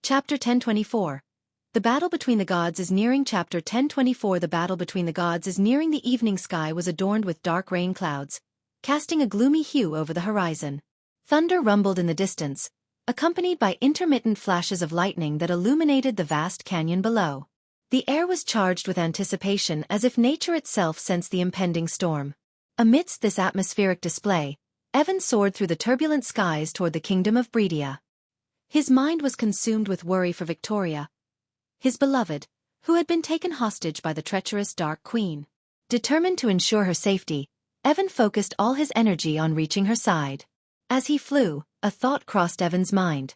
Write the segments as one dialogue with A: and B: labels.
A: Chapter 1024. The battle between the gods is nearing. Chapter 1024. The battle between the gods is nearing. The evening sky was adorned with dark rain clouds, casting a gloomy hue over the horizon. Thunder rumbled in the distance, accompanied by intermittent flashes of lightning that illuminated the vast canyon below. The air was charged with anticipation, as if nature itself sensed the impending storm. Amidst this atmospheric display, Evan soared through the turbulent skies toward the kingdom of Bredia. His mind was consumed with worry for Victoria, his beloved, who had been taken hostage by the treacherous Dark Queen. Determined to ensure her safety, Evan focused all his energy on reaching her side. As he flew, a thought crossed Evan's mind.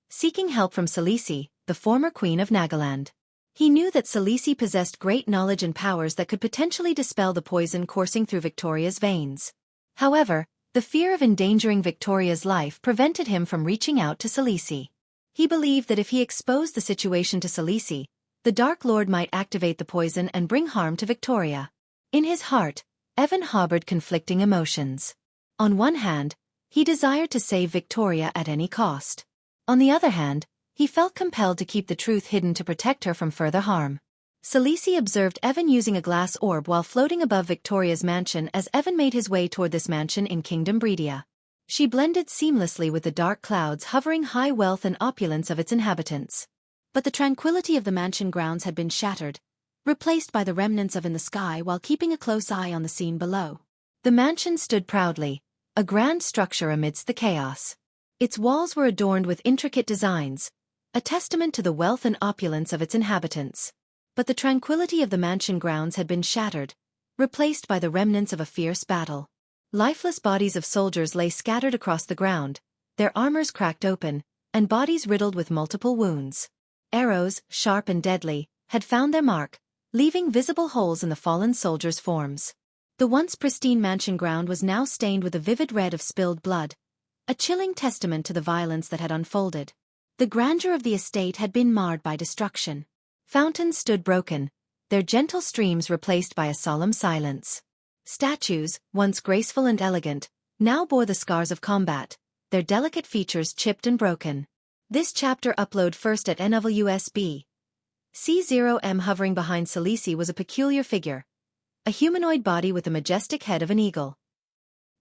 A: Seeking help from Salisi, the former queen of Nagaland. He knew that Salisi possessed great knowledge and powers that could potentially dispel the poison coursing through Victoria's veins. However, the fear of endangering Victoria's life prevented him from reaching out to Salisi. He believed that if he exposed the situation to Salisi, the Dark Lord might activate the poison and bring harm to Victoria. In his heart, Evan harbored conflicting emotions. On one hand, he desired to save Victoria at any cost. On the other hand, he felt compelled to keep the truth hidden to protect her from further harm. Salisi observed Evan using a glass orb while floating above Victoria's mansion as Evan made his way toward this mansion in Kingdom Bredia. She blended seamlessly with the dark clouds hovering high wealth and opulence of its inhabitants. But the tranquility of the mansion grounds had been shattered, replaced by the remnants of in the sky while keeping a close eye on the scene below. The mansion stood proudly, a grand structure amidst the chaos. Its walls were adorned with intricate designs, a testament to the wealth and opulence of its inhabitants. But the tranquility of the mansion grounds had been shattered, replaced by the remnants of a fierce battle. Lifeless bodies of soldiers lay scattered across the ground, their armors cracked open, and bodies riddled with multiple wounds. Arrows, sharp and deadly, had found their mark, leaving visible holes in the fallen soldiers' forms. The once pristine mansion ground was now stained with a vivid red of spilled blood, a chilling testament to the violence that had unfolded. The grandeur of the estate had been marred by destruction. Fountains stood broken, their gentle streams replaced by a solemn silence. Statues, once graceful and elegant, now bore the scars of combat, their delicate features chipped and broken. This chapter upload first at NWSB. C0M. Hovering behind Salisi was a peculiar figure, a humanoid body with the majestic head of an eagle.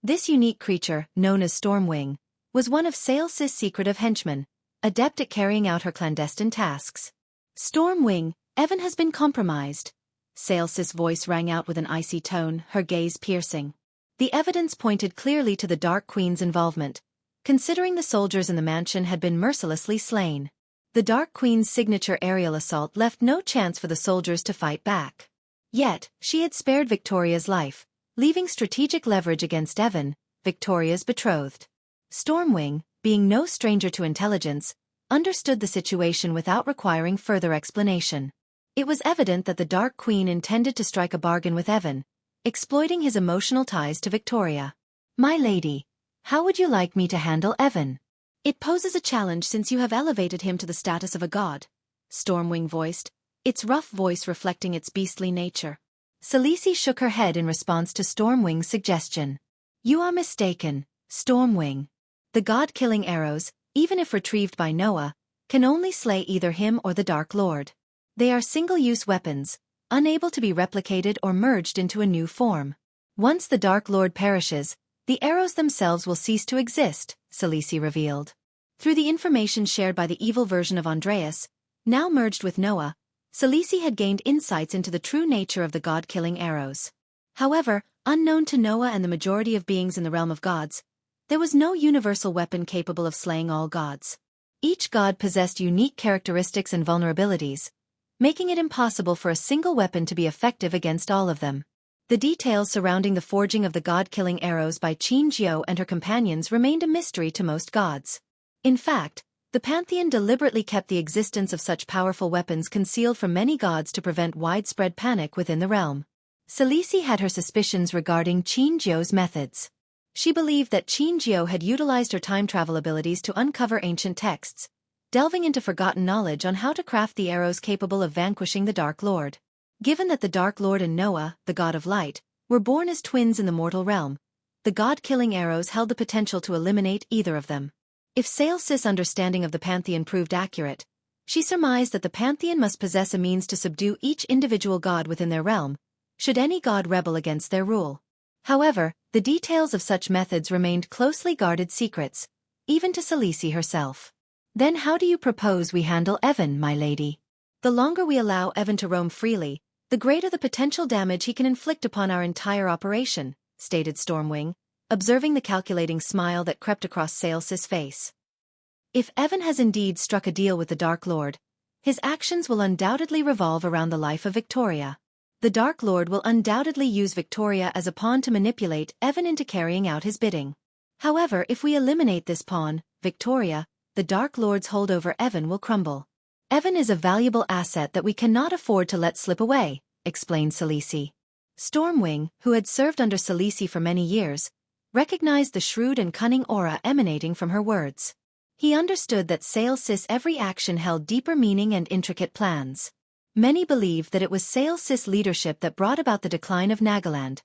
A: This unique creature, known as Stormwing, was one of Xianxia's secretive henchmen, adept at carrying out her clandestine tasks. Stormwing, Evan has been compromised. Xianxia's voice rang out with an icy tone, her gaze piercing. The evidence pointed clearly to the Dark Queen's involvement, considering the soldiers in the mansion had been mercilessly slain. The Dark Queen's signature aerial assault left no chance for the soldiers to fight back. Yet, she had spared Victoria's life, leaving strategic leverage against Evan, Victoria's betrothed. Stormwing, being no stranger to intelligence, understood the situation without requiring further explanation. It was evident that the Dark Queen intended to strike a bargain with Evan, exploiting his emotional ties to Victoria. "My lady, how would you like me to handle Evan? It poses a challenge since you have elevated him to the status of a god," Stormwing voiced, its rough voice reflecting its beastly nature. Salisi shook her head in response to Stormwing's suggestion. "You are mistaken, Stormwing. The god-killing arrows, even if retrieved by Noah, can only slay either him or the Dark Lord. They are single-use weapons, unable to be replicated or merged into a new form. Once the Dark Lord perishes, the arrows themselves will cease to exist," Salisi revealed. Through the information shared by the evil version of Andreas, now merged with Noah, Salisi had gained insights into the true nature of the god-killing arrows. However, unknown to Noah and the majority of beings in the realm of gods, there was no universal weapon capable of slaying all gods. Each god possessed unique characteristics and vulnerabilities, making it impossible for a single weapon to be effective against all of them. The details surrounding the forging of the god-killing arrows by Xianxia and her companions remained a mystery to most gods. In fact, the pantheon deliberately kept the existence of such powerful weapons concealed from many gods to prevent widespread panic within the realm. Salisi had her suspicions regarding Xianxia's methods. She believed that Xianxia had utilized her time travel abilities to uncover ancient texts, delving into forgotten knowledge on how to craft the arrows capable of vanquishing the Dark Lord. Given that the Dark Lord and Noah, the god of light, were born as twins in the mortal realm, the god-killing arrows held the potential to eliminate either of them. If Xianxia's understanding of the pantheon proved accurate, She surmised that the pantheon must possess a means to subdue each individual god within their realm, should any god rebel against their rule. However, the details of such methods remained closely guarded secrets, even to Xianxia herself. Then how do you propose we handle Evan, my lady? The longer we allow Evan to roam freely, the greater the potential damage he can inflict upon our entire operation, stated Stormwing, observing the calculating smile that crept across Xianxia's face. If Evan has indeed struck a deal with the Dark Lord, his actions will undoubtedly revolve around the life of Victoria. The Dark Lord will undoubtedly use Victoria as a pawn to manipulate Evan into carrying out his bidding. However, if we eliminate this pawn, Victoria, the Dark Lord's hold over Evan will crumble. Evan is a valuable asset that we cannot afford to let slip away, explained Xianxia. Stormwing, who had served under Xianxia for many years, recognized the shrewd and cunning aura emanating from her words. He understood that Xianxia's every action held deeper meaning and intricate plans. Many believed that it was Xianxia's leadership that brought about the decline of Nagaland,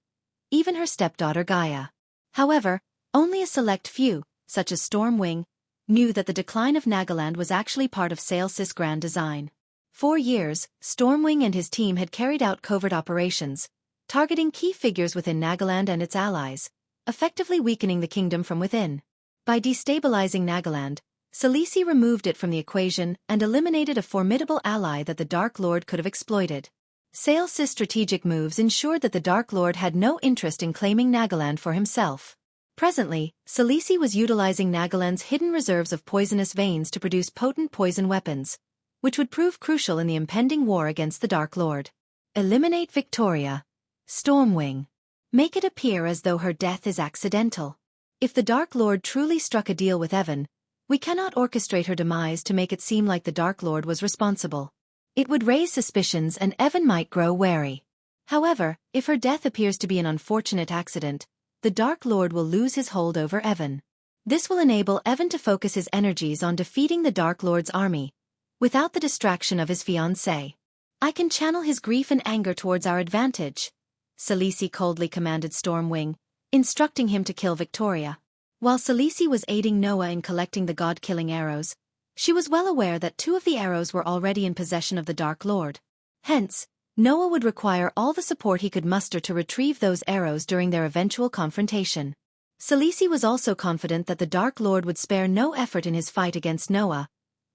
A: even her stepdaughter Gaia. However, only a select few, such as Stormwing, knew that the decline of Nagaland was actually part of Xianxia's grand design. For years, Stormwing and his team had carried out covert operations, targeting key figures within Nagaland and its allies, effectively weakening the kingdom from within. By destabilizing Nagaland, Xianxia removed it from the equation and eliminated a formidable ally that the Dark Lord could have exploited. Xianxia's strategic moves ensured that the Dark Lord had no interest in claiming Nagaland for himself. Presently, Xianxia was utilizing Nagaland's hidden reserves of poisonous veins to produce potent poison weapons, which would prove crucial in the impending war against the Dark Lord. Eliminate Victoria. Stormwing. Make it appear as though her death is accidental. If the Dark Lord truly struck a deal with Evan, we cannot orchestrate her demise to make it seem like the Dark Lord was responsible. It would raise suspicions and Evan might grow wary. However, if her death appears to be an unfortunate accident, the Dark Lord will lose his hold over Evan. This will enable Evan to focus his energies on defeating the Dark Lord's army, without the distraction of his fiancée. I can channel his grief and anger towards our advantage, Xianxia coldly commanded Stormwing, instructing him to kill Victoria. While Xianxia was aiding Noah in collecting the god-killing arrows, she was well aware that 2 of the arrows were already in possession of the Dark Lord. Hence, Noah would require all the support he could muster to retrieve those arrows during their eventual confrontation. Xianxia was also confident that the Dark Lord would spare no effort in his fight against Noah,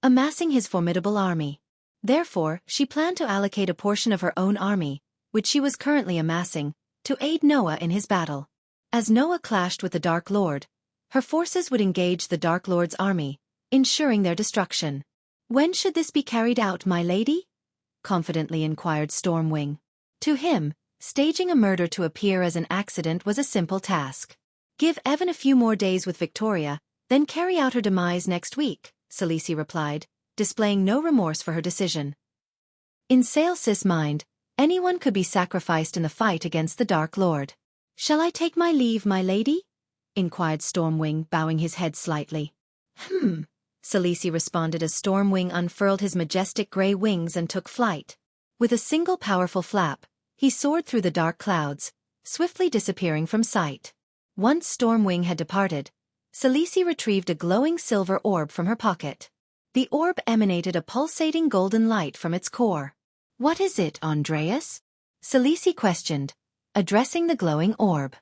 A: amassing his formidable army. Therefore, she planned to allocate a portion of her own army, which she was currently amassing, to aid Noah in his battle. As Noah clashed with the Dark Lord, her forces would engage the Dark Lord's army, ensuring their destruction. When should this be carried out, my lady? Confidently inquired Stormwing. To him, staging a murder to appear as an accident was a simple task. Give Evan a few more days with Victoria, then carry out her demise next week, Xianxia replied, displaying no remorse for her decision. In Xianxia's mind, anyone could be sacrificed in the fight against the Dark Lord. Shall I take my leave, my lady? Inquired Stormwing, bowing his head slightly. Xianxia responded as Stormwing unfurled his majestic grey wings and took flight. With a single powerful flap, he soared through the dark clouds, swiftly disappearing from sight. Once Stormwing had departed, Xianxia retrieved a glowing silver orb from her pocket. The orb emanated a pulsating golden light from its core. What is it, Andreas? Xianxia questioned, addressing the glowing orb.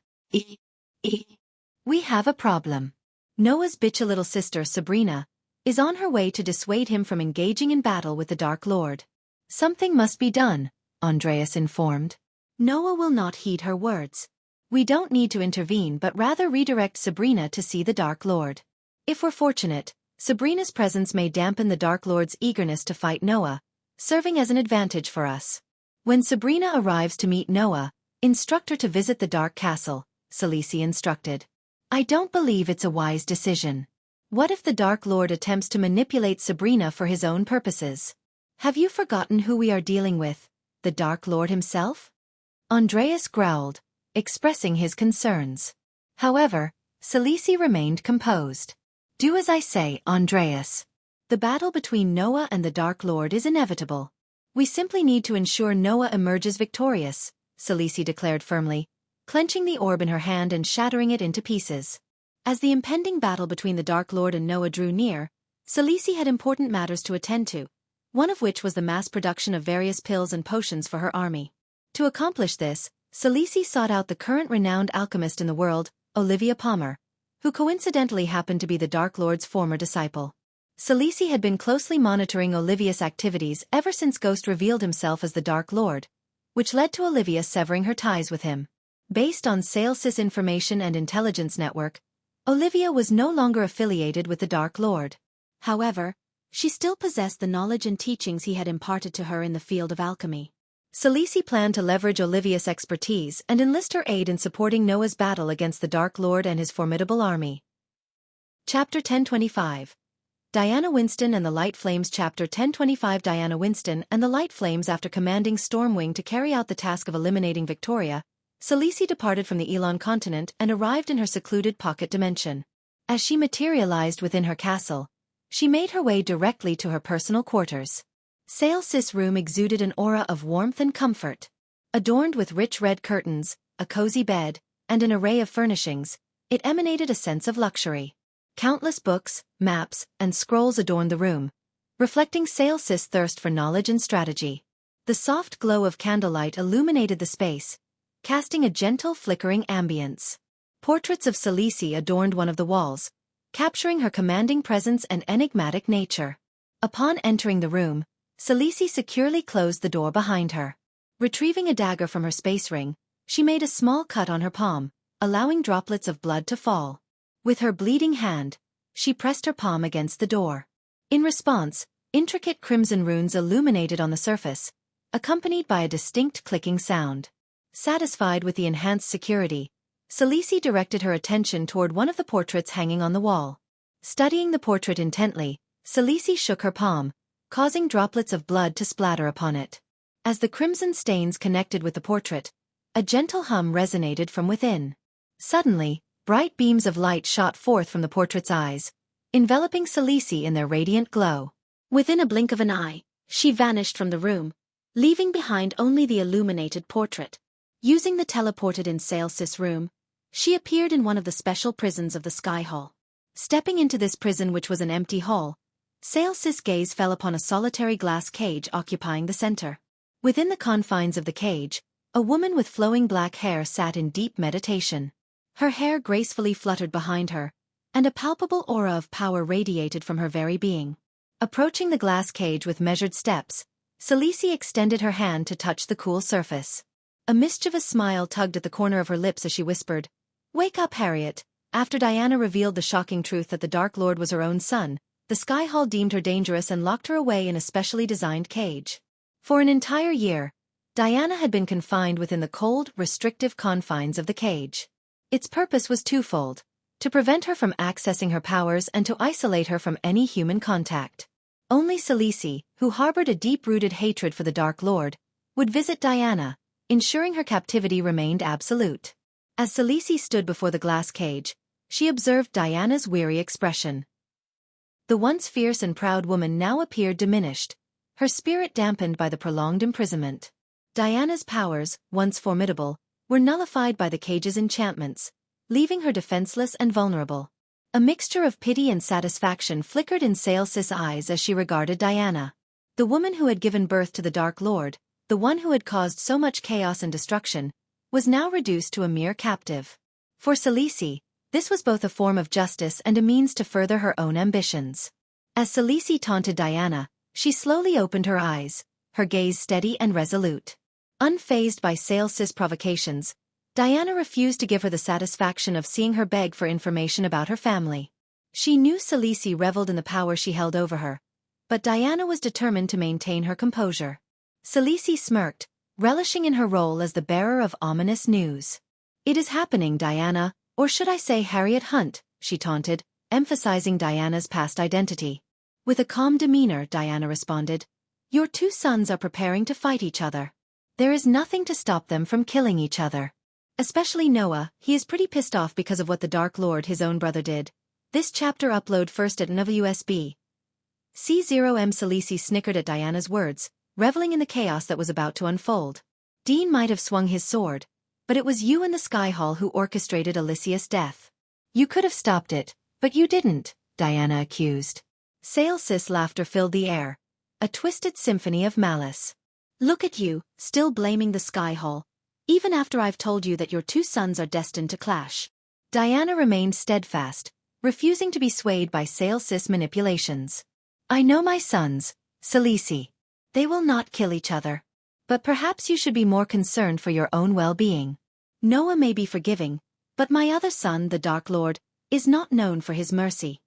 A: We have a problem. Noah's bitchy little sister, Sabrina, is on her way to dissuade him from engaging in battle with the Dark Lord. Something must be done, Andreas informed. Noah will not heed her words. We don't need to intervene but rather redirect Sabrina to see the Dark Lord. If we're fortunate, Sabrina's presence may dampen the Dark Lord's eagerness to fight Noah, serving as an advantage for us. When Sabrina arrives to meet Noah, instruct her to visit the Dark Castle, Xianxia instructed. I don't believe it's a wise decision. What if the Dark Lord attempts to manipulate Sabrina for his own purposes? Have you forgotten who we are dealing with, the Dark Lord himself? Andreas growled, expressing his concerns. However, Xianxia remained composed. Do as I say, Andreas. The battle between Noah and the Dark Lord is inevitable. We simply need to ensure Noah emerges victorious, Xianxia declared firmly, clenching the orb in her hand and shattering it into pieces. As the impending battle between the Dark Lord and Noah drew near, Xianxia had important matters to attend to, one of which was the mass production of various pills and potions for her army. To accomplish this, Celici sought out the current renowned alchemist in the world, Olivia Palmer, who coincidentally happened to be the Dark Lord's former disciple. Celici had been closely monitoring Olivia's activities ever since Ghost revealed himself as the Dark Lord, which led to Olivia severing her ties with him. Based on Xianxia's information and intelligence network, Olivia was no longer affiliated with the Dark Lord. However, she still possessed the knowledge and teachings he had imparted to her in the field of alchemy. Celici planned to leverage Olivia's expertise and enlist her aid in supporting Noah's battle against the Dark Lord and his formidable army. Chapter 1025. Diana Winston and the Light Flames. Chapter 1025. Diana Winston and the Light Flames. After commanding Stormwing to carry out the task of eliminating Victoria, Celici departed from the Elon continent and arrived in her secluded pocket dimension. As she materialized within her castle, she made her way directly to her personal quarters. Xianxia's room exuded an aura of warmth and comfort. Adorned with rich red curtains, a cozy bed, and an array of furnishings, it emanated a sense of luxury. Countless books, maps, and scrolls adorned the room, reflecting Xianxia's thirst for knowledge and strategy. The soft glow of candlelight illuminated the space, casting a gentle flickering ambience. Portraits of Celici adorned one of the walls, capturing her commanding presence and enigmatic nature. Upon entering the room, Celici securely closed the door behind her. Retrieving a dagger from her space ring, she made a small cut on her palm, allowing droplets of blood to fall. With her bleeding hand, she pressed her palm against the door. In response, intricate crimson runes illuminated on the surface, accompanied by a distinct clicking sound. Satisfied with the enhanced security, Celici directed her attention toward one of the portraits hanging on the wall. Studying the portrait intently, Celici shook her palm, causing droplets of blood to splatter upon it. As the crimson stains connected with the portrait, a gentle hum resonated from within. Suddenly, bright beams of light shot forth from the portrait's eyes, enveloping Celici in their radiant glow. Within a blink of an eye, she vanished from the room, leaving behind only the illuminated portrait. Using the teleported in Xianxia's room, she appeared in one of the special prisons of the Sky Hall. Stepping into this prison, which was an empty hall, Xianxia's gaze fell upon a solitary glass cage occupying the center. Within the confines of the cage, a woman with flowing black hair sat in deep meditation. Her hair gracefully fluttered behind her, and a palpable aura of power radiated from her very being. Approaching the glass cage with measured steps, Celici extended her hand to touch the cool surface. A mischievous smile tugged at the corner of her lips as she whispered, "Wake up, Harriet." After Diana revealed the shocking truth that the Dark Lord was her own son, the Sky Hall deemed her dangerous and locked her away in a specially designed cage. For an entire year, Diana had been confined within the cold, restrictive confines of the cage. Its purpose was twofold: to prevent her from accessing her powers and to isolate her from any human contact. Only Celici, who harbored a deep-rooted hatred for the Dark Lord, would visit Diana, ensuring her captivity remained absolute. As Celici stood before the glass cage, she observed Diana's weary expression. The once fierce and proud woman now appeared diminished, her spirit dampened by the prolonged imprisonment. Diana's powers, once formidable, were nullified by the cage's enchantments, leaving her defenseless and vulnerable. A mixture of pity and satisfaction flickered in Xianxia's eyes as she regarded Diana. The woman who had given birth to the Dark Lord, the one who had caused so much chaos and destruction, was now reduced to a mere captive. For Celici, this was both a form of justice and a means to further her own ambitions. As Celici taunted Diana, she slowly opened her eyes, her gaze steady and resolute. Unfazed by Xianxia's provocations, Diana refused to give her the satisfaction of seeing her beg for information about her family. She knew Celici reveled in the power she held over her, but Diana was determined to maintain her composure. Celici smirked, relishing in her role as the bearer of ominous news. "It is happening, Diana, or should I say Harriet Hunt," she taunted, emphasizing Diana's past identity. With a calm demeanor, Diana responded, "Your two sons are preparing to fight each other. There is nothing to stop them from killing each other. Especially Noah, he is pretty pissed off because of what the Dark Lord, his own brother, did." This chapter upload first at NovaUSB. C0M. Celici snickered at Diana's words, reveling in the chaos that was about to unfold. "Dean might have swung his sword, but it was you in the Sky Hall who orchestrated Alicia's death. You could have stopped it, but you didn't," Diana accused. Xianxia's laughter filled the air, a twisted symphony of malice. Look at you, still blaming the Sky Hall, even after I've told you that your two sons are destined to clash. Diana remained steadfast, refusing to be swayed by Xianxia's manipulations. I know my sons, Celici. They will not kill each other. But perhaps you should be more concerned for your own well-being. Noah may be forgiving, but my other son, the Dark Lord, is not known for his mercy.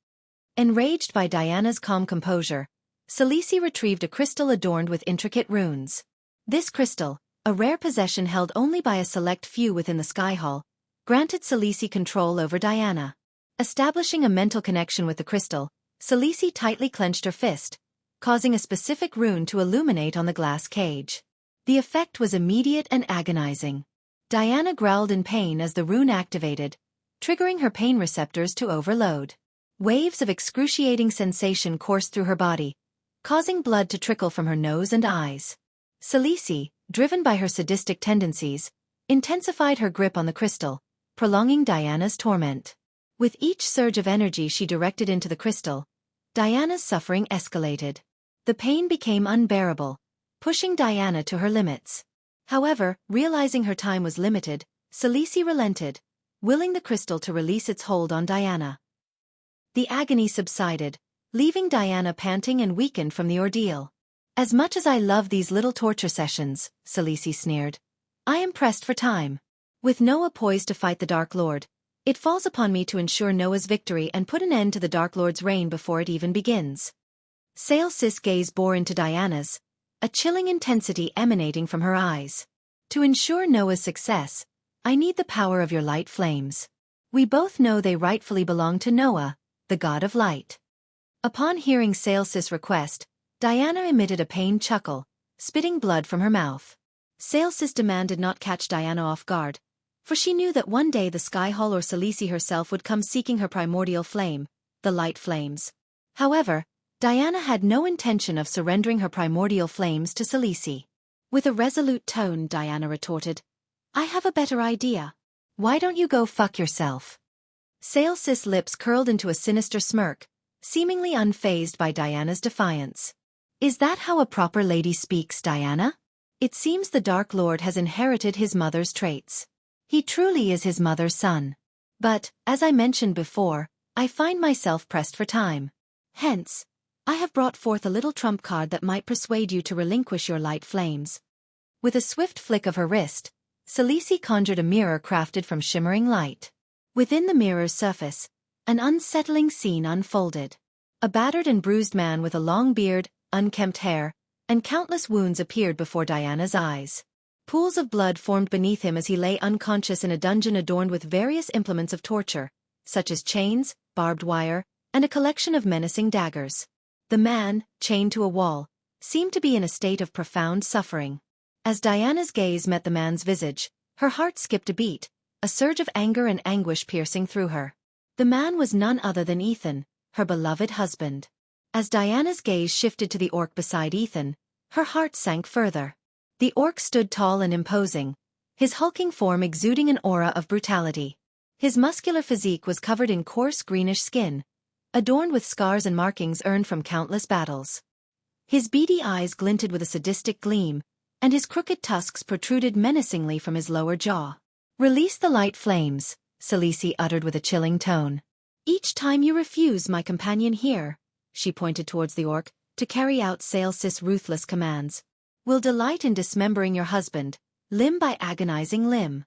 A: Enraged by Diana's calm composure, Celici retrieved a crystal adorned with intricate runes. This crystal, a rare possession held only by a select few within the Sky Hall, granted Celici control over Diana. Establishing a mental connection with the crystal, Celici tightly clenched her fist, causing a specific rune to illuminate on the glass cage. The effect was immediate and agonizing. Diana growled in pain as the rune activated, triggering her pain receptors to overload. Waves of excruciating sensation coursed through her body, causing blood to trickle from her nose and eyes. Celici, driven by her sadistic tendencies, intensified her grip on the crystal, prolonging Diana's torment. With each surge of energy she directed into the crystal, Diana's suffering escalated. The pain became unbearable, pushing Diana to her limits. However, realizing her time was limited, Celici relented, willing the crystal to release its hold on Diana. The agony subsided, leaving Diana panting and weakened from the ordeal. As much as I love these little torture sessions, Celici sneered, I am pressed for time. With Noah poised to fight the Dark Lord, it falls upon me to ensure Noah's victory and put an end to the Dark Lord's reign before it even begins. Xianxia's gaze bore into Diana's, a chilling intensity emanating from her eyes. To ensure Noah's success, I need the power of your light flames. We both know they rightfully belong to Noah, the god of light. Upon hearing Xianxia's request, Diana emitted a pained chuckle, spitting blood from her mouth. Xianxia's demand did not catch Diana off guard, for she knew that one day the Sky Hall or Celici herself would come seeking her primordial flame, the light flames. However, Diana had no intention of surrendering her primordial flames to Celici. With a resolute tone, Diana retorted, I have a better idea. Why don't you go fuck yourself? Xianxia's lips curled into a sinister smirk, seemingly unfazed by Diana's defiance. Is that how a proper lady speaks, Diana? It seems the Dark Lord has inherited his mother's traits. He truly is his mother's son. But, as I mentioned before, I find myself pressed for time. Hence, I have brought forth a little trump card that might persuade you to relinquish your light flames. With a swift flick of her wrist, Celici conjured a mirror crafted from shimmering light. Within the mirror's surface, an unsettling scene unfolded. A battered and bruised man with a long beard, unkempt hair, and countless wounds appeared before Diana's eyes. Pools of blood formed beneath him as he lay unconscious in a dungeon adorned with various implements of torture, such as chains, barbed wire, and a collection of menacing daggers. The man, chained to a wall, seemed to be in a state of profound suffering. As Diana's gaze met the man's visage, her heart skipped a beat, a surge of anger and anguish piercing through her. The man was none other than Ethan, her beloved husband. As Diana's gaze shifted to the orc beside Ethan, her heart sank further. The orc stood tall and imposing, his hulking form exuding an aura of brutality. His muscular physique was covered in coarse greenish skin, adorned with scars and markings earned from countless battles. His beady eyes glinted with a sadistic gleam, and his crooked tusks protruded menacingly from his lower jaw. Release the light flames, Celici uttered with a chilling tone. Each time you refuse my companion here, she pointed towards the orc, to carry out Xianxia's ruthless commands, will delight in dismembering your husband, limb by agonizing limb.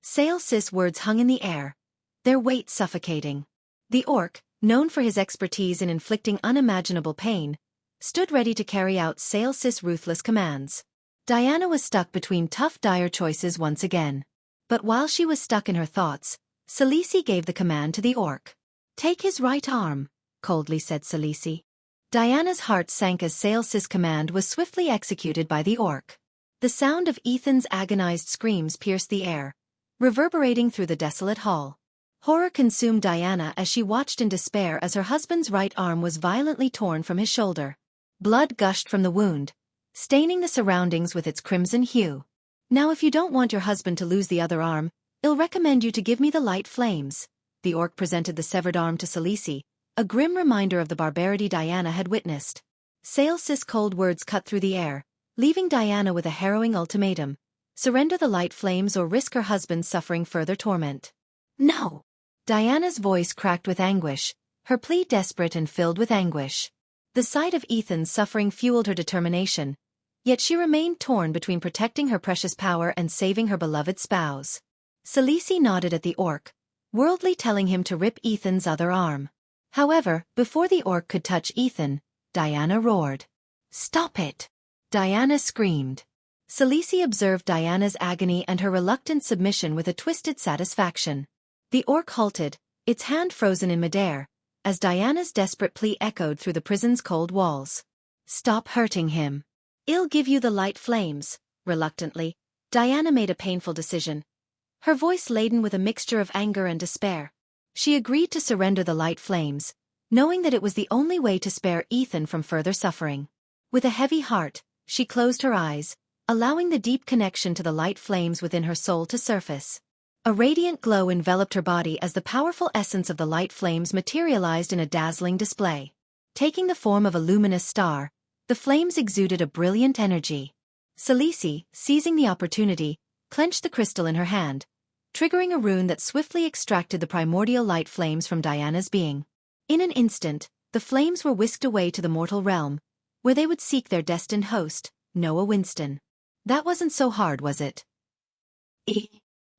A: Xianxia's words hung in the air, their weight suffocating. The orc, known for his expertise in inflicting unimaginable pain, stood ready to carry out Xianxia's ruthless commands. Diana was stuck between tough, dire choices once again. But while she was stuck in her thoughts, Celici gave the command to the orc. Take his right arm, coldly said Celici. Diana's heart sank as Xianxia's command was swiftly executed by the orc. The sound of Ethan's agonized screams pierced the air, reverberating through the desolate hall. Horror consumed Diana as she watched in despair as her husband's right arm was violently torn from his shoulder. Blood gushed from the wound, staining the surroundings with its crimson hue. Now if you don't want your husband to lose the other arm, I'll recommend you to give me the light flames. The orc presented the severed arm to Celici, a grim reminder of the barbarity Diana had witnessed. Xianxia's cold words cut through the air, leaving Diana with a harrowing ultimatum. Surrender the light flames or risk her husband suffering further torment. No! Diana's voice cracked with anguish, her plea desperate and filled with anguish. The sight of Ethan's suffering fueled her determination, yet she remained torn between protecting her precious power and saving her beloved spouse. Xianxia nodded at the orc, worldly telling him to rip Ethan's other arm. However, before the orc could touch Ethan, Diana roared. Stop it! Diana screamed. Xianxia observed Diana's agony and her reluctant submission with a twisted satisfaction. The orc halted, its hand frozen in midair, as Diana's desperate plea echoed through the prison's cold walls. Stop hurting him. I'll give you the light flames. Reluctantly, Diana made a painful decision, her voice laden with a mixture of anger and despair. She agreed to surrender the light flames, knowing that it was the only way to spare Ethan from further suffering. With a heavy heart, she closed her eyes, allowing the deep connection to the light flames within her soul to surface. A radiant glow enveloped her body as the powerful essence of the light flames materialized in a dazzling display. Taking the form of a luminous star, the flames exuded a brilliant energy. Xianxia, seizing the opportunity, clenched the crystal in her hand, triggering a rune that swiftly extracted the primordial light flames from Diana's being. In an instant, the flames were whisked away to the mortal realm, where they would seek their destined host, Noah Winston. That wasn't so hard, was it?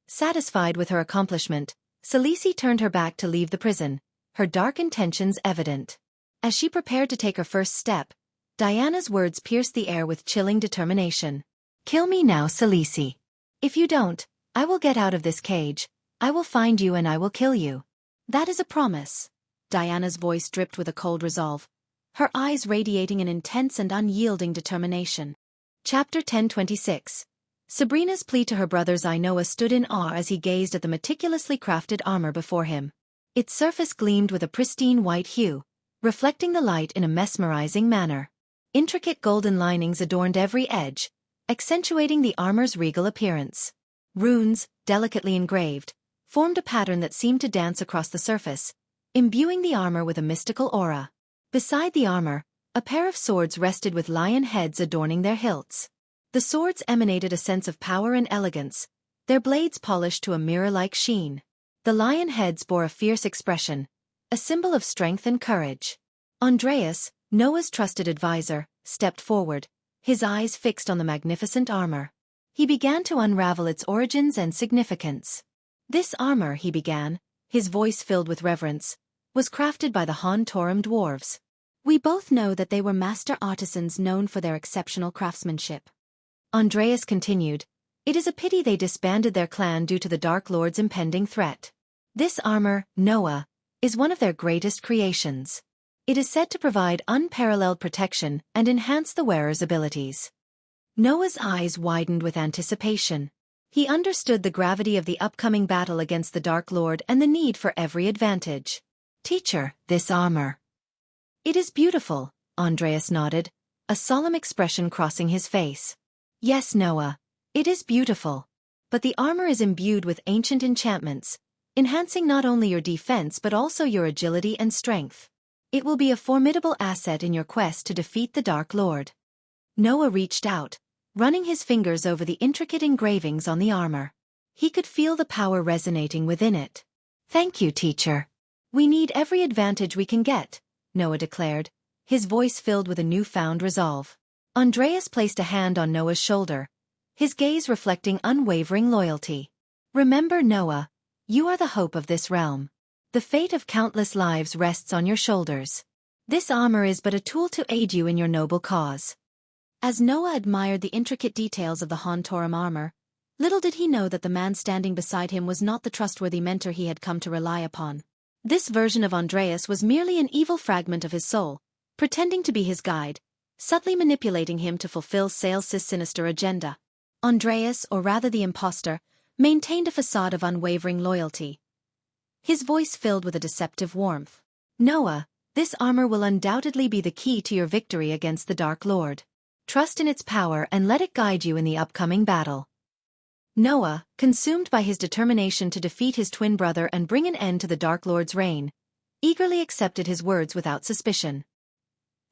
A: Satisfied with her accomplishment, Xianxia turned her back to leave the prison, her dark intentions evident. As she prepared to take her first step, Diana's words pierced the air with chilling determination. Kill me now, Xianxia. If you don't, I will get out of this cage, I will find you and I will kill you. That is a promise. Diana's voice dripped with a cold resolve, her eyes radiating an intense and unyielding determination. Chapter 1026. Sabrina's plea to her brother's eye. Noah stood in awe as he gazed at the meticulously crafted armor before him. Its surface gleamed with a pristine white hue, reflecting the light in a mesmerizing manner. Intricate golden linings adorned every edge, accentuating the armor's regal appearance. Runes, delicately engraved, formed a pattern that seemed to dance across the surface, imbuing the armor with a mystical aura. Beside the armor, a pair of swords rested with lion heads adorning their hilts. The swords emanated a sense of power and elegance, their blades polished to a mirror-like sheen. The lion heads bore a fierce expression, a symbol of strength and courage. Andreas, Noah's trusted advisor, stepped forward, his eyes fixed on the magnificent armor. He began to unravel its origins and significance. This armor, he began, his voice filled with reverence, was crafted by the Han Torum dwarves. We both know that they were master artisans known for their exceptional craftsmanship. Andreas continued, it is a pity they disbanded their clan due to the Dark Lord's impending threat. This armor, Noah, is one of their greatest creations. It is said to provide unparalleled protection and enhance the wearer's abilities. Noah's eyes widened with anticipation. He understood the gravity of the upcoming battle against the Dark Lord and the need for every advantage. Teacher, this armor. It is beautiful, Andreas nodded, a solemn expression crossing his face. Yes, Noah, it is beautiful. But the armor is imbued with ancient enchantments, enhancing not only your defense but also your agility and strength. It will be a formidable asset in your quest to defeat the Dark Lord. Noah reached out, running his fingers over the intricate engravings on the armor. He could feel the power resonating within it. Thank you, teacher. We need every advantage we can get, Noah declared, his voice filled with a newfound resolve. Andreas placed a hand on Noah's shoulder, his gaze reflecting unwavering loyalty. Remember, Noah, you are the hope of this realm. The fate of countless lives rests on your shoulders. This armor is but a tool to aid you in your noble cause. As Noah admired the intricate details of the Han Torum armor, little did he know that the man standing beside him was not the trustworthy mentor he had come to rely upon. This version of Andreas was merely an evil fragment of his soul, pretending to be his guide, subtly manipulating him to fulfill Xianxia's sinister agenda. Andreas, or rather the impostor, maintained a facade of unwavering loyalty, his voice filled with a deceptive warmth. Noah, this armor will undoubtedly be the key to your victory against the Dark Lord. Trust in its power and let it guide you in the upcoming battle. Noah, consumed by his determination to defeat his twin brother and bring an end to the Dark Lord's reign, eagerly accepted his words without suspicion.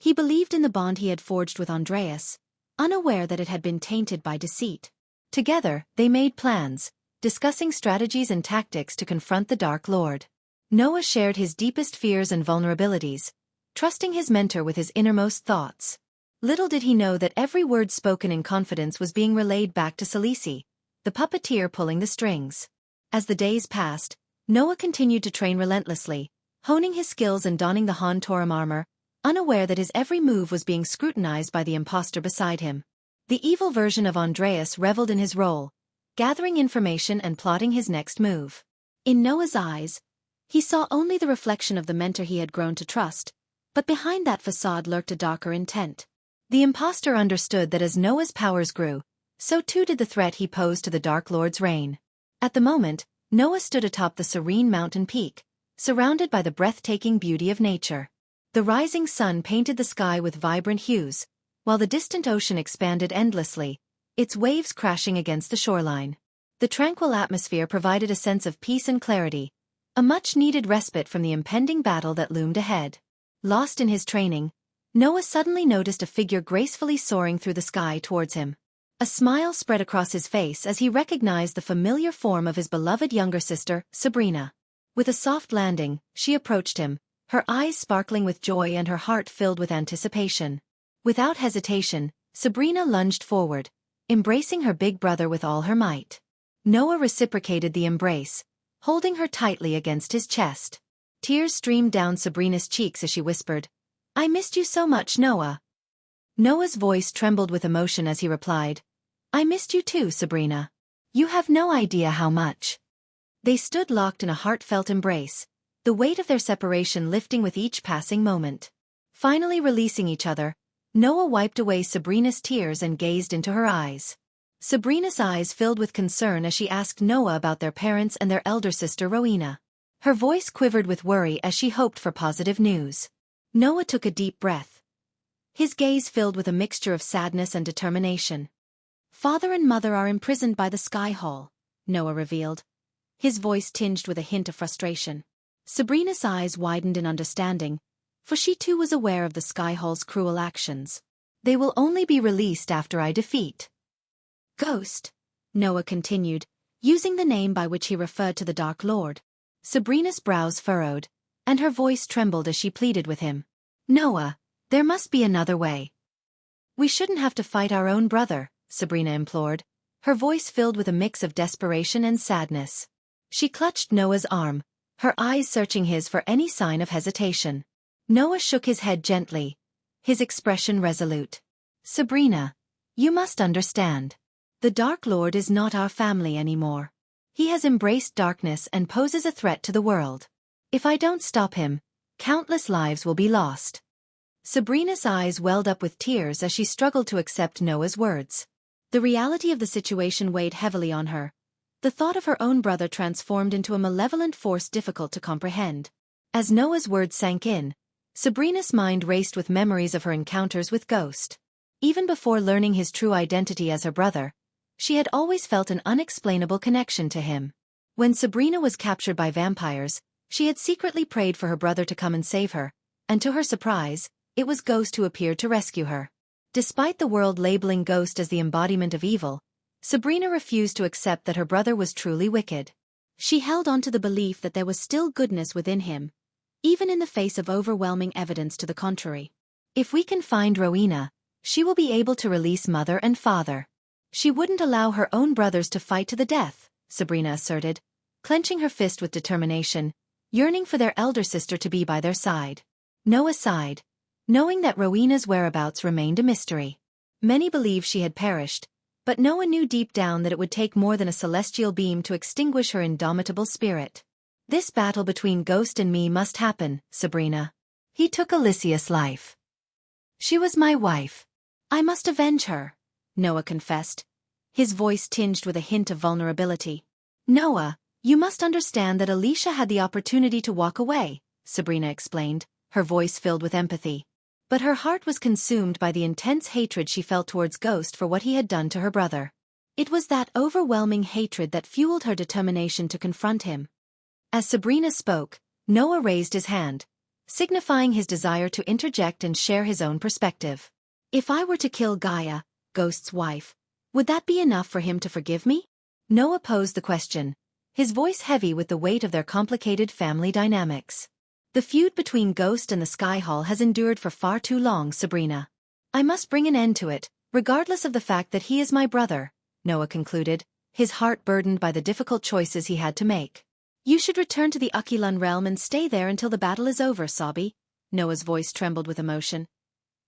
A: He believed in the bond he had forged with Andreas, unaware that it had been tainted by deceit. Together, they made plans, discussing strategies and tactics to confront the Dark Lord. Noah shared his deepest fears and vulnerabilities, trusting his mentor with his innermost thoughts. Little did he know that every word spoken in confidence was being relayed back to Salisi, the puppeteer pulling the strings. As the days passed, Noah continued to train relentlessly, honing his skills and donning the Han Torum armor, unaware that his every move was being scrutinized by the imposter beside him. The evil version of Andreas reveled in his role, gathering information and plotting his next move. In Noah's eyes, he saw only the reflection of the mentor he had grown to trust, but behind that facade lurked a darker intent. The imposter understood that as Noah's powers grew, so too did the threat he posed to the Dark Lord's reign. At the moment, Noah stood atop the serene mountain peak, surrounded by the breathtaking beauty of nature. The rising sun painted the sky with vibrant hues, while the distant ocean expanded endlessly, its waves crashing against the shoreline. The tranquil atmosphere provided a sense of peace and clarity, a much-needed respite from the impending battle that loomed ahead. Lost in his training, Noah suddenly noticed a figure gracefully soaring through the sky towards him. A smile spread across his face as he recognized the familiar form of his beloved younger sister, Sabrina. With a soft landing, she approached him, her eyes sparkling with joy and her heart filled with anticipation. Without hesitation, Sabrina lunged forward, embracing her big brother with all her might. Noah reciprocated the embrace, holding her tightly against his chest. Tears streamed down Sabrina's cheeks as she whispered, "I missed you so much, Noah." Noah's voice trembled with emotion as he replied, "I missed you too, Sabrina. You have no idea how much." They stood locked in a heartfelt embrace, the weight of their separation lifting with each passing moment. Finally releasing each other, Noah wiped away Sabrina's tears and gazed into her eyes. Sabrina's eyes filled with concern as she asked Noah about their parents and their elder sister Rowena. Her voice quivered with worry as she hoped for positive news. Noah took a deep breath, his gaze filled with a mixture of sadness and determination. "Father and mother are imprisoned by the Sky Hall," Noah revealed, his voice tinged with a hint of frustration. Sabrina's eyes widened in understanding, for she too was aware of the Sky Hall's cruel actions. "They will only be released after I defeat Ghost," Noah continued, using the name by which he referred to the Dark Lord. Sabrina's brows furrowed, and her voice trembled as she pleaded with him. "Noah, there must be another way." "We shouldn't have to fight our own brother," Sabrina implored, her voice filled with a mix of desperation and sadness. She clutched Noah's arm, her eyes searching his for any sign of hesitation. Noah shook his head gently, his expression resolute. "Sabrina, you must understand. The Dark Lord is not our family anymore. He has embraced darkness and poses a threat to the world. If I don't stop him, countless lives will be lost." Sabrina's eyes welled up with tears as she struggled to accept Noah's words. The reality of the situation weighed heavily on her. The thought of her own brother transformed into a malevolent force difficult to comprehend. As Noah's words sank in, Sabrina's mind raced with memories of her encounters with Ghost. Even before learning his true identity as her brother, she had always felt an unexplainable connection to him. When Sabrina was captured by vampires, she had secretly prayed for her brother to come and save her, and to her surprise, it was Ghost who appeared to rescue her. Despite the world labeling Ghost as the embodiment of evil, Sabrina refused to accept that her brother was truly wicked. She held on to the belief that there was still goodness within him, even in the face of overwhelming evidence to the contrary. "If we can find Rowena, she will be able to release mother and father. She wouldn't allow her own brothers to fight to the death," Sabrina asserted, clenching her fist with determination, yearning for their elder sister to be by their side. Noah sighed, knowing that Rowena's whereabouts remained a mystery. Many believed she had perished, but Noah knew deep down that it would take more than a celestial beam to extinguish her indomitable spirit. "This battle between Ghost and me must happen, Sabrina. He took Alicia's life. She was my wife. I must avenge her," Noah confessed, his voice tinged with a hint of vulnerability. "Noah, you must understand that Alicia had the opportunity to walk away," Sabrina explained, her voice filled with empathy. But her heart was consumed by the intense hatred she felt towards Ghost for what he had done to her brother. It was that overwhelming hatred that fueled her determination to confront him. As Sabrina spoke, Noah raised his hand, signifying his desire to interject and share his own perspective. If I were to kill Gaia, Ghost's wife, would that be enough for him to forgive me? Noah posed the question, his voice heavy with the weight of their complicated family dynamics. The feud between Ghost and the Sky Hall has endured for far too long, Sabrina. I must bring an end to it, regardless of the fact that he is my brother, Noah concluded, his heart burdened by the difficult choices he had to make. You should return to the Akilan realm and stay there until the battle is over, Sabi. Noah's voice trembled with emotion,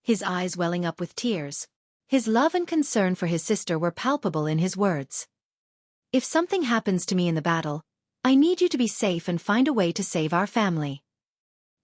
A: his eyes welling up with tears. His love and concern for his sister were palpable in his words. If something happens to me in the battle, I need you to be safe and find a way to save our family.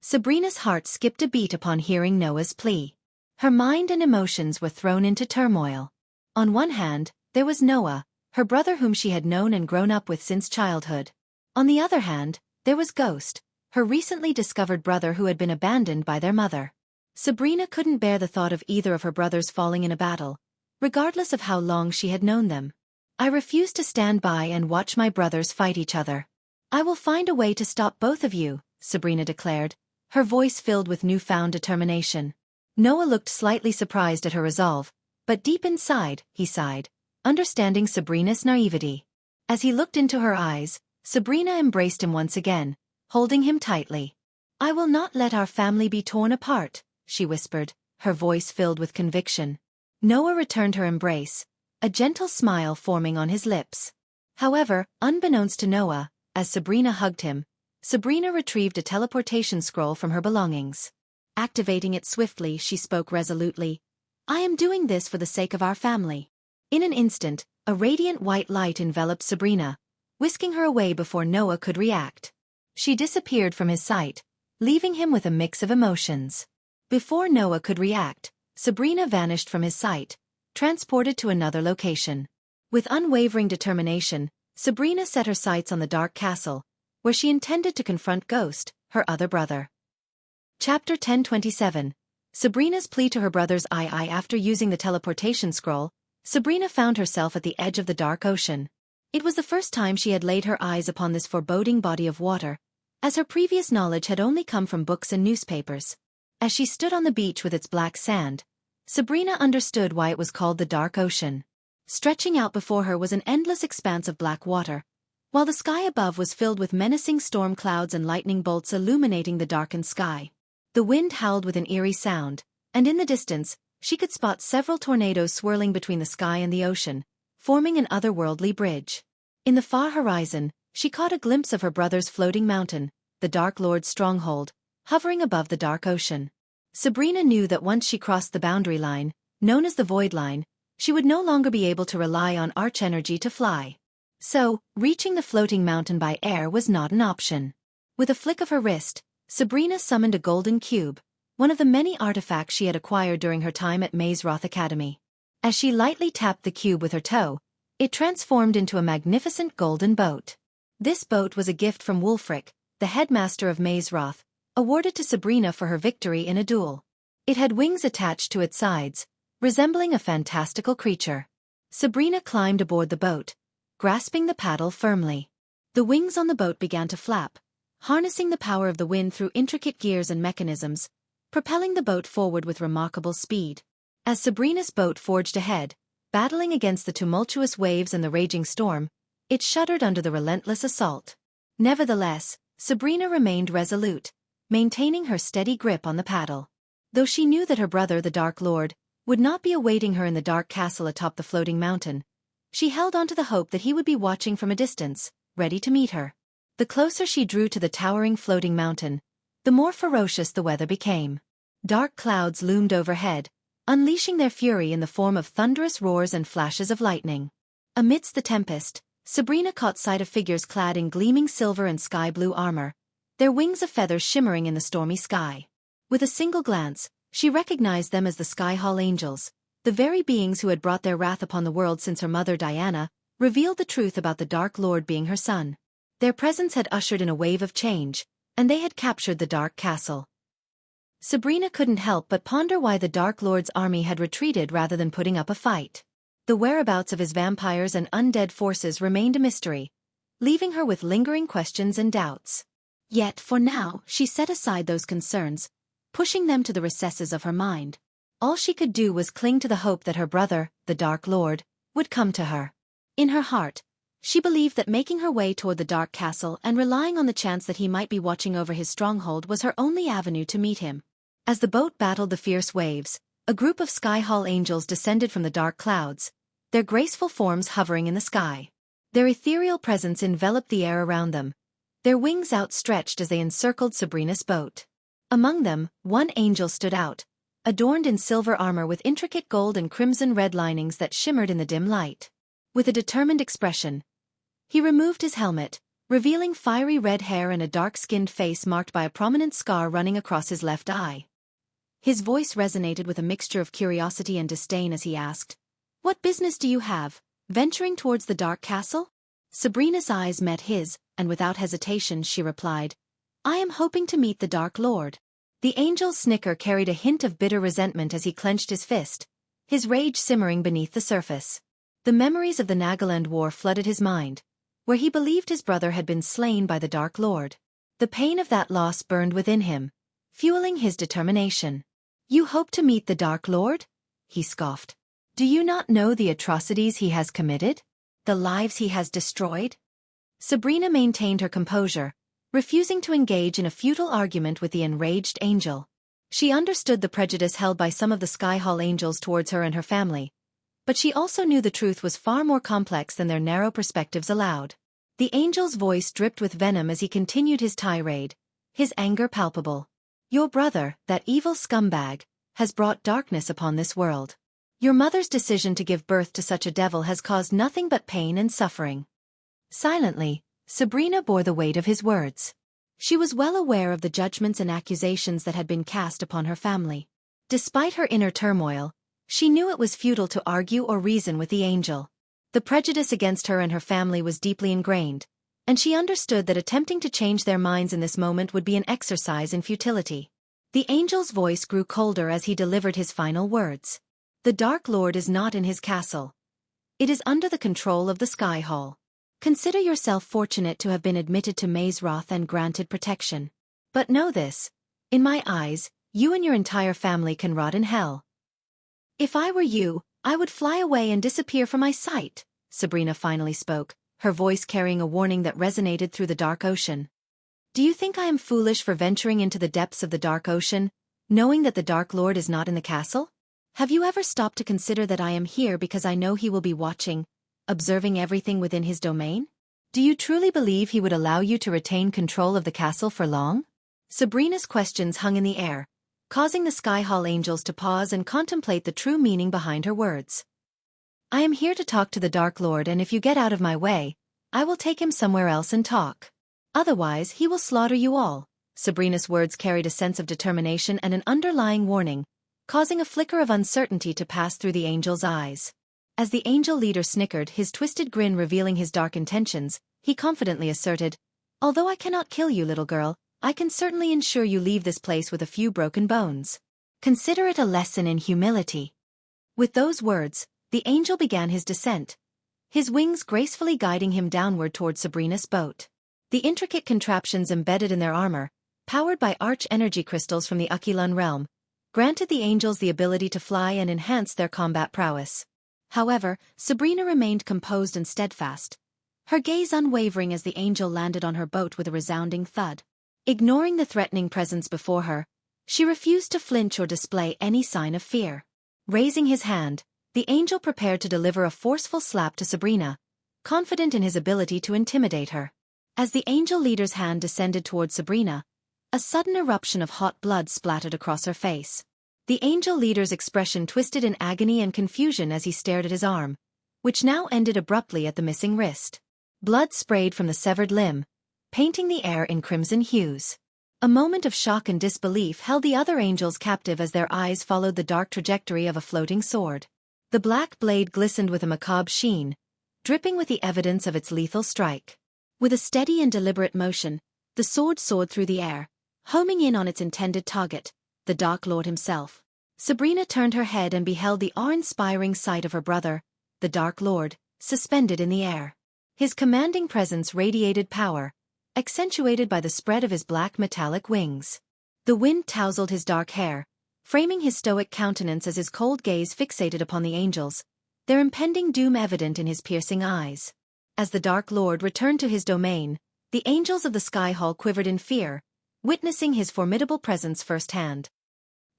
A: Sabrina's heart skipped a beat upon hearing Noah's plea. Her mind and emotions were thrown into turmoil. On one hand, there was Noah, her brother whom she had known and grown up with since childhood. On the other hand, there was Ghost, her recently discovered brother who had been abandoned by their mother. Sabrina couldn't bear the thought of either of her brothers falling in a battle, regardless of how long she had known them. I refuse to stand by and watch my brothers fight each other. I will find a way to stop both of you, Sabrina declared, her voice filled with newfound determination. Noah looked slightly surprised at her resolve, but deep inside, he sighed, understanding Sabrina's naivety. As he looked into her eyes, Sabrina embraced him once again, holding him tightly. I will not let our family be torn apart, she whispered, her voice filled with conviction. Noah returned her embrace, a gentle smile forming on his lips. However, unbeknownst to Noah, as Sabrina hugged him, Sabrina retrieved a teleportation scroll from her belongings. Activating it swiftly, she spoke resolutely. I am doing this for the sake of our family. In an instant, a radiant white light enveloped Sabrina, whisking her away before Noah could react. She disappeared from his sight, leaving him with a mix of emotions. Before Noah could react, Sabrina vanished from his sight, transported to another location. With unwavering determination, Sabrina set her sights on the dark castle, where she intended to confront Ghost, her other brother. Chapter 1027. Sabrina's plea to her brother's eye. After using the teleportation scroll, Sabrina found herself at the edge of the dark ocean. It was the first time she had laid her eyes upon this foreboding body of water, as her previous knowledge had only come from books and newspapers. As she stood on the beach with its black sand, Sabrina understood why it was called the Dark Ocean. Stretching out before her was an endless expanse of black water, while the sky above was filled with menacing storm clouds and lightning bolts illuminating the darkened sky. The wind howled with an eerie sound, and in the distance, she could spot several tornadoes swirling between the sky and the ocean, forming an otherworldly bridge. In the far horizon, she caught a glimpse of her brother's floating mountain, the Dark Lord's stronghold, hovering above the dark ocean. Sabrina knew that once she crossed the boundary line, known as the Void Line, she would no longer be able to rely on arch-energy to fly. So, reaching the floating mountain by air was not an option. With a flick of her wrist, Sabrina summoned a golden cube, one of the many artifacts she had acquired during her time at Maze-Roth Academy. As she lightly tapped the cube with her toe, it transformed into a magnificent golden boat. This boat was a gift from Wulfric, the headmaster of Maze-Roth, awarded to Sabrina for her victory in a duel. It had wings attached to its sides, resembling a fantastical creature. Sabrina climbed aboard the boat, grasping the paddle firmly. The wings on the boat began to flap, harnessing the power of the wind through intricate gears and mechanisms, propelling the boat forward with remarkable speed. As Sabrina's boat forged ahead, battling against the tumultuous waves and the raging storm, it shuddered under the relentless assault. Nevertheless, Sabrina remained resolute, maintaining her steady grip on the paddle. Though she knew that her brother, the Dark Lord, would not be awaiting her in the dark castle atop the floating mountain, she held on to the hope that he would be watching from a distance, ready to meet her. The closer she drew to the towering floating mountain, the more ferocious the weather became. Dark clouds loomed overhead, unleashing their fury in the form of thunderous roars and flashes of lightning. Amidst the tempest, Sabrina caught sight of figures clad in gleaming silver and sky-blue armor, their wings of feathers shimmering in the stormy sky. With a single glance, she recognized them as the Sky Hall Angels, the very beings who had brought their wrath upon the world since her mother Diana revealed the truth about the Dark Lord being her son. Their presence had ushered in a wave of change, and they had captured the Dark Castle. Sabrina couldn't help but ponder why the Dark Lord's army had retreated rather than putting up a fight. The whereabouts of his vampires and undead forces remained a mystery, leaving her with lingering questions and doubts. Yet, for now, she set aside those concerns, pushing them to the recesses of her mind. All she could do was cling to the hope that her brother, the Dark Lord, would come to her. In her heart, she believed that making her way toward the Dark Castle and relying on the chance that he might be watching over his stronghold was her only avenue to meet him. As the boat battled the fierce waves, a group of Sky Hall angels descended from the dark clouds, their graceful forms hovering in the sky. Their ethereal presence enveloped the air around them, their wings outstretched as they encircled Sabrina's boat. Among them, one angel stood out, adorned in silver armor with intricate gold and crimson-red linings that shimmered in the dim light. With a determined expression, he removed his helmet, revealing fiery red hair and a dark-skinned face marked by a prominent scar running across his left eye. His voice resonated with a mixture of curiosity and disdain as he asked, "What business do you have, venturing towards the Dark Castle?" Sabrina's eyes met his, and without hesitation she replied, "I am hoping to meet the Dark Lord." The angel's snicker carried a hint of bitter resentment as he clenched his fist, his rage simmering beneath the surface. The memories of the Nagaland War flooded his mind, where he believed his brother had been slain by the Dark Lord. The pain of that loss burned within him, fueling his determination. "You hope to meet the Dark Lord?" he scoffed. "Do you not know the atrocities he has committed? The lives he has destroyed?" Sabrina maintained her composure, refusing to engage in a futile argument with the enraged angel. She understood the prejudice held by some of the Sky Hall angels towards her and her family, but she also knew the truth was far more complex than their narrow perspectives allowed. The angel's voice dripped with venom as he continued his tirade, his anger palpable. "Your brother, that evil scumbag, has brought darkness upon this world. Your mother's decision to give birth to such a devil has caused nothing but pain and suffering." Silently, Sabrina bore the weight of his words. She was well aware of the judgments and accusations that had been cast upon her family. Despite her inner turmoil, she knew it was futile to argue or reason with the angel. The prejudice against her and her family was deeply ingrained, and she understood that attempting to change their minds in this moment would be an exercise in futility. The angel's voice grew colder as he delivered his final words. "The Dark Lord is not in his castle. It is under the control of the Sky Hall. Consider yourself fortunate to have been admitted to Mazeroth and granted protection. But know this, in my eyes, you and your entire family can rot in hell. If I were you, I would fly away and disappear from my sight," Sabrina finally spoke, her voice carrying a warning that resonated through the dark ocean. "Do you think I am foolish for venturing into the depths of the dark ocean, knowing that the Dark Lord is not in the castle? Have you ever stopped to consider that I am here because I know he will be watching, observing everything within his domain? Do you truly believe he would allow you to retain control of the castle for long?" Sabrina's questions hung in the air, causing the Sky Hall angels to pause and contemplate the true meaning behind her words. "I am here to talk to the Dark Lord, and if you get out of my way, I will take him somewhere else and talk. Otherwise, he will slaughter you all." Sabrina's words carried a sense of determination and an underlying warning, causing a flicker of uncertainty to pass through the angel's eyes. As the angel leader snickered, his twisted grin revealing his dark intentions, he confidently asserted, "Although I cannot kill you, little girl, I can certainly ensure you leave this place with a few broken bones. Consider it a lesson in humility." With those words, the angel began his descent, his wings gracefully guiding him downward toward Sabrina's boat. The intricate contraptions embedded in their armor, powered by arch-energy crystals from the Aquilon realm, granted the angels the ability to fly and enhance their combat prowess. However, Sabrina remained composed and steadfast, her gaze unwavering as the angel landed on her boat with a resounding thud. Ignoring the threatening presence before her, she refused to flinch or display any sign of fear. Raising his hand, the angel prepared to deliver a forceful slap to Sabrina, confident in his ability to intimidate her. As the angel leader's hand descended toward Sabrina, a sudden eruption of hot blood splattered across her face. The angel leader's expression twisted in agony and confusion as he stared at his arm, which now ended abruptly at the missing wrist. Blood sprayed from the severed limb, painting the air in crimson hues. A moment of shock and disbelief held the other angels captive as their eyes followed the dark trajectory of a floating sword. The black blade glistened with a macabre sheen, dripping with the evidence of its lethal strike. With a steady and deliberate motion, the sword soared through the air, homing in on its intended target, the Dark Lord himself. Sabrina turned her head and beheld the awe-inspiring sight of her brother, the Dark Lord, suspended in the air. His commanding presence radiated power, accentuated by the spread of his black metallic wings. The wind tousled his dark hair, framing his stoic countenance as his cold gaze fixated upon the angels, their impending doom evident in his piercing eyes. As the Dark Lord returned to his domain, the angels of the Sky Hall quivered in fear, witnessing his formidable presence firsthand.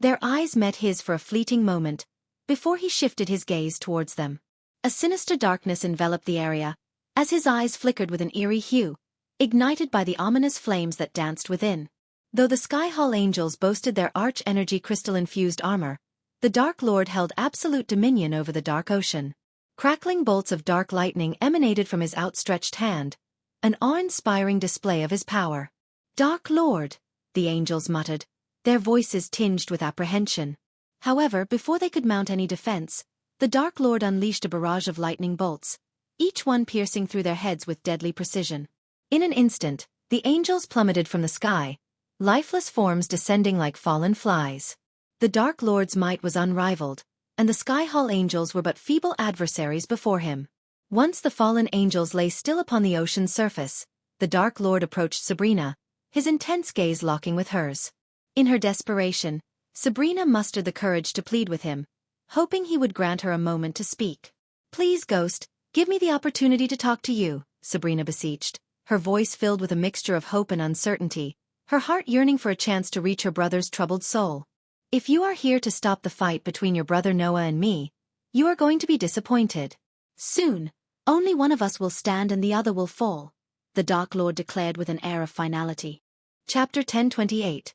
A: Their eyes met his for a fleeting moment, before he shifted his gaze towards them. A sinister darkness enveloped the area, as his eyes flickered with an eerie hue, ignited by the ominous flames that danced within. Though the Sky Hall angels boasted their arch-energy crystal-infused armor, the Dark Lord held absolute dominion over the dark ocean. Crackling bolts of dark lightning emanated from his outstretched hand, an awe-inspiring display of his power. "Dark Lord," the angels muttered, their voices tinged with apprehension. However, before they could mount any defense, the Dark Lord unleashed a barrage of lightning bolts, each one piercing through their heads with deadly precision. In an instant, the angels plummeted from the sky, lifeless forms descending like fallen flies. The Dark Lord's might was unrivaled, and the Sky Hall angels were but feeble adversaries before him. Once the fallen angels lay still upon the ocean's surface, the Dark Lord approached Sabrina, his intense gaze locking with hers. In her desperation, Sabrina mustered the courage to plead with him, hoping he would grant her a moment to speak. "Please, Ghost, give me the opportunity to talk to you," Sabrina beseeched, her voice filled with a mixture of hope and uncertainty, her heart yearning for a chance to reach her brother's troubled soul. "If you are here to stop the fight between your brother Noah and me, you are going to be disappointed. Soon, only one of us will stand and the other will fall," the Dark Lord declared with an air of finality. Chapter 1028.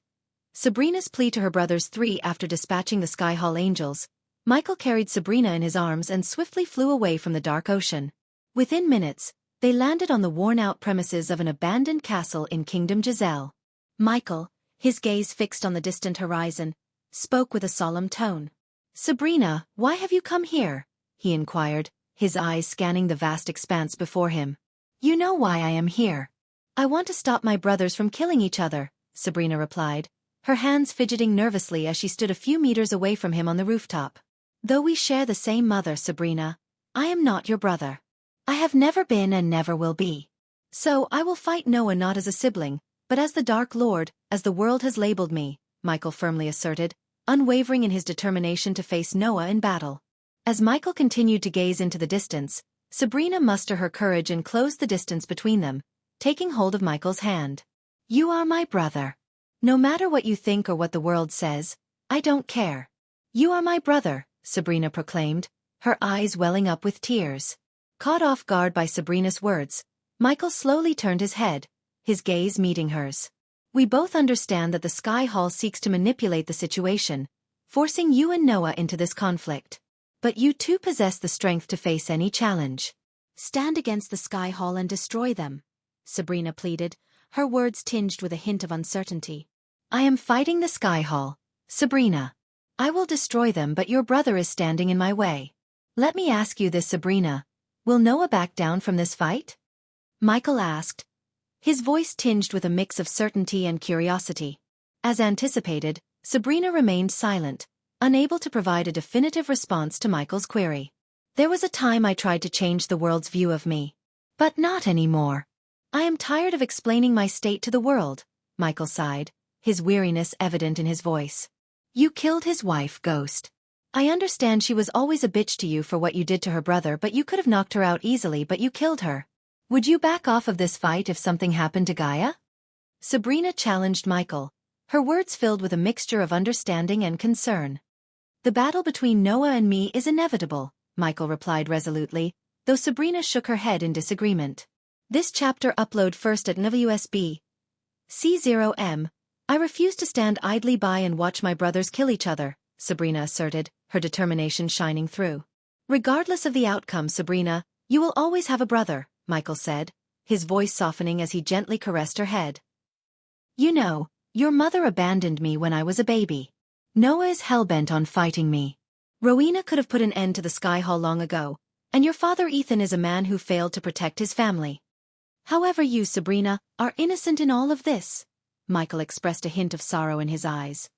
A: Sabrina's plea to her brothers. 3. After dispatching the Sky Hall angels, Michael carried Sabrina in his arms and swiftly flew away from the dark ocean. Within minutes, they landed on the worn-out premises of an abandoned castle in Kingdom Giselle. Michael, his gaze fixed on the distant horizon, spoke with a solemn tone. "Sabrina, why have you come here?" he inquired, his eyes scanning the vast expanse before him. "You know why I am here. I want to stop my brothers from killing each other," Sabrina replied, her hands fidgeting nervously as she stood a few meters away from him on the rooftop. "Though we share the same mother, Sabrina, I am not your brother. I have never been and never will be. So I will fight Noah not as a sibling, but as the Dark Lord, as the world has labeled me," Michael firmly asserted, unwavering in his determination to face Noah in battle. As Michael continued to gaze into the distance, Sabrina mustered her courage and closed the distance between them, taking hold of Michael's hand. "You are my brother. No matter what you think or what the world says, I don't care. You are my brother," Sabrina proclaimed, her eyes welling up with tears. Caught off guard by Sabrina's words, Michael slowly turned his head, his gaze meeting hers. "We both understand that the Sky Hall seeks to manipulate the situation, forcing you and Noah into this conflict. But you too possess the strength to face any challenge. Stand against the Sky Hall and destroy them," Sabrina pleaded, her words tinged with a hint of uncertainty. "I am fighting the Sky Hall, Sabrina. I will destroy them, but your brother is standing in my way. Let me ask you this, Sabrina. Will Noah back down from this fight?" Michael asked, his voice tinged with a mix of certainty and curiosity. As anticipated, Sabrina remained silent, unable to provide a definitive response to Michael's query. "There was a time I tried to change the world's view of me. But not anymore. I am tired of explaining my state to the world," Michael sighed, his weariness evident in his voice. "You killed his wife, Ghost. I understand she was always a bitch to you for what you did to her brother, but you could have knocked her out easily, but you killed her. Would you back off of this fight if something happened to Gaia?" Sabrina challenged Michael, her words filled with a mixture of understanding and concern. "The battle between Noah and me is inevitable," Michael replied resolutely, though Sabrina shook her head in disagreement. "This chapter upload first at NVUSB. C0M. I refuse to stand idly by and watch my brothers kill each other," Sabrina asserted, her determination shining through. "Regardless of the outcome, Sabrina, you will always have a brother," Michael said, his voice softening as he gently caressed her head. "You know, your mother abandoned me when I was a baby. Noah is hell-bent on fighting me. Rowena could have put an end to the Sky Hall long ago, and your father Ethan is a man who failed to protect his family. However, you, Sabrina, are innocent in all of this." Michael expressed a hint of sorrow in his eyes.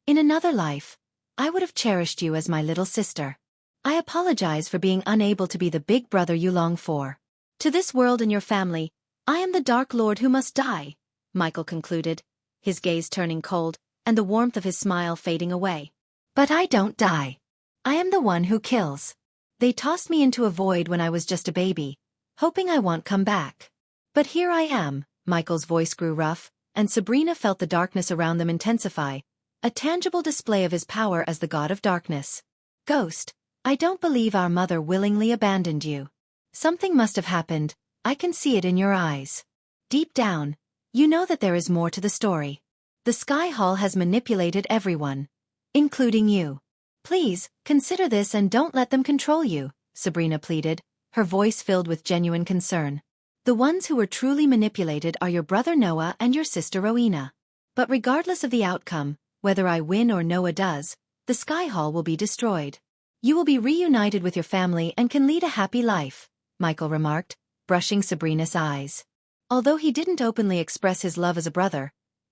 A: "In another life, I would have cherished you as my little sister. I apologize for being unable to be the big brother you long for. To this world and your family, I am the Dark Lord who must die, Michael concluded, his gaze turning cold, and the warmth of his smile fading away. But I don't die. I am the one who kills. They tossed me into a void when I was just a baby, hoping I won't come back. But here I am. Michael's voice grew rough, and Sabrina felt the darkness around them intensify, a tangible display of his power as the god of darkness. Ghost, I don't believe our mother willingly abandoned you. Something must have happened, I can see it in your eyes. Deep down, you know that there is more to the story. The Sky Hall has manipulated everyone, including you. Please, consider this and don't let them control you, Sabrina pleaded, her voice filled with genuine concern. The ones who were truly manipulated are your brother Noah and your sister Rowena. But regardless of the outcome, whether I win or Noah does, the Sky Hall will be destroyed. You will be reunited with your family and can lead a happy life, Michael remarked, brushing Sabrina's eyes. Although he didn't openly express his love as a brother,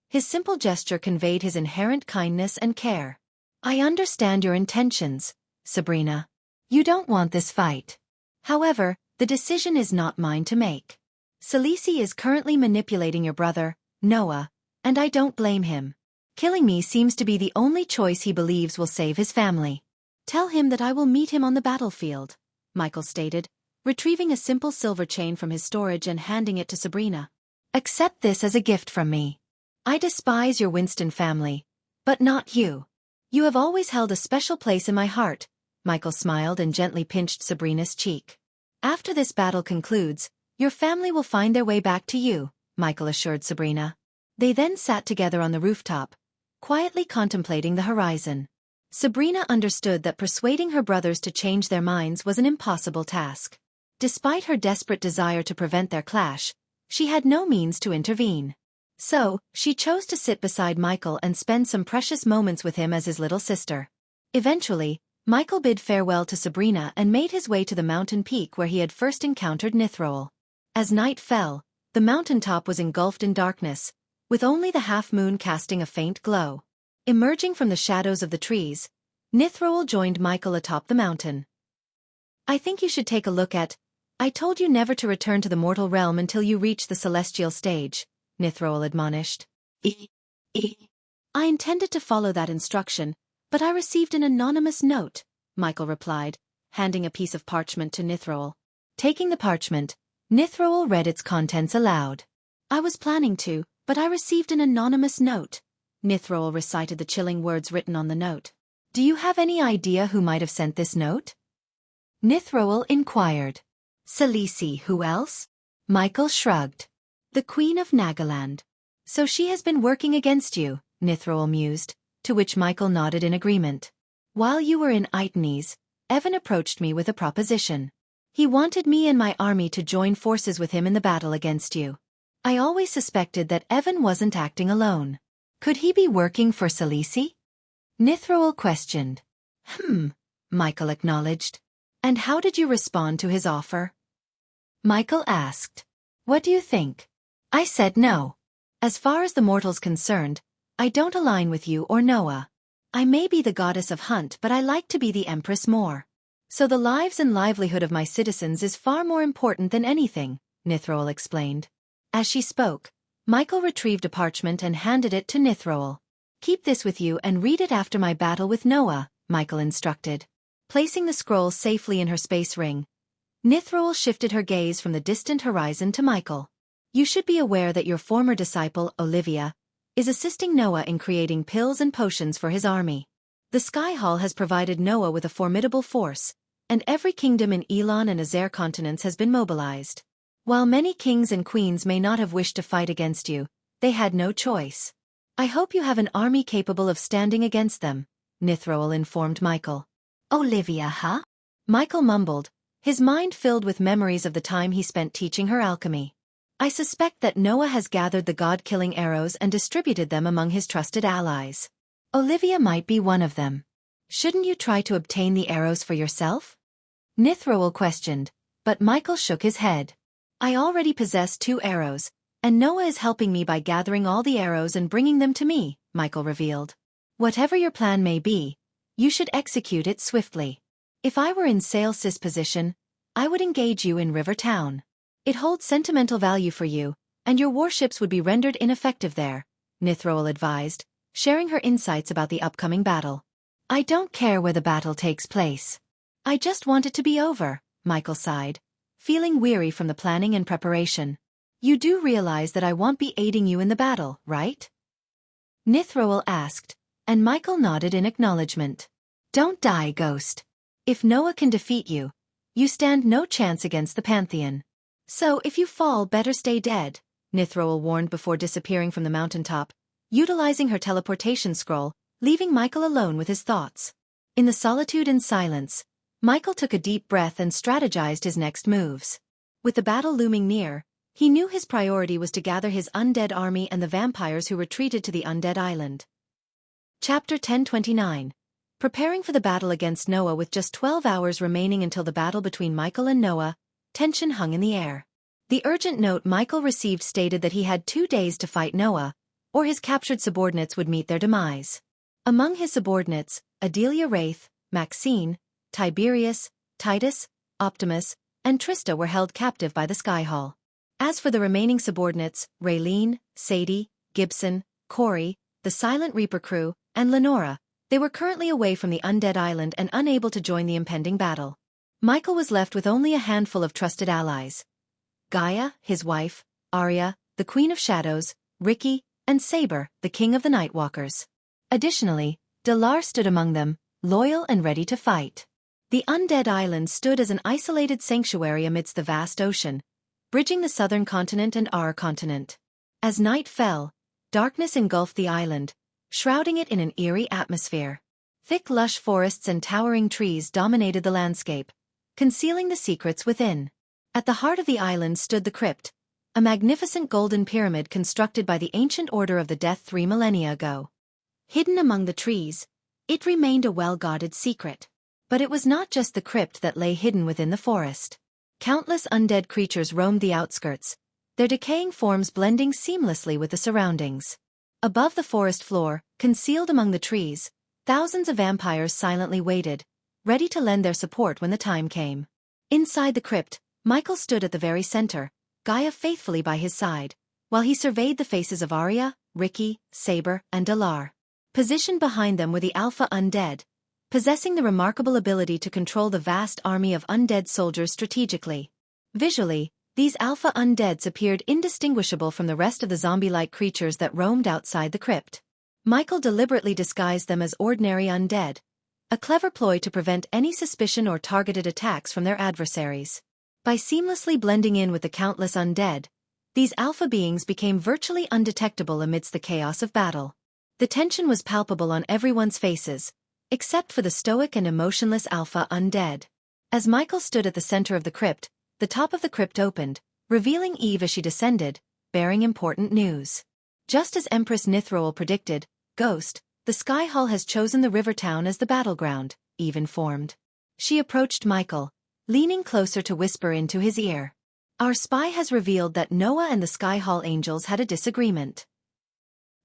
A: his simple gesture conveyed his inherent kindness and care. I understand your intentions, Sabrina. You don't want this fight. However, the decision is not mine to make. Khaleesi is currently manipulating your brother, Noah, and I don't blame him. Killing me seems to be the only choice he believes will save his family. Tell him that I will meet him on the battlefield, Michael stated, retrieving a simple silver chain from his storage and handing it to Sabrina. Accept this as a gift from me. I despise your Winston family, but not you. You have always held a special place in my heart, Michael smiled and gently pinched Sabrina's cheek. After this battle concludes, your family will find their way back to you, Michael assured Sabrina. They then sat together on the rooftop, quietly contemplating the horizon. Sabrina understood that persuading her brothers to change their minds was an impossible task. Despite her desperate desire to prevent their clash, she had no means to intervene. So, she chose to sit beside Michael and spend some precious moments with him as his little sister. Eventually, Michael bid farewell to Sabrina and made his way to the mountain peak where he had first encountered Nithroel. As night fell, the mountaintop was engulfed in darkness, with only the half-moon casting a faint glow. Emerging from the shadows of the trees, Nithroel joined Michael atop the mountain. I think you should take a look at. I told you never to return to the mortal realm until you reach the celestial stage, Nithroel admonished. I intended to follow that instruction, but I received an anonymous note, Michael replied, handing a piece of parchment to Nithroel. Taking the parchment, Nithroel read its contents aloud. I was planning to, but I received an anonymous note. Nithroel recited the chilling words written on the note. Do you have any idea who might have sent this note? Nithroel inquired. Khaleesi, who else? Michael shrugged. The Queen of Nagaland. So she has been working against you, Nithroel mused, to which Michael nodded in agreement. While you were in Aitnes, Evan approached me with a proposition. He wanted me and my army to join forces with him in the battle against you. I always suspected that Evan wasn't acting alone. Could he be working for Khaleesi? Nithroel questioned. Michael acknowledged. And how did you respond to his offer? Michael asked. What do you think? I said no. As far as the mortals concerned, I don't align with you or Noah. I may be the goddess of hunt, but I like to be the empress more. So the lives and livelihood of my citizens is far more important than anything, Nithroel explained. As she spoke, Michael retrieved a parchment and handed it to Nithroel. Keep this with you and read it after my battle with Noah, Michael instructed. Placing the scroll safely in her space ring, Nithroel shifted her gaze from the distant horizon to Michael. You should be aware that your former disciple, Olivia, is assisting Noah in creating pills and potions for his army. The Sky Hall has provided Noah with a formidable force, and every kingdom in Elon and Azer continents has been mobilized. While many kings and queens may not have wished to fight against you, they had no choice. I hope you have an army capable of standing against them, Nithroel informed Michael. Olivia, huh? Michael mumbled, his mind filled with memories of the time he spent teaching her alchemy. I suspect that Noah has gathered the god-killing arrows and distributed them among his trusted allies. Olivia might be one of them. Shouldn't you try to obtain the arrows for yourself? Nithroel questioned, but Michael shook his head. I already possess 2 arrows, and Noah is helping me by gathering all the arrows and bringing them to me, Michael revealed. Whatever your plan may be, you should execute it swiftly. If I were in Sailsis' position, I would engage you in River Town. It holds sentimental value for you, and your warships would be rendered ineffective there, Nithroel advised, sharing her insights about the upcoming battle. I don't care where the battle takes place. I just want it to be over, Michael sighed, feeling weary from the planning and preparation. You do realize that I won't be aiding you in the battle, right? Nithroel asked, and Michael nodded in acknowledgement. Don't die, Ghost. If Noah can defeat you, you stand no chance against the Pantheon. So if you fall, better stay dead, Nithroel warned before disappearing from the mountaintop, utilizing her teleportation scroll, leaving Michael alone with his thoughts. In the solitude and silence, Michael took a deep breath and strategized his next moves. With the battle looming near, he knew his priority was to gather his undead army and the vampires who retreated to the undead island. Chapter 1029. Preparing for the battle against Noah. With just 12 hours remaining until the battle between Michael and Noah, tension hung in the air. The urgent note Michael received stated that he had 2 days to fight Noah, or his captured subordinates would meet their demise. Among his subordinates, Adelia Wraith, Maxine, Tiberius, Titus, Optimus, and Trista were held captive by the Sky Hall. As for the remaining subordinates, Raylene, Sadie, Gibson, Corey, the Silent Reaper crew, and Lenora, they were currently away from the undead island and unable to join the impending battle. Michael was left with only a handful of trusted allies. Gaia, his wife, Arya, the Queen of Shadows, Ricky, and Saber, the King of the Nightwalkers. Additionally, Delar stood among them, loyal and ready to fight. The undead island stood as an isolated sanctuary amidst the vast ocean, bridging the southern continent and our continent. As night fell, darkness engulfed the island, shrouding it in an eerie atmosphere. Thick lush forests and towering trees dominated the landscape, concealing the secrets within. At the heart of the island stood the crypt, a magnificent golden pyramid constructed by the ancient Order of the Death 3 millennia ago. Hidden among the trees, it remained a well-guarded secret. But it was not just the crypt that lay hidden within the forest. Countless undead creatures roamed the outskirts, their decaying forms blending seamlessly with the surroundings. Above the forest floor, concealed among the trees, thousands of vampires silently waited, ready to lend their support when the time came. Inside the crypt, Michael stood at the very center, Gaia faithfully by his side, while he surveyed the faces of Arya, Ricky, Saber, and Delar. Positioned behind them were the Alpha Undead, possessing the remarkable ability to control the vast army of undead soldiers strategically. Visually, these Alpha Undeads appeared indistinguishable from the rest of the zombie-like creatures that roamed outside the crypt. Michael deliberately disguised them as ordinary undead, a clever ploy to prevent any suspicion or targeted attacks from their adversaries. By seamlessly blending in with the countless undead, these alpha beings became virtually undetectable amidst the chaos of battle. The tension was palpable on everyone's faces, except for the stoic and emotionless Alpha Undead. As Michael stood at the center of the crypt, the top of the crypt opened, revealing Eve as she descended, bearing important news. Just as Empress Nithroel predicted, Ghost, the Sky Hall has chosen the river town as the battleground, Eve informed. She approached Michael, leaning closer to whisper into his ear. Our spy has revealed that Noah and the Sky Hall Angels had a disagreement.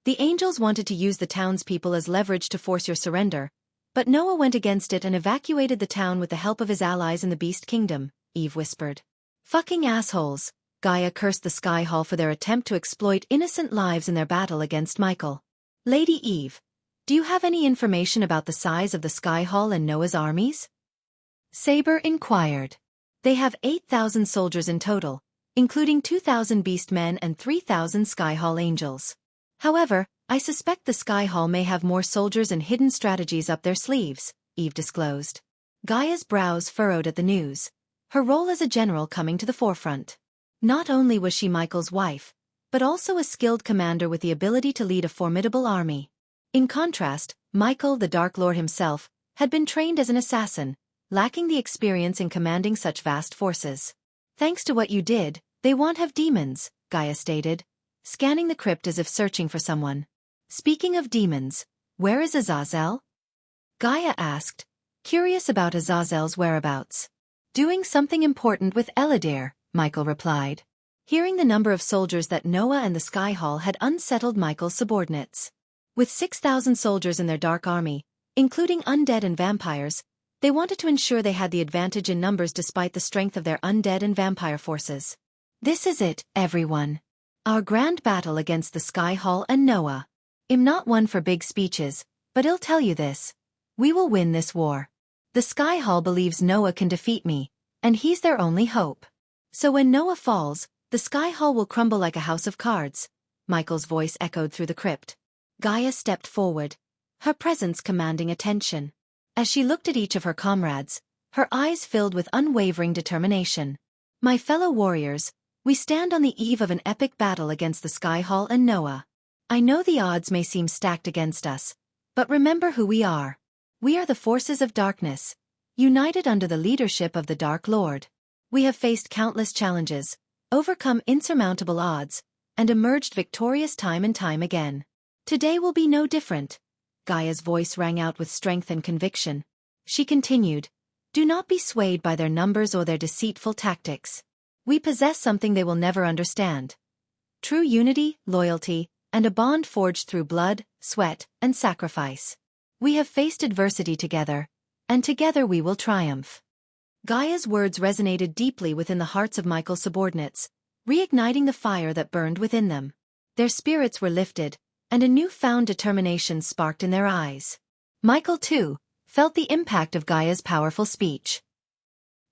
A: The Angels wanted to use the townspeople as leverage to force your surrender, but Noah went against it and evacuated the town with the help of his allies in the Beast Kingdom, Eve whispered. Fucking assholes, Gaia cursed the Sky Hall for their attempt to exploit innocent lives in their battle against Michael. Lady Eve, do you have any information about the size of the Sky Hall and Noah's armies? Saber inquired. They have 8,000 soldiers in total, including 2,000 beast men and 3,000 Sky Hall Angels. However, I suspect the Sky Hall may have more soldiers and hidden strategies up their sleeves, Eve disclosed. Gaia's brows furrowed at the news, her role as a general coming to the forefront. Not only was she Michael's wife, but also a skilled commander with the ability to lead a formidable army. In contrast, Michael, the Dark Lord himself, had been trained as an assassin, lacking the experience in commanding such vast forces. Thanks to what you did, they won't have demons, Gaia stated, scanning the crypt as if searching for someone. Speaking of demons, where is Azazel? Gaia asked, curious about Azazel's whereabouts. Doing something important with Eladir, Michael replied. Hearing the number of soldiers that Noah and the Sky Hall had unsettled Michael's subordinates. With 6,000 soldiers in their dark army, including undead and vampires, they wanted to ensure they had the advantage in numbers despite the strength of their undead and vampire forces. This is it, everyone. Our grand battle against the Sky Hall and Noah. I'm not one for big speeches, but I'll tell you this. We will win this war. The Sky Hall believes Noah can defeat me, and he's their only hope. So when Noah falls, the Sky Hall will crumble like a house of cards. Michael's voice echoed through the crypt. Gaia stepped forward, her presence commanding attention. As she looked at each of her comrades, her eyes filled with unwavering determination. My fellow warriors, we stand on the eve of an epic battle against the Sky Hall and Noah. I know the odds may seem stacked against us, but remember who we are. We are the forces of darkness, united under the leadership of the Dark Lord. We have faced countless challenges, overcome insurmountable odds, and emerged victorious time and time again. Today will be no different. Gaia's voice rang out with strength and conviction. She continued, do not be swayed by their numbers or their deceitful tactics. We possess something they will never understand. True unity, loyalty, and a bond forged through blood, sweat, and sacrifice. We have faced adversity together, and together we will triumph. Gaia's words resonated deeply within the hearts of Michael's subordinates, reigniting the fire that burned within them. Their spirits were lifted, and a newfound determination sparked in their eyes. Michael, too, felt the impact of Gaia's powerful speech.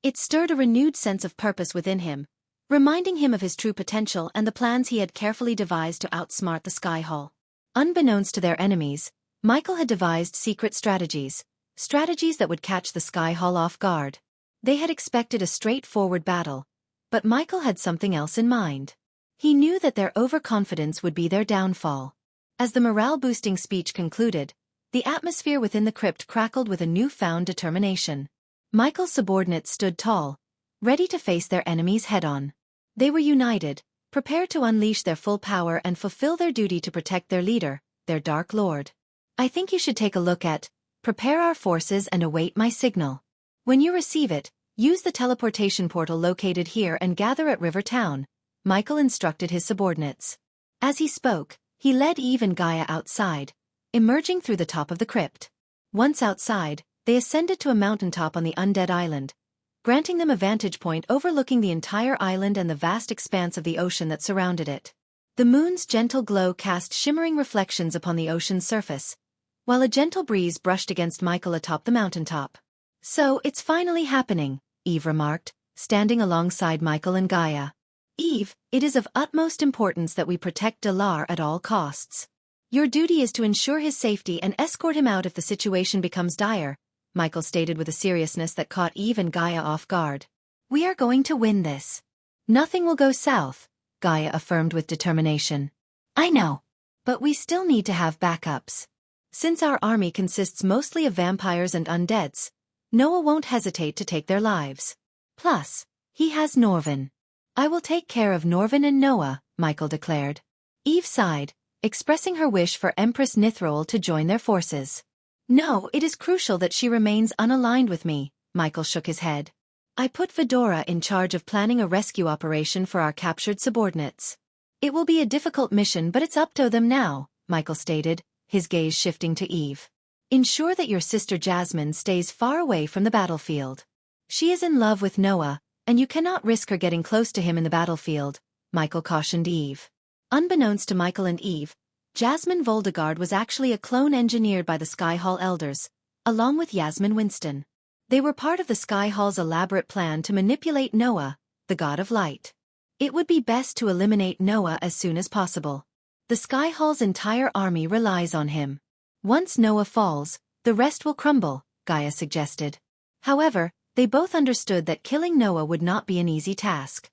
A: It stirred a renewed sense of purpose within him, reminding him of his true potential and the plans he had carefully devised to outsmart the Sky Hall. Unbeknownst to their enemies, Michael had devised secret strategies that would catch the Sky Hall off guard. They had expected a straightforward battle, but Michael had something else in mind. He knew that their overconfidence would be their downfall. As the morale-boosting speech concluded, the atmosphere within the crypt crackled with a newfound determination. Michael's subordinates stood tall, ready to face their enemies head-on. They were united, prepared to unleash their full power and fulfill their duty to protect their leader, their Dark Lord. I think you should take a look at, prepare our forces and await my signal. When you receive it, use the teleportation portal located here and gather at River Town, Michael instructed his subordinates. As he spoke, he led Eve and Gaia outside, emerging through the top of the crypt. Once outside, they ascended to a mountaintop on the Undead Island, granting them a vantage point overlooking the entire island and the vast expanse of the ocean that surrounded it. The moon's gentle glow cast shimmering reflections upon the ocean's surface, while a gentle breeze brushed against Michael atop the mountaintop. So, it's finally happening, Eve remarked, standing alongside Michael and Gaia. Eve, it is of utmost importance that we protect Delar at all costs. Your duty is to ensure his safety and escort him out if the situation becomes dire, Michael stated with a seriousness that caught Eve and Gaia off guard. We are going to win this. Nothing will go south, Gaia affirmed with determination. I know. But we still need to have backups. Since our army consists mostly of vampires and undeads, Noah won't hesitate to take their lives. Plus, he has Norvin. I will take care of Norvin and Noah, Michael declared. Eve sighed, expressing her wish for Empress Nithrol to join their forces. No, it is crucial that she remains unaligned with me, Michael shook his head. I put Fedora in charge of planning a rescue operation for our captured subordinates. It will be a difficult mission, but it's up to them now, Michael stated, his gaze shifting to Eve. Ensure that your sister Jasmine stays far away from the battlefield. She is in love with Noah, and you cannot risk her getting close to him in the battlefield, Michael cautioned Eve. Unbeknownst to Michael and Eve, Jasmine Voldegard was actually a clone engineered by the Sky Hall Elders, along with Yasmin Winston. They were part of the Sky Hall's elaborate plan to manipulate Noah, the god of light. It would be best to eliminate Noah as soon as possible. The Sky Hall's entire army relies on him. Once Noah falls, the rest will crumble, Gaia suggested. However, they both understood that killing Noah would not be an easy task.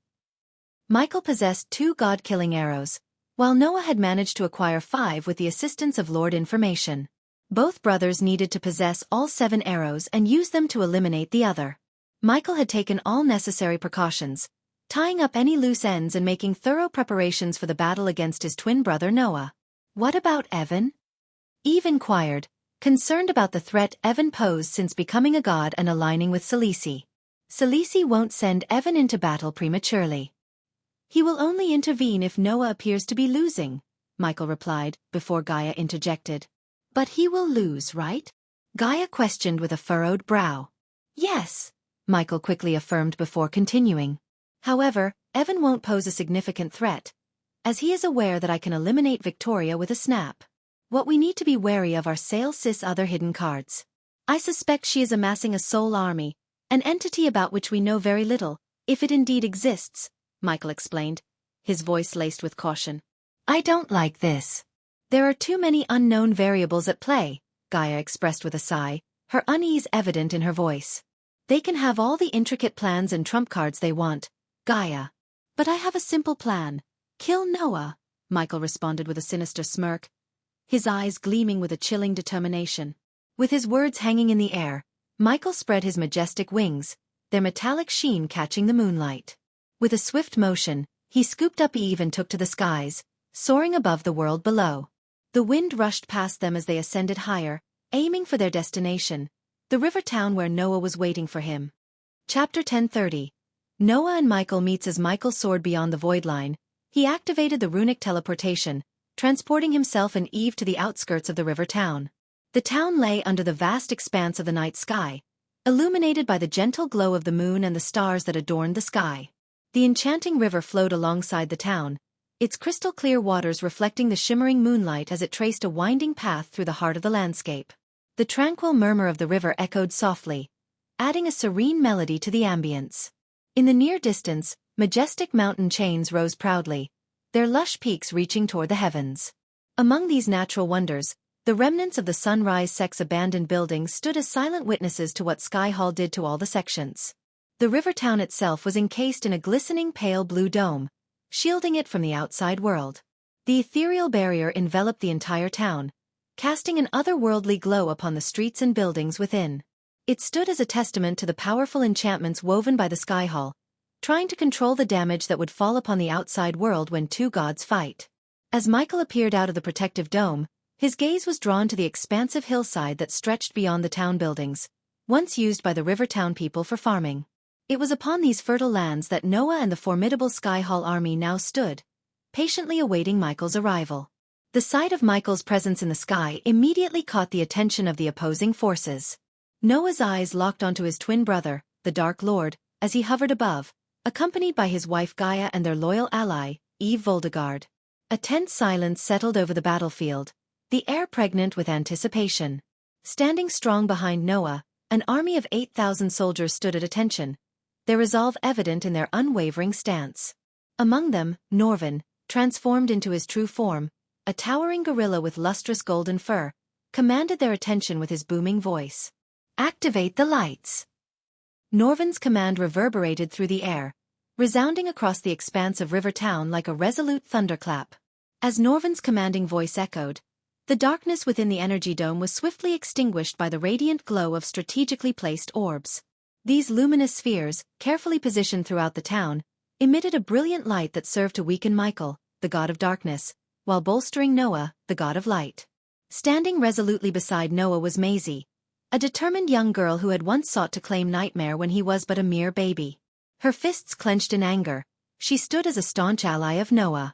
A: Michael possessed 2 god-killing arrows, while Noah had managed to acquire 5 with the assistance of Lord Information. Both brothers needed to possess all 7 arrows and use them to eliminate the other. Michael had taken all necessary precautions, tying up any loose ends and making thorough preparations for the battle against his twin brother Noah. What about Evan? Eve inquired, concerned about the threat Evan posed since becoming a god and aligning with Selisi. Selisi won't send Evan into battle prematurely. He will only intervene if Noah appears to be losing, Michael replied, before Gaia interjected. But he will lose, right? Gaia questioned with a furrowed brow. Yes, Michael quickly affirmed before continuing. However, Evan won't pose a significant threat, as he is aware that I can eliminate Victoria with a snap. What we need to be wary of are Sis' other hidden cards. I suspect she is amassing a soul army, an entity about which we know very little, if it indeed exists, Michael explained, his voice laced with caution. I don't like this. There are too many unknown variables at play, Gaia expressed with a sigh, her unease evident in her voice. They can have all the intricate plans and trump cards they want, Gaia. But I have a simple plan. Kill Noah, Michael responded with a sinister smirk, his eyes gleaming with a chilling determination. With his words hanging in the air, Michael spread his majestic wings, their metallic sheen catching the moonlight. With a swift motion, he scooped up Eve and took to the skies, soaring above the world below. The wind rushed past them as they ascended higher, aiming for their destination, the river town where Noah was waiting for him. Chapter 10:30. Noah and Michael meets. As Michael soared beyond the void line, he activated the runic teleportation, transporting himself and Eve to the outskirts of the river town. The town lay under the vast expanse of the night sky, illuminated by the gentle glow of the moon and the stars that adorned the sky. The enchanting river flowed alongside the town, its crystal-clear waters reflecting the shimmering moonlight as it traced a winding path through the heart of the landscape. The tranquil murmur of the river echoed softly, adding a serene melody to the ambience. In the near distance, majestic mountain chains rose proudly, their lush peaks reaching toward the heavens. Among these natural wonders, the remnants of the Sunrise Sect's abandoned buildings stood as silent witnesses to what Sky Hall did to all the sections. The river town itself was encased in a glistening pale blue dome, shielding it from the outside world. The ethereal barrier enveloped the entire town, casting an otherworldly glow upon the streets and buildings within. It stood as a testament to the powerful enchantments woven by the Sky Hall, trying to control the damage that would fall upon the outside world when two gods fight. As Michael appeared out of the protective dome, his gaze was drawn to the expansive hillside that stretched beyond the town buildings, once used by the river town people for farming. It was upon these fertile lands that Noah and the formidable Sky Hall army now stood, patiently awaiting Michael's arrival. The sight of Michael's presence in the sky immediately caught the attention of the opposing forces. Noah's eyes locked onto his twin brother, the Dark Lord, as he hovered above, accompanied by his wife Gaia and their loyal ally, Eve Voldegard. A tense silence settled over the battlefield, the air pregnant with anticipation. Standing strong behind Noah, an army of 8,000 soldiers stood at attention, their resolve evident in their unwavering stance. Among them, Norvin, transformed into his true form, a towering gorilla with lustrous golden fur, commanded their attention with his booming voice. Activate the lights. Norvin's command reverberated through the air, resounding across the expanse of River Town like a resolute thunderclap. As Norvin's commanding voice echoed, the darkness within the energy dome was swiftly extinguished by the radiant glow of strategically placed orbs. These luminous spheres, carefully positioned throughout the town, emitted a brilliant light that served to weaken Michael, the god of darkness, while bolstering Noah, the god of light. Standing resolutely beside Noah was Maisie, a determined young girl who had once sought to claim Nightmare when he was but a mere baby. Her fists clenched in anger, she stood as a staunch ally of Noah.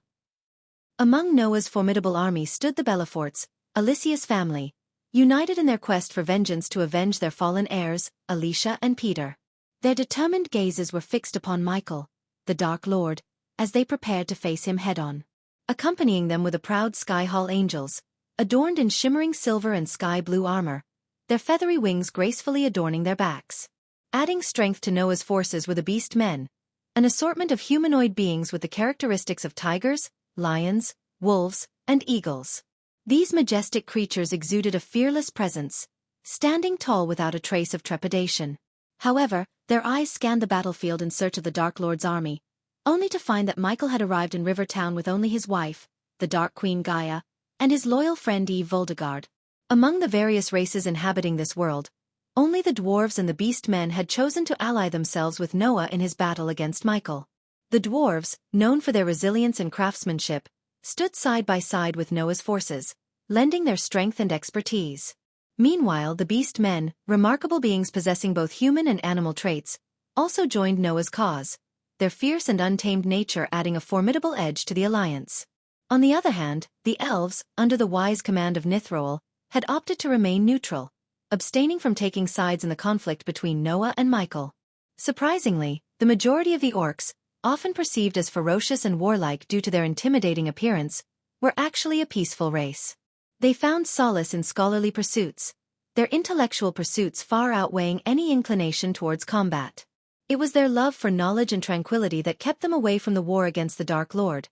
A: Among Noah's formidable army stood the Bellaforts, Alicia's family, united in their quest for vengeance to avenge their fallen heirs, Alicia and Peter. Their determined gazes were fixed upon Michael, the Dark Lord, as they prepared to face him head-on. Accompanying them were the proud Sky Hall angels, adorned in shimmering silver and sky-blue armor, their feathery wings gracefully adorning their backs. Adding strength to Noah's forces were the beast men, an assortment of humanoid beings with the characteristics of tigers, lions, wolves, and eagles. These majestic creatures exuded a fearless presence, standing tall without a trace of trepidation. However, their eyes scanned the battlefield in search of the Dark Lord's army, only to find that Michael had arrived in River Town with only his wife, the Dark Queen Gaia, and his loyal friend Eve Voldegard. Among the various races inhabiting this world, only the dwarves and the beast men had chosen to ally themselves with Noah in his battle against Michael. The dwarves, known for their resilience and craftsmanship, stood side by side with Noah's forces, lending their strength and expertise. Meanwhile, the beast men, remarkable beings possessing both human and animal traits, also joined Noah's cause, their fierce and untamed nature adding a formidable edge to the alliance. On the other hand, the elves, under the wise command of Nithroel, had opted to remain neutral, abstaining from taking sides in the conflict between Noah and Michael. Surprisingly, the majority of the orcs, often perceived as ferocious and warlike due to their intimidating appearance, were actually a peaceful race. They found solace in scholarly pursuits, their intellectual pursuits far outweighing any inclination towards combat. It was their love for knowledge and tranquility that kept them away from the war against the Dark Lord,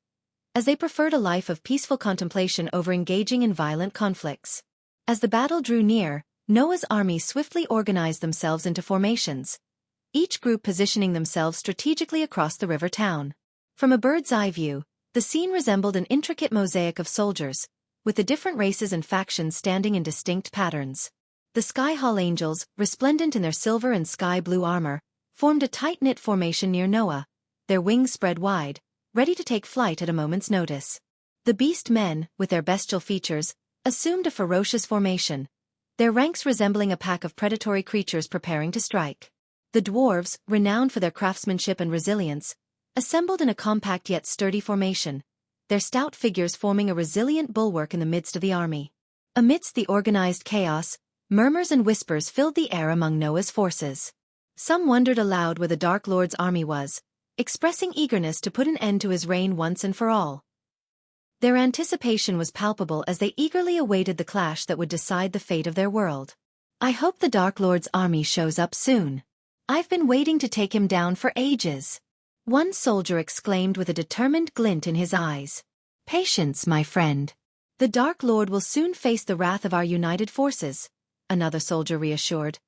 A: as they preferred a life of peaceful contemplation over engaging in violent conflicts. As the battle drew near, Noah's army swiftly organized themselves into formations, each group positioning themselves strategically across the river town. From a bird's-eye view, the scene resembled an intricate mosaic of soldiers, with the different races and factions standing in distinct patterns. The Sky Hall Angels, resplendent in their silver and sky-blue armor, formed a tight-knit formation near Noah, their wings spread wide, ready to take flight at a moment's notice. The Beast Men, with their bestial features, assumed a ferocious formation, their ranks resembling a pack of predatory creatures preparing to strike. The Dwarves, renowned for their craftsmanship and resilience, assembled in a compact yet sturdy formation, their stout figures forming a resilient bulwark in the midst of the army. Amidst the organized chaos, murmurs and whispers filled the air among Noah's forces. Some wondered aloud where the Dark Lord's army was, expressing eagerness to put an end to his reign once and for all. Their anticipation was palpable as they eagerly awaited the clash that would decide the fate of their world. "I hope the Dark Lord's army shows up soon. I've been waiting to take him down for ages," one soldier exclaimed with a determined glint in his eyes. "Patience, my friend. The Dark Lord will soon face the wrath of our united forces," another soldier reassured,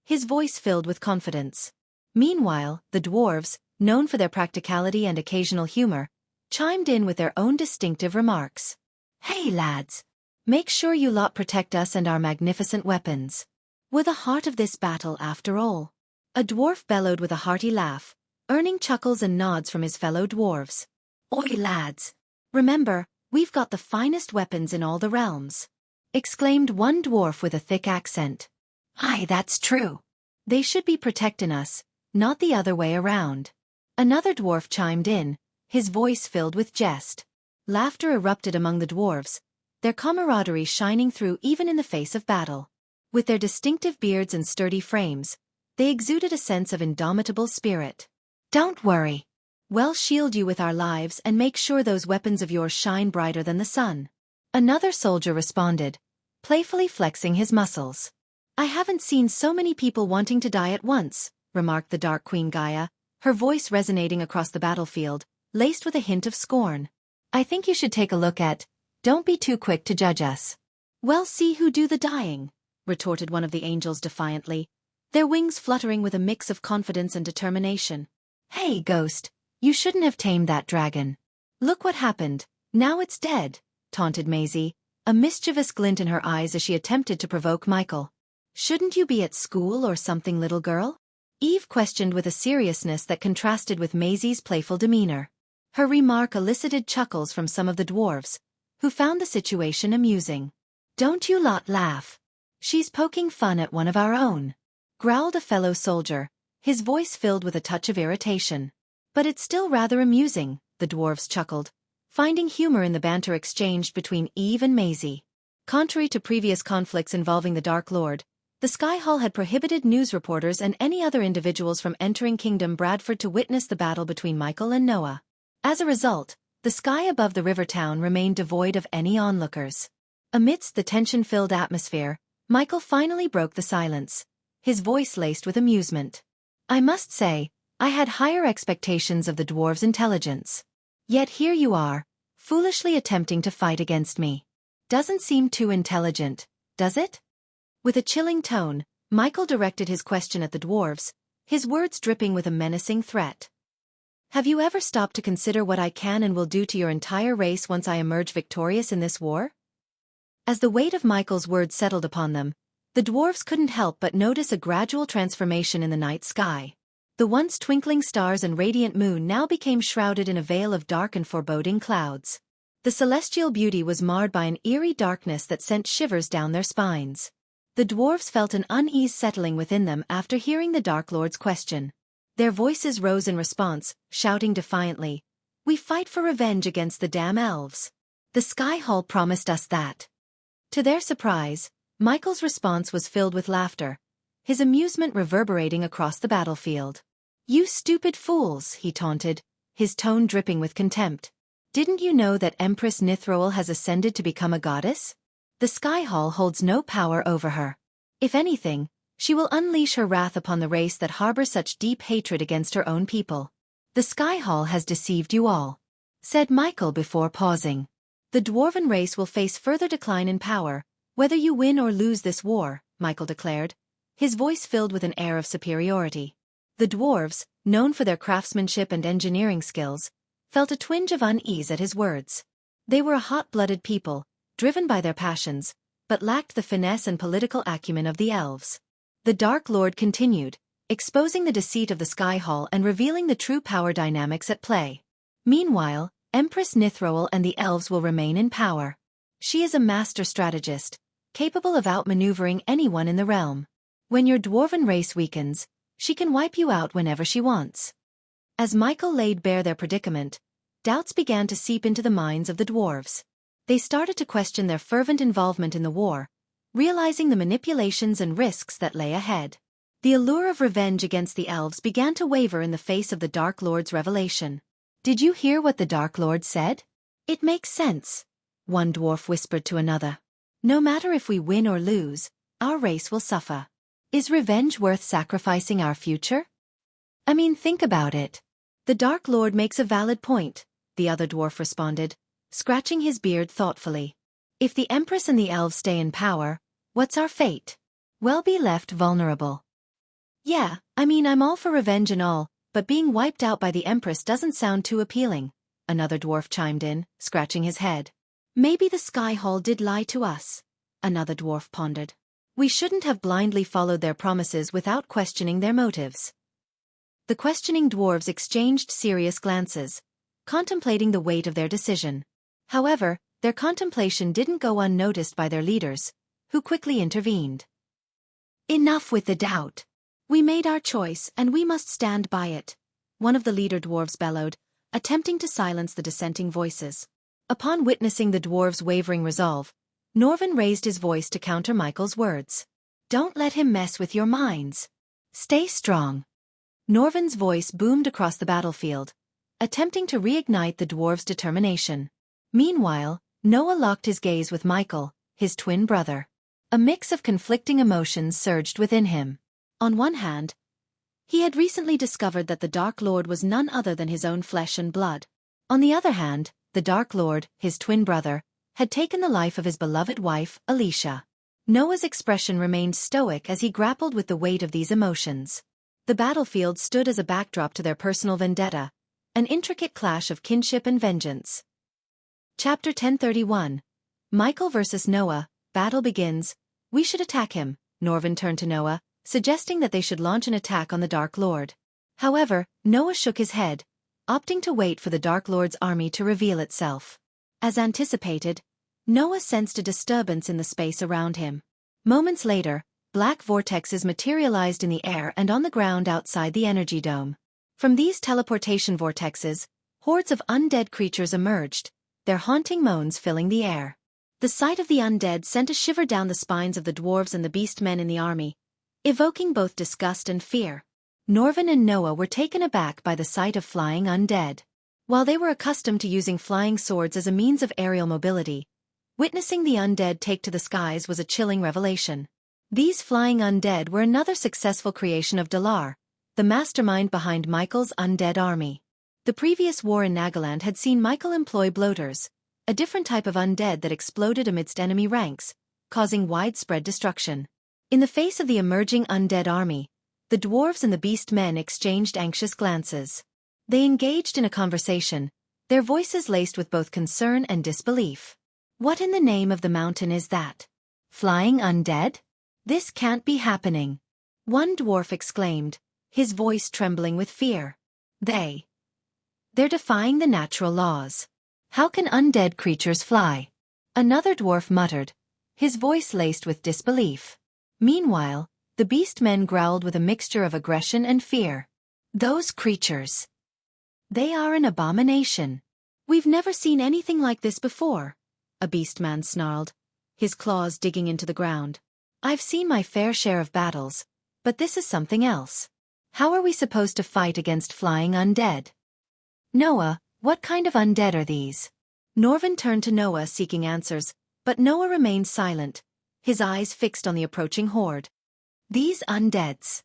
A: his voice filled with confidence. Meanwhile, the dwarves, known for their practicality and occasional humor, chimed in with their own distinctive remarks. "Hey lads, make sure you lot protect us and our magnificent weapons. We're the heart of this battle after all." A dwarf bellowed with a hearty laugh, earning chuckles and nods from his fellow dwarves. "Oi lads, remember, we've got the finest weapons in all the realms," exclaimed one dwarf with a thick accent. "Aye, that's true. They should be protecting us, not the other way around." Another dwarf chimed in, his voice filled with jest. Laughter erupted among the dwarves, their camaraderie shining through even in the face of battle. With their distinctive beards and sturdy frames, they exuded a sense of indomitable spirit. "Don't worry. We'll shield you with our lives and make sure those weapons of yours shine brighter than the sun," another soldier responded, playfully flexing his muscles. "I haven't seen so many people wanting to die at once," remarked the Dark Queen Gaia, her voice resonating across the battlefield, laced with a hint of scorn. "I think you should take a look at. Don't be too quick to judge us." "Well, see who do the dying," retorted one of the angels defiantly, their wings fluttering with a mix of confidence and determination. "Hey, Ghost, you shouldn't have tamed that dragon. Look what happened, now it's dead," taunted Maisie, a mischievous glint in her eyes as she attempted to provoke Michael. "Shouldn't you be at school or something, little girl?" Eve questioned with a seriousness that contrasted with Maisie's playful demeanor. Her remark elicited chuckles from some of the dwarves, who found the situation amusing. "Don't you lot laugh. She's poking fun at one of our own," growled a fellow soldier, his voice filled with a touch of irritation. "But it's still rather amusing," the dwarves chuckled, finding humor in the banter exchanged between Eve and Maisie. Contrary to previous conflicts involving the Dark Lord, the Sky Hall had prohibited news reporters and any other individuals from entering Kingdom Bradford to witness the battle between Michael and Noah. As a result, the sky above the river town remained devoid of any onlookers. Amidst the tension-filled atmosphere, Michael finally broke the silence, his voice laced with amusement. "I must say, I had higher expectations of the dwarves' intelligence. Yet here you are, foolishly attempting to fight against me. Doesn't seem too intelligent, does it?" With a chilling tone, Michael directed his question at the dwarves, his words dripping with a menacing threat. "Have you ever stopped to consider what I can and will do to your entire race once I emerge victorious in this war?" As the weight of Michael's words settled upon them, the dwarves couldn't help but notice a gradual transformation in the night sky. The once twinkling stars and radiant moon now became shrouded in a veil of dark and foreboding clouds. The celestial beauty was marred by an eerie darkness that sent shivers down their spines. The dwarves felt an unease settling within them after hearing the Dark Lord's question. Their voices rose in response, shouting defiantly, "We fight for revenge against the damn elves. The Sky Hall promised us that." To their surprise, Michael's response was filled with laughter, his amusement reverberating across the battlefield. "You stupid fools," he taunted, his tone dripping with contempt. Didn't you know that Empress Nithroel has ascended to become a goddess? The Sky Hall holds no power over her. If anything, she will unleash her wrath upon the race that harbor such deep hatred against her own people. The Sky Hall has deceived you all, said Michael before pausing. The dwarven race will face further decline in power, whether you win or lose this war, Michael declared, his voice filled with an air of superiority. The dwarves, known for their craftsmanship and engineering skills, felt a twinge of unease at his words. They were a hot-blooded people, driven by their passions, but lacked the finesse and political acumen of the elves. The Dark Lord continued, exposing the deceit of the Sky Hall and revealing the true power dynamics at play. Meanwhile, Empress Nithroel and the elves will remain in power. She is a master strategist, capable of outmaneuvering anyone in the realm. When your dwarven race weakens, she can wipe you out whenever she wants. As Michael laid bare their predicament, doubts began to seep into the minds of the dwarves. They started to question their fervent involvement in the war, realizing the manipulations and risks that lay ahead. The allure of revenge against the elves began to waver in the face of the Dark Lord's revelation. Did you hear what the Dark Lord said? It makes sense, one dwarf whispered to another. No matter if we win or lose, our race will suffer. Is revenge worth sacrificing our future? I mean, think about it. The Dark Lord makes a valid point, the other dwarf responded, scratching his beard thoughtfully. If the Empress and the elves stay in power, what's our fate? We'll be left vulnerable. Yeah, I mean, I'm all for revenge and all, but being wiped out by the Empress doesn't sound too appealing, another dwarf chimed in, scratching his head. Maybe the Sky Hall did lie to us, another dwarf pondered. We shouldn't have blindly followed their promises without questioning their motives. The questioning dwarves exchanged serious glances, contemplating the weight of their decision. However, their contemplation didn't go unnoticed by their leaders, who quickly intervened. Enough with the doubt. We made our choice and we must stand by it, one of the leader dwarves bellowed, attempting to silence the dissenting voices. Upon witnessing the dwarves' wavering resolve, Norvin raised his voice to counter Michael's words. Don't let him mess with your minds. Stay strong. Norvin's voice boomed across the battlefield, attempting to reignite the dwarves' determination. Meanwhile, Noah locked his gaze with Michael, his twin brother. A mix of conflicting emotions surged within him. On one hand, he had recently discovered that the Dark Lord was none other than his own flesh and blood. On the other hand, the Dark Lord, his twin brother, had taken the life of his beloved wife, Alicia. Noah's expression remained stoic as he grappled with the weight of these emotions. The battlefield stood as a backdrop to their personal vendetta, an intricate clash of kinship and vengeance. Chapter 1031. Michael versus Noah, battle begins. We should attack him, Norvin turned to Noah, suggesting that they should launch an attack on the Dark Lord. However, Noah shook his head, opting to wait for the Dark Lord's army to reveal itself. As anticipated, Noah sensed a disturbance in the space around him. Moments later, black vortexes materialized in the air and on the ground outside the energy dome. From these teleportation vortexes, hordes of undead creatures emerged, their haunting moans filling the air. The sight of the undead sent a shiver down the spines of the dwarves and the beastmen in the army, evoking both disgust and fear. Norvin and Noah were taken aback by the sight of flying undead. While they were accustomed to using flying swords as a means of aerial mobility, witnessing the undead take to the skies was a chilling revelation. These flying undead were another successful creation of Dalar, the mastermind behind Michael's undead army. The previous war in Nagaland had seen Michael employ bloaters, a different type of undead that exploded amidst enemy ranks, causing widespread destruction. In the face of the emerging undead army, the dwarves and the beastmen exchanged anxious glances. They engaged in a conversation, their voices laced with both concern and disbelief. What in the name of the mountain is that? Flying undead? This can't be happening. One dwarf exclaimed, his voice trembling with fear. They're defying the natural laws. How can undead creatures fly? Another dwarf muttered, his voice laced with disbelief. Meanwhile, the beastmen growled with a mixture of aggression and fear. Those creatures. They are an abomination. We've never seen anything like this before, a beastman snarled, his claws digging into the ground. I've seen my fair share of battles, but this is something else. How are we supposed to fight against flying undead? Noah, what kind of undead are these? Norvin turned to Noah seeking answers, but Noah remained silent, his eyes fixed on the approaching horde. These undeads.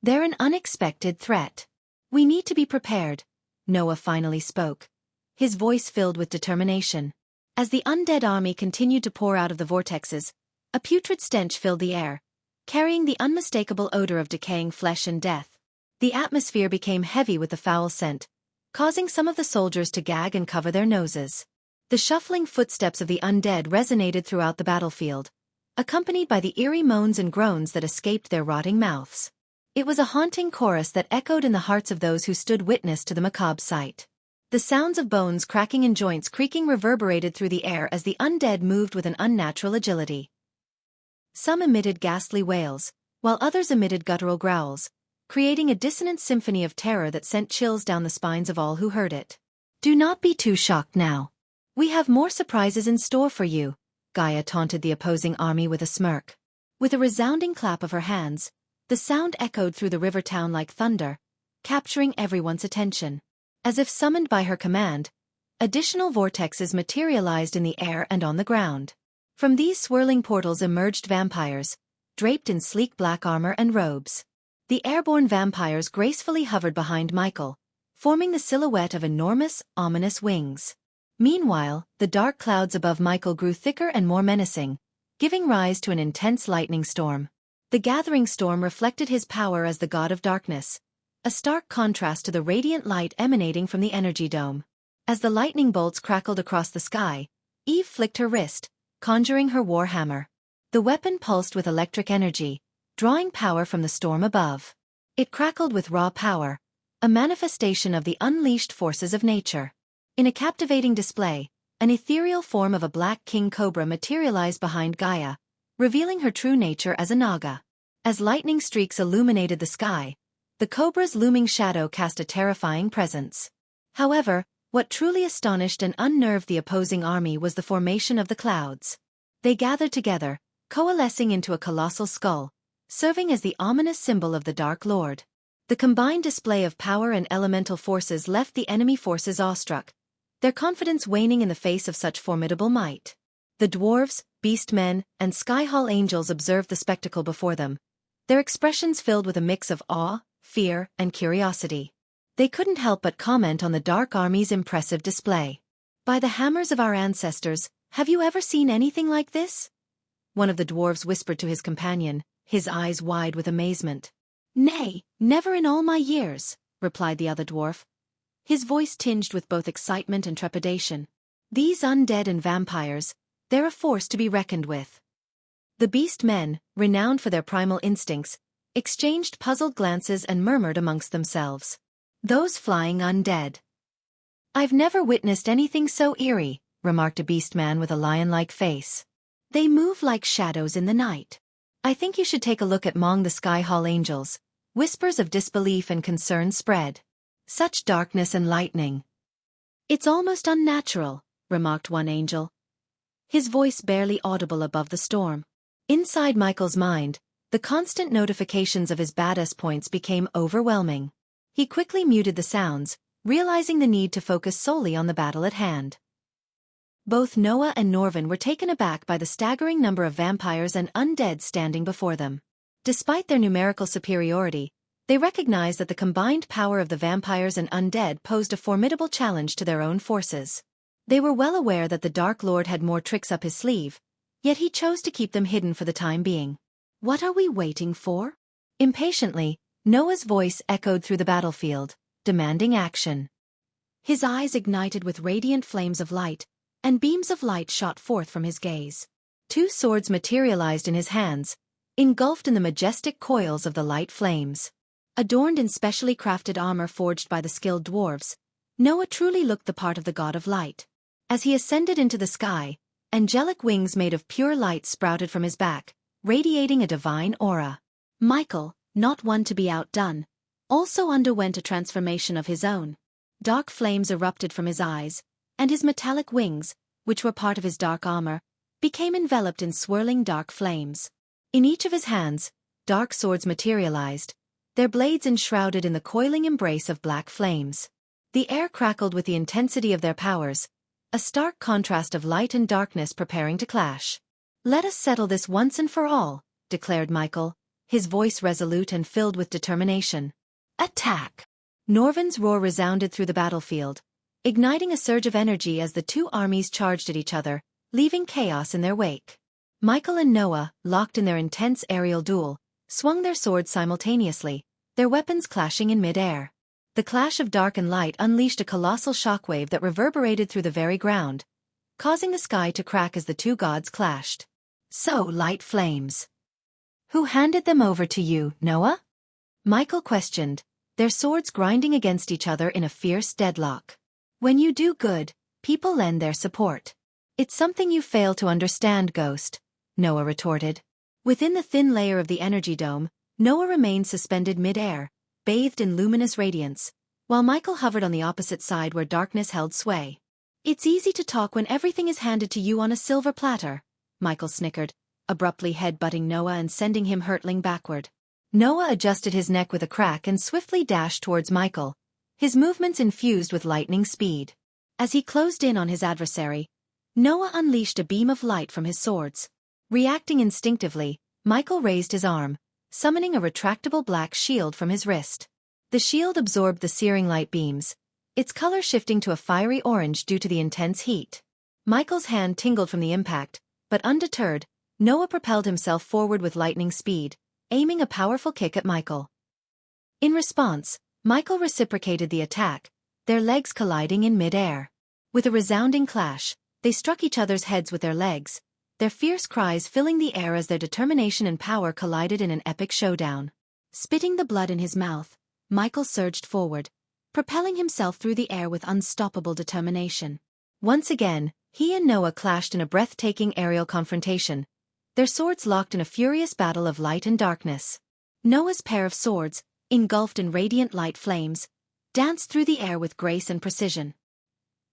A: They're an unexpected threat. We need to be prepared, Noah finally spoke, his voice filled with determination. As the undead army continued to pour out of the vortexes, a putrid stench filled the air, carrying the unmistakable odor of decaying flesh and death. The atmosphere became heavy with the foul scent, causing some of the soldiers to gag and cover their noses. The shuffling footsteps of the undead resonated throughout the battlefield, accompanied by the eerie moans and groans that escaped their rotting mouths. It was a haunting chorus that echoed in the hearts of those who stood witness to the macabre sight. The sounds of bones cracking and joints creaking reverberated through the air as the undead moved with an unnatural agility. Some emitted ghastly wails, while others emitted guttural growls, creating a dissonant symphony of terror that sent chills down the spines of all who heard it. Do not be too shocked now. We have more surprises in store for you, Gaia taunted the opposing army with a smirk. With a resounding clap of her hands, the sound echoed through the river town like thunder, capturing everyone's attention. As if summoned by her command, additional vortexes materialized in the air and on the ground. From these swirling portals emerged vampires, draped in sleek black armor and robes. The airborne vampires gracefully hovered behind Michael, forming the silhouette of enormous, ominous wings. Meanwhile, the dark clouds above Michael grew thicker and more menacing, giving rise to an intense lightning storm. The gathering storm reflected his power as the god of darkness, a stark contrast to the radiant light emanating from the energy dome. As the lightning bolts crackled across the sky, Eve flicked her wrist, conjuring her war hammer. The weapon pulsed with electric energy, drawing power from the storm above. It crackled with raw power, a manifestation of the unleashed forces of nature. In a captivating display, an ethereal form of a black king cobra materialized behind Gaia, revealing her true nature as a naga. As lightning streaks illuminated the sky, the cobra's looming shadow cast a terrifying presence. However, what truly astonished and unnerved the opposing army was the formation of the clouds. They gathered together, coalescing into a colossal skull, serving as the ominous symbol of the Dark Lord. The combined display of power and elemental forces left the enemy forces awestruck, their confidence waning in the face of such formidable might. The dwarves, beastmen, and skyhall angels observed the spectacle before them, their expressions filled with a mix of awe, fear, and curiosity. They couldn't help but comment on the Dark Army's impressive display. By the hammers of our ancestors, have you ever seen anything like this? One of the dwarves whispered to his companion, his eyes wide with amazement. Nay, never in all my years, replied the other dwarf, his voice tinged with both excitement and trepidation. These undead and vampires, they're a force to be reckoned with. The beast men, renowned for their primal instincts, exchanged puzzled glances and murmured amongst themselves. Those flying undead. I've never witnessed anything so eerie, remarked a beast man with a lion-like face. They move like shadows in the night. I think you should take a look at among the Sky Hall angels. Whispers of disbelief and concern spread. Such darkness and lightning. It's almost unnatural, remarked one angel, his voice barely audible above the storm. Inside Michael's mind, the constant notifications of his badass points became overwhelming. He quickly muted the sounds, realizing the need to focus solely on the battle at hand. Both Noah and Norvin were taken aback by the staggering number of vampires and undead standing before them. Despite their numerical superiority, they recognized that the combined power of the vampires and undead posed a formidable challenge to their own forces. They were well aware that the Dark Lord had more tricks up his sleeve, yet he chose to keep them hidden for the time being. What are we waiting for? Impatiently, Noah's voice echoed through the battlefield, demanding action. His eyes ignited with radiant flames of light, and beams of light shot forth from his gaze. Two swords materialized in his hands, engulfed in the majestic coils of the light flames. Adorned in specially crafted armor forged by the skilled dwarves, Noah truly looked the part of the god of light. As he ascended into the sky, angelic wings made of pure light sprouted from his back, radiating a divine aura. Michael, not one to be outdone, also underwent a transformation of his own. Dark flames erupted from his eyes, and his metallic wings, which were part of his dark armor, became enveloped in swirling dark flames. In each of his hands, dark swords materialized, their blades enshrouded in the coiling embrace of black flames. The air crackled with the intensity of their powers, a stark contrast of light and darkness preparing to clash. "Let us settle this once and for all," declared Michael, his voice resolute and filled with determination. "Attack!" Norvin's roar resounded through the battlefield, igniting a surge of energy as the two armies charged at each other, leaving chaos in their wake. Michael and Noah, locked in their intense aerial duel, swung their swords simultaneously, their weapons clashing in mid-air. The clash of dark and light unleashed a colossal shockwave that reverberated through the very ground, causing the sky to crack as the two gods clashed. "So, light flames. Who handed them over to you, Noah?" Michael questioned, their swords grinding against each other in a fierce deadlock. "When you do good, people lend their support. It's something you fail to understand, Ghost," Noah retorted. Within the thin layer of the energy dome, Noah remained suspended mid-air, bathed in luminous radiance, while Michael hovered on the opposite side where darkness held sway. "It's easy to talk when everything is handed to you on a silver platter," Michael snickered, abruptly head-butting Noah and sending him hurtling backward. Noah adjusted his neck with a crack and swiftly dashed towards Michael, his movements infused with lightning speed. As he closed in on his adversary, Noah unleashed a beam of light from his swords. Reacting instinctively, Michael raised his arm, summoning a retractable black shield from his wrist. The shield absorbed the searing light beams, its color shifting to a fiery orange due to the intense heat. Michael's hand tingled from the impact, but undeterred, Noah propelled himself forward with lightning speed, aiming a powerful kick at Michael. In response, Michael reciprocated the attack, their legs colliding in mid-air. With a resounding clash, they struck each other's heads with their legs, their fierce cries filling the air as their determination and power collided in an epic showdown. Spitting the blood in his mouth, Michael surged forward, propelling himself through the air with unstoppable determination. Once again, he and Noah clashed in a breathtaking aerial confrontation, their swords locked in a furious battle of light and darkness. Noah's pair of swords, engulfed in radiant light flames, danced through the air with grace and precision.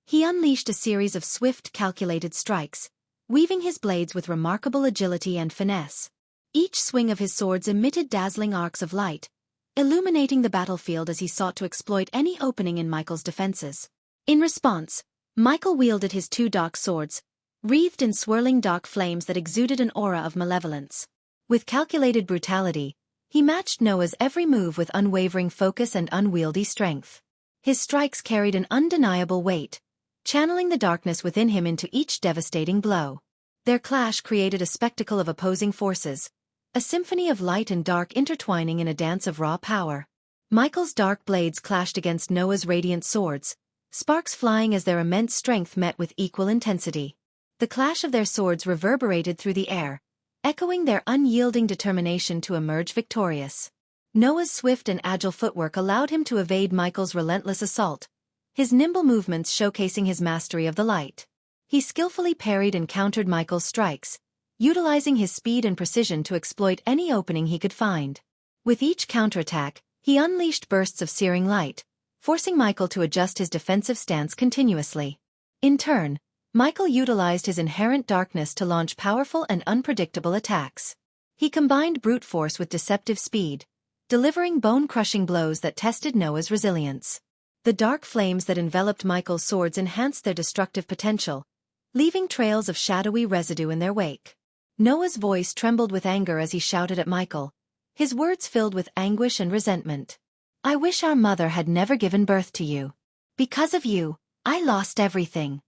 A: He unleashed a series of swift, calculated strikes, weaving his blades with remarkable agility and finesse. Each swing of his swords emitted dazzling arcs of light, illuminating the battlefield as he sought to exploit any opening in Michael's defenses. In response, Michael wielded his two dark swords, wreathed in swirling dark flames that exuded an aura of malevolence. With calculated brutality, he matched Noah's every move with unwavering focus and unwieldy strength. His strikes carried an undeniable weight, channeling the darkness within him into each devastating blow. Their clash created a spectacle of opposing forces, a symphony of light and dark intertwining in a dance of raw power. Michael's dark blades clashed against Noah's radiant swords, sparks flying as their immense strength met with equal intensity. The clash of their swords reverberated through the air, echoing their unyielding determination to emerge victorious. Noah's swift and agile footwork allowed him to evade Michael's relentless assault, his nimble movements showcasing his mastery of the light. He skillfully parried and countered Michael's strikes, utilizing his speed and precision to exploit any opening he could find. With each counterattack, he unleashed bursts of searing light, forcing Michael to adjust his defensive stance continuously. In turn, Michael utilized his inherent darkness to launch powerful and unpredictable attacks. He combined brute force with deceptive speed, delivering bone-crushing blows that tested Noah's resilience. The dark flames that enveloped Michael's swords enhanced their destructive potential, leaving trails of shadowy residue in their wake. Noah's voice trembled with anger as he shouted at Michael, his words filled with anguish and resentment. "I wish our mother had never given birth to you. Because of you, I lost everything."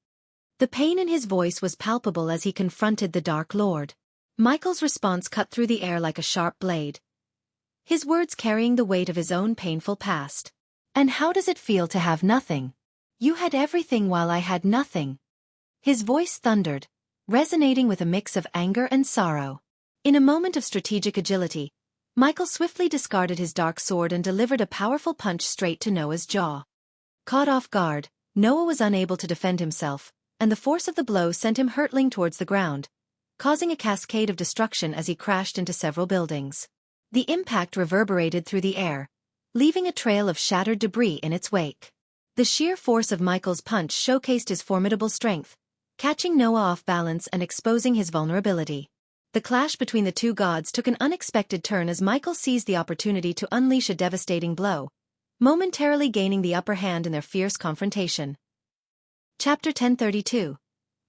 A: The pain in his voice was palpable as he confronted the Dark Lord. Michael's response cut through the air like a sharp blade, his words carrying the weight of his own painful past. "And how does it feel to have nothing? You had everything while I had nothing." His voice thundered, resonating with a mix of anger and sorrow. In a moment of strategic agility, Michael swiftly discarded his dark sword and delivered a powerful punch straight to Noah's jaw. Caught off guard, Noah was unable to defend himself, and the force of the blow sent him hurtling towards the ground, causing a cascade of destruction as he crashed into several buildings. The impact reverberated through the air, leaving a trail of shattered debris in its wake. The sheer force of Michael's punch showcased his formidable strength, catching Noah off balance and exposing his vulnerability. The clash between the two gods took an unexpected turn as Michael seized the opportunity to unleash a devastating blow, momentarily gaining the upper hand in their fierce confrontation. Chapter 1032.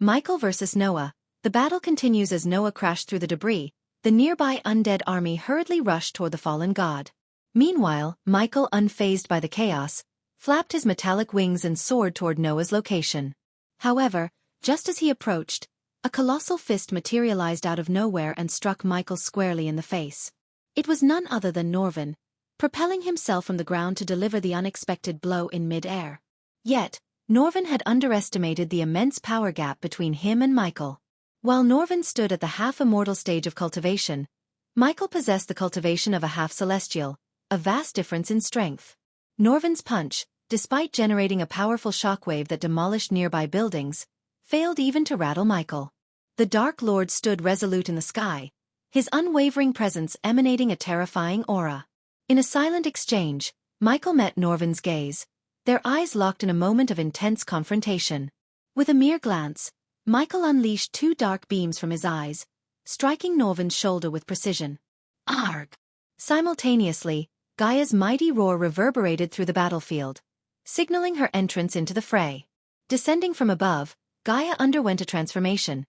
A: Michael vs. Noah. The battle continues as Noah crashed through the debris. The nearby undead army hurriedly rushed toward the fallen god. Meanwhile, Michael, unfazed by the chaos, flapped his metallic wings and soared toward Noah's location. However, just as he approached, a colossal fist materialized out of nowhere and struck Michael squarely in the face. It was none other than Norvin, propelling himself from the ground to deliver the unexpected blow in mid-air. Yet, Norvin had underestimated the immense power gap between him and Michael. While Norvin stood at the half-immortal stage of cultivation, Michael possessed the cultivation of a half-celestial, a vast difference in strength. Norvin's punch, despite generating a powerful shockwave that demolished nearby buildings, failed even to rattle Michael. The Dark Lord stood resolute in the sky, his unwavering presence emanating a terrifying aura. In a silent exchange, Michael met Norvin's gaze, their eyes locked in a moment of intense confrontation. With a mere glance, Michael unleashed two dark beams from his eyes, striking Norvin's shoulder with precision. Arg! Simultaneously, Gaia's mighty roar reverberated through the battlefield, signaling her entrance into the fray. Descending from above, Gaia underwent a transformation,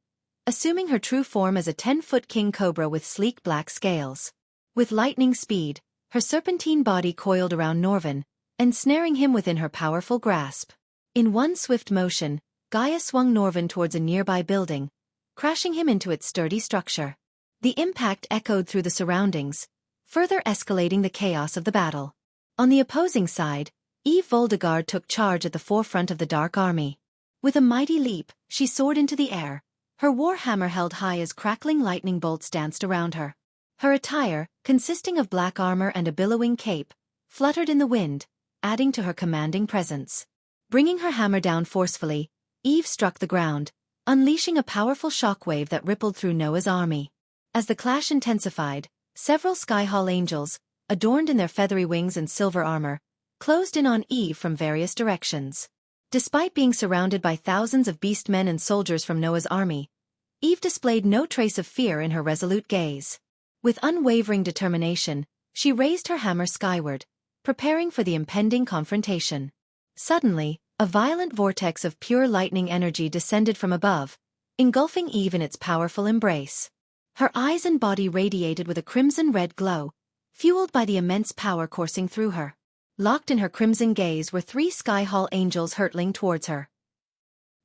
A: assuming her true form as a 10-foot king cobra with sleek black scales. With lightning speed, her serpentine body coiled around Norvin, ensnaring him within her powerful grasp. In one swift motion, Gaia swung Norvin towards a nearby building, crashing him into its sturdy structure. The impact echoed through the surroundings, further escalating the chaos of the battle. On the opposing side, Eve Voldegard took charge at the forefront of the Dark Army. With a mighty leap, she soared into the air, her war hammer held high as crackling lightning bolts danced around her. Her attire, consisting of black armor and a billowing cape, fluttered in the wind, adding to her commanding presence. Bringing her hammer down forcefully, Eve struck the ground, unleashing a powerful shockwave that rippled through Noah's army. As the clash intensified, several Skyhall angels, adorned in their feathery wings and silver armor, closed in on Eve from various directions. Despite being surrounded by thousands of beastmen and soldiers from Noah's army, Eve displayed no trace of fear in her resolute gaze. With unwavering determination, she raised her hammer skyward, preparing for the impending confrontation. Suddenly, a violent vortex of pure lightning energy descended from above, engulfing Eve in its powerful embrace. Her eyes and body radiated with a crimson-red glow, fueled by the immense power coursing through her. Locked in her crimson gaze were three Skyhall angels hurtling towards her.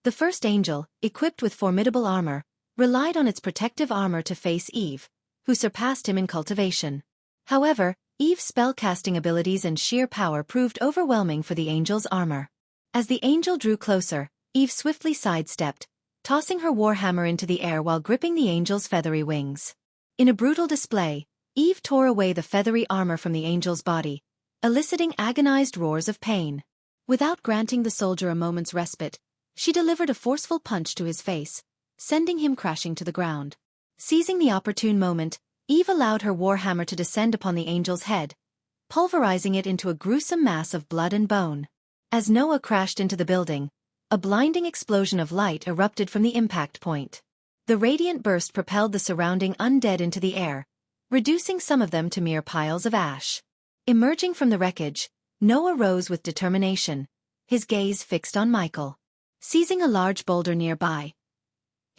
A: The first angel, equipped with formidable armor, relied on its protective armor to face Eve, who surpassed him in cultivation. However, Eve's spellcasting abilities and sheer power proved overwhelming for the angel's armor. As the angel drew closer, Eve swiftly sidestepped, tossing her warhammer into the air while gripping the angel's feathery wings. In a brutal display, Eve tore away the feathery armor from the angel's body, eliciting agonized roars of pain. Without granting the soldier a moment's respite, she delivered a forceful punch to his face, sending him crashing to the ground. Seizing the opportune moment, Eve allowed her warhammer to descend upon the angel's head, pulverizing it into a gruesome mass of blood and bone. As Noah crashed into the building, a blinding explosion of light erupted from the impact point. The radiant burst propelled the surrounding undead into the air, reducing some of them to mere piles of ash. Emerging from the wreckage, Noah rose with determination, his gaze fixed on Michael. Seizing a large boulder nearby,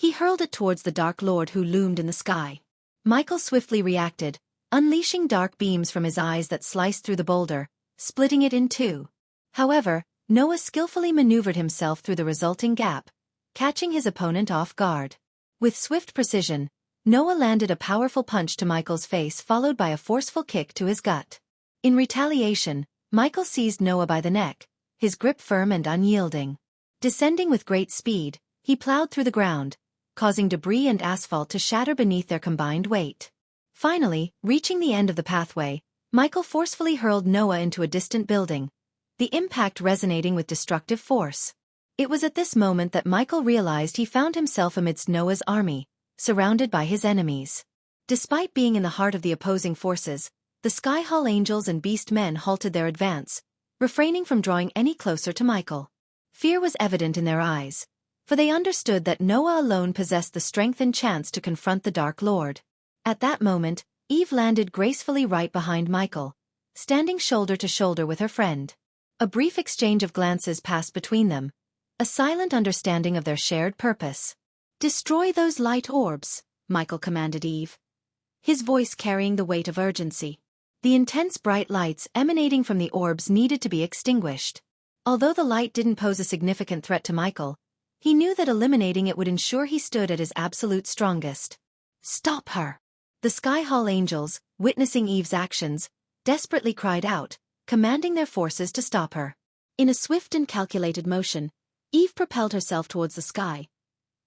A: he hurled it towards the Dark Lord who loomed in the sky. Michael swiftly reacted, unleashing dark beams from his eyes that sliced through the boulder, splitting it in two. However, Noah skillfully maneuvered himself through the resulting gap, catching his opponent off guard. With swift precision, Noah landed a powerful punch to Michael's face followed by a forceful kick to his gut. In retaliation, Michael seized Noah by the neck, his grip firm and unyielding. Descending with great speed, he plowed through the ground, causing debris and asphalt to shatter beneath their combined weight. Finally, reaching the end of the pathway, Michael forcefully hurled Noah into a distant building, the impact resonating with destructive force. It was at this moment that Michael realized he found himself amidst Noah's army, surrounded by his enemies. Despite being in the heart of the opposing forces, the Skyhall angels and beast men halted their advance, refraining from drawing any closer to Michael. Fear was evident in their eyes, for they understood that Noah alone possessed the strength and chance to confront the Dark Lord. At that moment, Eve landed gracefully right behind Michael, standing shoulder to shoulder with her friend. A brief exchange of glances passed between them, a silent understanding of their shared purpose. "Destroy those light orbs," Michael commanded Eve, his voice carrying the weight of urgency. The intense bright lights emanating from the orbs needed to be extinguished. Although the light didn't pose a significant threat to Michael, he knew that eliminating it would ensure he stood at his absolute strongest. "Stop her!" The Sky Hall angels, witnessing Eve's actions, desperately cried out, commanding their forces to stop her. In a swift and calculated motion, Eve propelled herself towards the sky,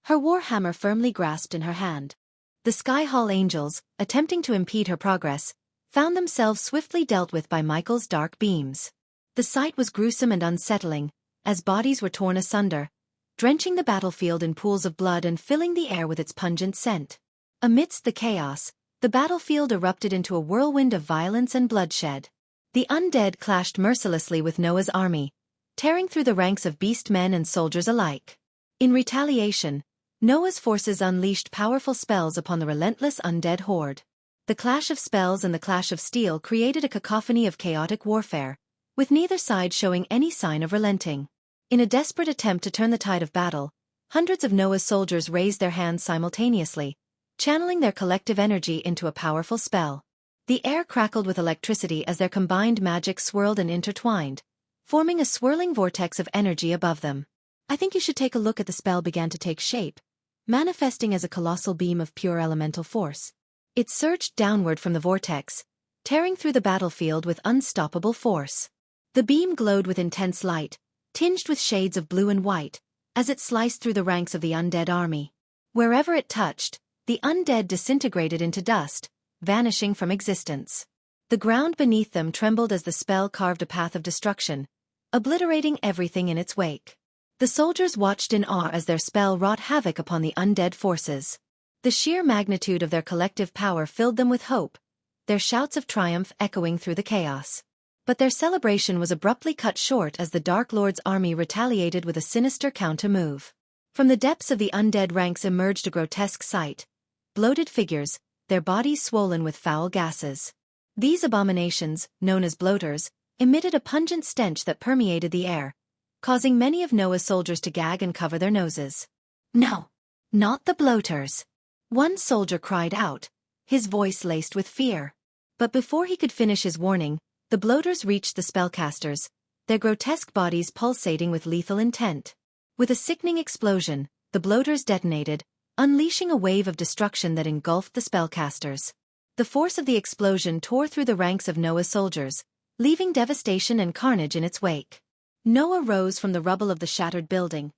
A: her war hammer firmly grasped in her hand. The Sky Hall angels, attempting to impede her progress, found themselves swiftly dealt with by Michael's dark beams. The sight was gruesome and unsettling, as bodies were torn asunder, drenching the battlefield in pools of blood and filling the air with its pungent scent. Amidst the chaos, the battlefield erupted into a whirlwind of violence and bloodshed. The undead clashed mercilessly with Noah's army, tearing through the ranks of beastmen and soldiers alike. In retaliation, Noah's forces unleashed powerful spells upon the relentless undead horde. The clash of spells and the clash of steel created a cacophony of chaotic warfare, with neither side showing any sign of relenting. In a desperate attempt to turn the tide of battle, hundreds of Noah's soldiers raised their hands simultaneously, channeling their collective energy into a powerful spell. The air crackled with electricity as their combined magic swirled and intertwined, forming a swirling vortex of energy above them. "I think you should take a look at." The spell began to take shape, manifesting as a colossal beam of pure elemental force. It surged downward from the vortex, tearing through the battlefield with unstoppable force. The beam glowed with intense light, tinged with shades of blue and white, as it sliced through the ranks of the undead army. Wherever it touched, the undead disintegrated into dust, vanishing from existence. The ground beneath them trembled as the spell carved a path of destruction, obliterating everything in its wake. The soldiers watched in awe as their spell wrought havoc upon the undead forces. The sheer magnitude of their collective power filled them with hope, their shouts of triumph echoing through the chaos. But their celebration was abruptly cut short as the Dark Lord's army retaliated with a sinister counter-move. From the depths of the undead ranks emerged a grotesque sight: bloated figures, their bodies swollen with foul gases. These abominations, known as bloaters, emitted a pungent stench that permeated the air, causing many of Noah's soldiers to gag and cover their noses. "No, not the bloaters!" One soldier cried out, his voice laced with fear. But before he could finish his warning, the bloaters reached the spellcasters, their grotesque bodies pulsating with lethal intent. With a sickening explosion, the bloaters detonated, unleashing a wave of destruction that engulfed the spellcasters. The force of the explosion tore through the ranks of Noah's soldiers, leaving devastation and carnage in its wake. Noah rose from the rubble of the shattered building,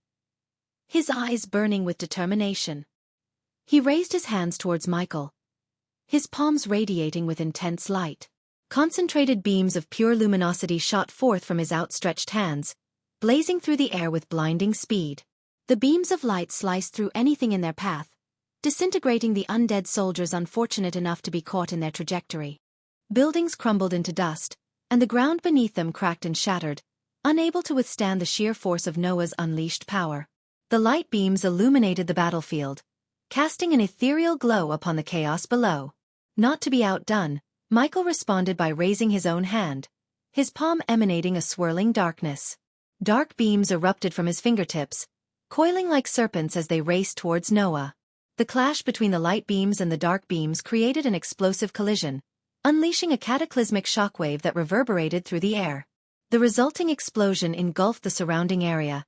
A: his eyes burning with determination. He raised his hands towards Michael, his palms radiating with intense light. Concentrated beams of pure luminosity shot forth from his outstretched hands, blazing through the air with blinding speed. The beams of light sliced through anything in their path, disintegrating the undead soldiers unfortunate enough to be caught in their trajectory. Buildings crumbled into dust, and the ground beneath them cracked and shattered, unable to withstand the sheer force of Noah's unleashed power. The light beams illuminated the battlefield, casting an ethereal glow upon the chaos below. Not to be outdone, Michael responded by raising his own hand, his palm emanating a swirling darkness. Dark beams erupted from his fingertips, coiling like serpents as they raced towards Noah. The clash between the light beams and the dark beams created an explosive collision, unleashing a cataclysmic shockwave that reverberated through the air. The resulting explosion engulfed the surrounding area,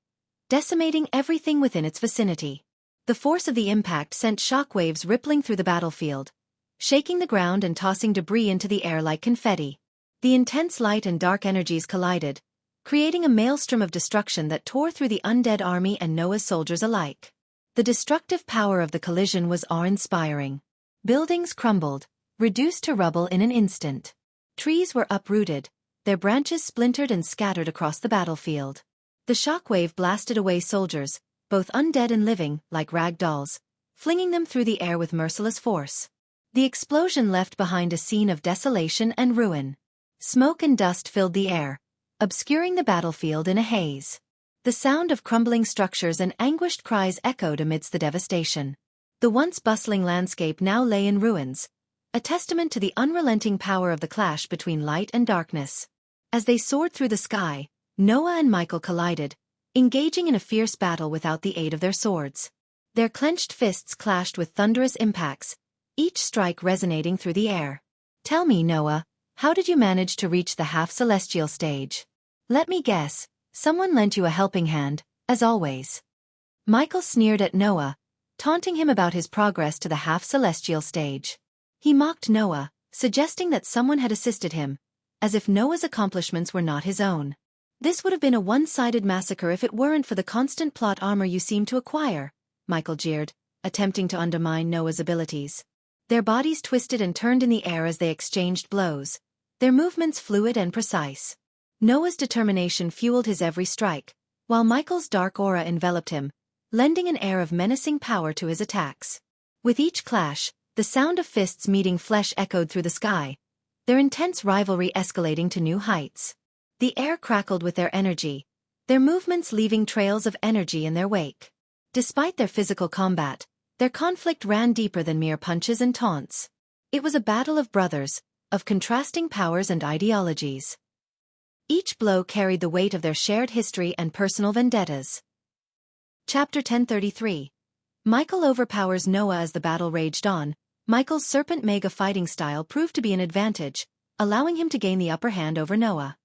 A: decimating everything within its vicinity. The force of the impact sent shockwaves rippling through the battlefield, shaking the ground and tossing debris into the air like confetti. The intense light and dark energies collided, creating a maelstrom of destruction that tore through the undead army and Noah's soldiers alike. The destructive power of the collision was awe-inspiring. Buildings crumbled, reduced to rubble in an instant. Trees were uprooted, their branches splintered and scattered across the battlefield. The shockwave blasted away soldiers, both undead and living, like rag dolls, flinging them through the air with merciless force. The explosion left behind a scene of desolation and ruin. Smoke and dust filled the air, obscuring the battlefield in a haze. The sound of crumbling structures and anguished cries echoed amidst the devastation. The once bustling landscape now lay in ruins, a testament to the unrelenting power of the clash between light and darkness. As they soared through the sky, Noah and Michael collided, engaging in a fierce battle without the aid of their swords. Their clenched fists clashed with thunderous impacts, each strike resonating through the air. "Tell me, Noah, how did you manage to reach the half-celestial stage?" "Let me guess, someone lent you a helping hand, as always." Michael sneered at Noah, taunting him about his progress to the half-celestial stage. He mocked Noah, suggesting that someone had assisted him, as if Noah's accomplishments were not his own. "This would have been a one-sided massacre if it weren't for the constant plot armor you seem to acquire," Michael jeered, attempting to undermine Noah's abilities. Their bodies twisted and turned in the air as they exchanged blows, their movements fluid and precise. Noah's determination fueled his every strike, while Michael's dark aura enveloped him, lending an air of menacing power to his attacks. With each clash, the sound of fists meeting flesh echoed through the sky, their intense rivalry escalating to new heights. The air crackled with their energy, their movements leaving trails of energy in their wake. Despite their physical combat, their conflict ran deeper than mere punches and taunts. It was a battle of brothers, of contrasting powers and ideologies. Each blow carried the weight of their shared history and personal vendettas. Chapter 1033. Michael overpowers Noah. As the battle raged on, Michael's serpent mega fighting style proved to be an advantage, allowing him to gain the upper hand over Noah.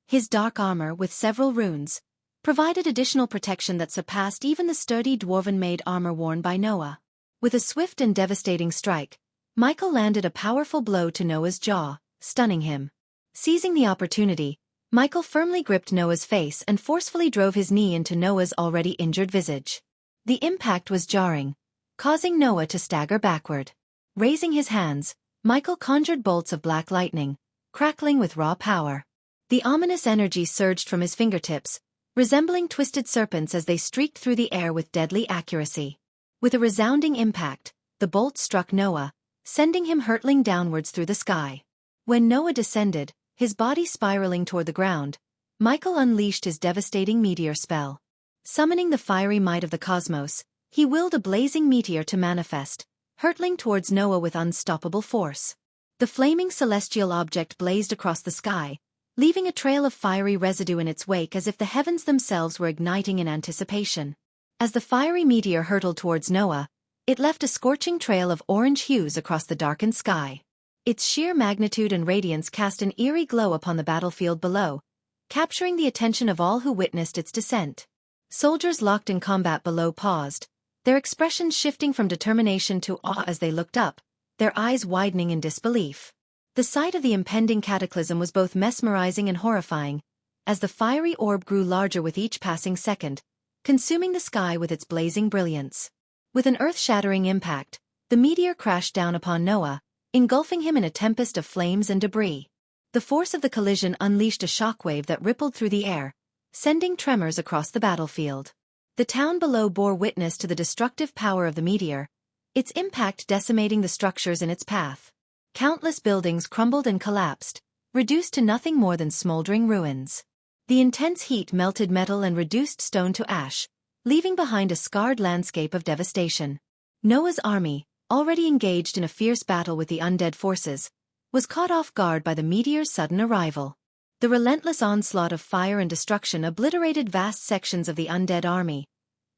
A: His dark armor, with several runes, provided additional protection that surpassed even the sturdy dwarven-made armor worn by Noah. With a swift and devastating strike, Michael landed a powerful blow to Noah's jaw, stunning him. Seizing the opportunity, Michael firmly gripped Noah's face and forcefully drove his knee into Noah's already injured visage. The impact was jarring, causing Noah to stagger backward. Raising his hands, Michael conjured bolts of black lightning, crackling with raw power. The ominous energy surged from his fingertips, resembling twisted serpents as they streaked through the air with deadly accuracy. With a resounding impact, the bolt struck Noah, sending him hurtling downwards through the sky. When Noah descended, his body spiraling toward the ground, Michael unleashed his devastating meteor spell. Summoning the fiery might of the cosmos, he willed a blazing meteor to manifest, hurtling towards Noah with unstoppable force. The flaming celestial object blazed across the sky, leaving a trail of fiery residue in its wake as if the heavens themselves were igniting in anticipation. As the fiery meteor hurtled towards Noah, it left a scorching trail of orange hues across the darkened sky. Its sheer magnitude and radiance cast an eerie glow upon the battlefield below, capturing the attention of all who witnessed its descent. Soldiers locked in combat below paused, their expressions shifting from determination to awe as they looked up, their eyes widening in disbelief. The sight of the impending cataclysm was both mesmerizing and horrifying, as the fiery orb grew larger with each passing second, consuming the sky with its blazing brilliance. With an earth-shattering impact, the meteor crashed down upon Noah, engulfing him in a tempest of flames and debris. The force of the collision unleashed a shockwave that rippled through the air, sending tremors across the battlefield. The town below bore witness to the destructive power of the meteor, its impact decimating the structures in its path. Countless buildings crumbled and collapsed, reduced to nothing more than smoldering ruins. The intense heat melted metal and reduced stone to ash, leaving behind a scarred landscape of devastation. Noah's army, already engaged in a fierce battle with the undead forces, was caught off guard by the meteor's sudden arrival. The relentless onslaught of fire and destruction obliterated vast sections of the undead army,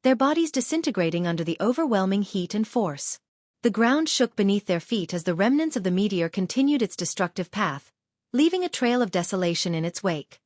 A: their bodies disintegrating under the overwhelming heat and force. The ground shook beneath their feet as the remnants of the meteor continued its destructive path, leaving a trail of desolation in its wake.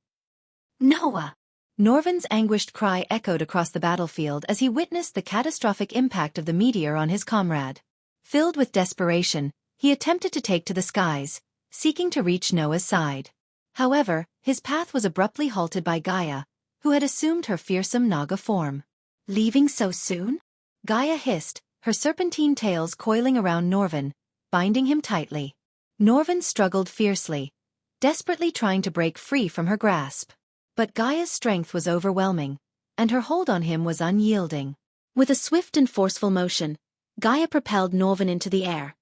A: "Noah!" Norvin's anguished cry echoed across the battlefield as he witnessed the catastrophic impact of the meteor on his comrade. Filled with desperation, he attempted to take to the skies, seeking to reach Noah's side. However, his path was abruptly halted by Gaia, who had assumed her fearsome Naga form. "Leaving so soon?" Gaia hissed, her serpentine tails coiling around Norvin, binding him tightly. Norvin struggled fiercely, desperately trying to break free from her grasp. But Gaia's strength was overwhelming, and her hold on him was unyielding. With a swift and forceful motion, Gaia propelled Norvin into the air,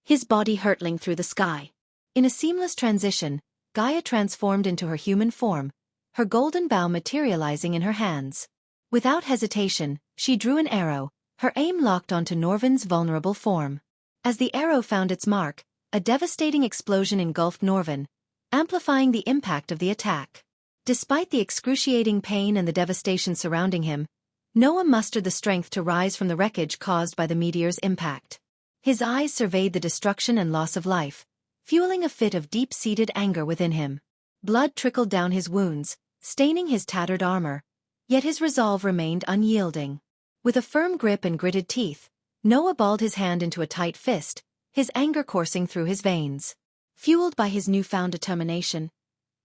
A: his body hurtling through the sky. In a seamless transition, Gaia transformed into her human form, her golden bow materializing in her hands. Without hesitation, she drew an arrow, her aim locked onto Norvin's vulnerable form. As the arrow found its mark, a devastating explosion engulfed Norvin, amplifying the impact of the attack. Despite the excruciating pain and the devastation surrounding him, Noah mustered the strength to rise from the wreckage caused by the meteor's impact. His eyes surveyed the destruction and loss of life, fueling a fit of deep-seated anger within him. Blood trickled down his wounds, staining his tattered armor, yet his resolve remained unyielding. With a firm grip and gritted teeth, Noah balled his hand into a tight fist, his anger coursing through his veins. Fueled by his newfound determination,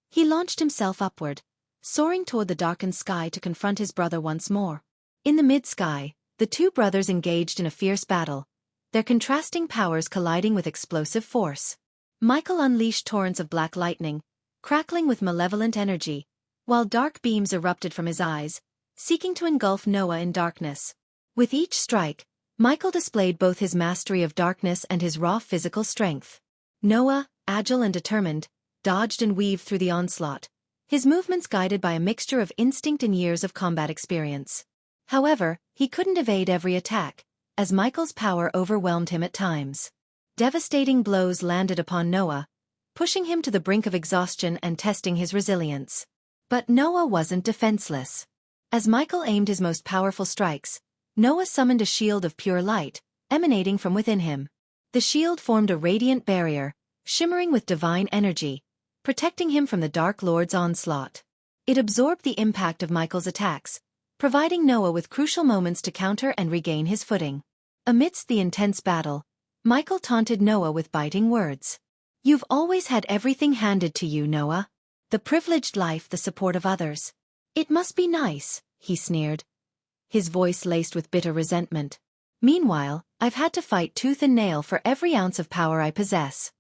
A: he launched himself upward, soaring toward the darkened sky to confront his brother once more. In the mid-sky, the two brothers engaged in a fierce battle, their contrasting powers colliding with explosive force. Michael unleashed torrents of black lightning, crackling with malevolent energy, while dark beams erupted from his eyes, seeking to engulf Noah in darkness. With each strike, Michael displayed both his mastery of darkness and his raw physical strength. Noah, agile and determined, dodged and weaved through the onslaught, his movements guided by a mixture of instinct and years of combat experience. However, he couldn't evade every attack, as Michael's power overwhelmed him at times. Devastating blows landed upon Noah, pushing him to the brink of exhaustion and testing his resilience. But Noah wasn't defenseless. As Michael aimed his most powerful strikes, Noah summoned a shield of pure light, emanating from within him. The shield formed a radiant barrier, shimmering with divine energy, protecting him from the Dark Lord's onslaught. It absorbed the impact of Michael's attacks, providing Noah with crucial moments to counter and regain his footing. Amidst the intense battle, Michael taunted Noah with biting words. "You've always had everything handed to you, Noah. The privileged life, the support of others. It must be nice," he sneered, his voice laced with bitter resentment. "Meanwhile, I've had to fight tooth and nail for every ounce of power I possess.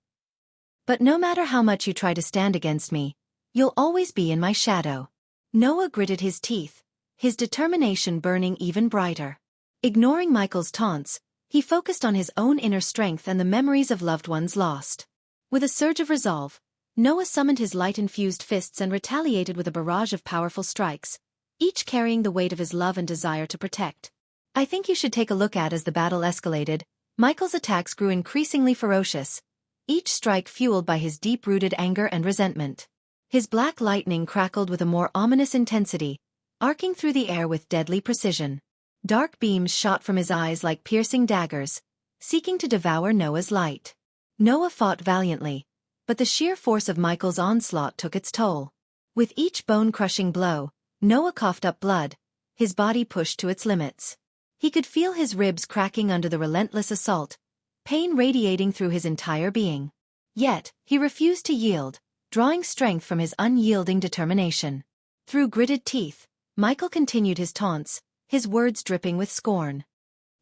A: But no matter how much you try to stand against me, you'll always be in my shadow." Noah gritted his teeth, his determination burning even brighter. Ignoring Michael's taunts, he focused on his own inner strength and the memories of loved ones lost. With a surge of resolve, Noah summoned his light-infused fists and retaliated with a barrage of powerful strikes, each carrying the weight of his love and desire to protect. I think you should take a look at as the battle escalated. Michael's attacks grew increasingly ferocious, each strike fueled by his deep-rooted anger and resentment. His black lightning crackled with a more ominous intensity, arcing through the air with deadly precision. Dark beams shot from his eyes like piercing daggers, seeking to devour Noah's light. Noah fought valiantly, but the sheer force of Michael's onslaught took its toll. With each bone-crushing blow, Noah coughed up blood, his body pushed to its limits. He could feel his ribs cracking under the relentless assault, pain radiating through his entire being. Yet, he refused to yield, drawing strength from his unyielding determination. Through gritted teeth, Michael continued his taunts, his words dripping with scorn.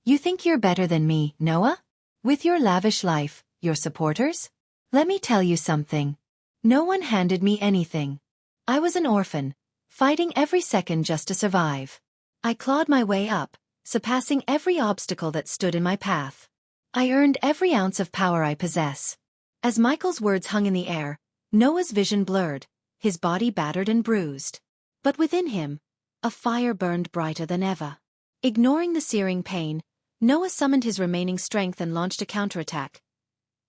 A: "You think you're better than me, Noah? With your lavish life, your supporters? Let me tell you something. No one handed me anything. I was an orphan, fighting every second just to survive. I clawed my way up, surpassing every obstacle that stood in my path. I earned every ounce of power I possess." As Michael's words hung in the air, Noah's vision blurred, his body battered and bruised. But within him, a fire burned brighter than ever. Ignoring the searing pain, Noah summoned his remaining strength and launched a counterattack,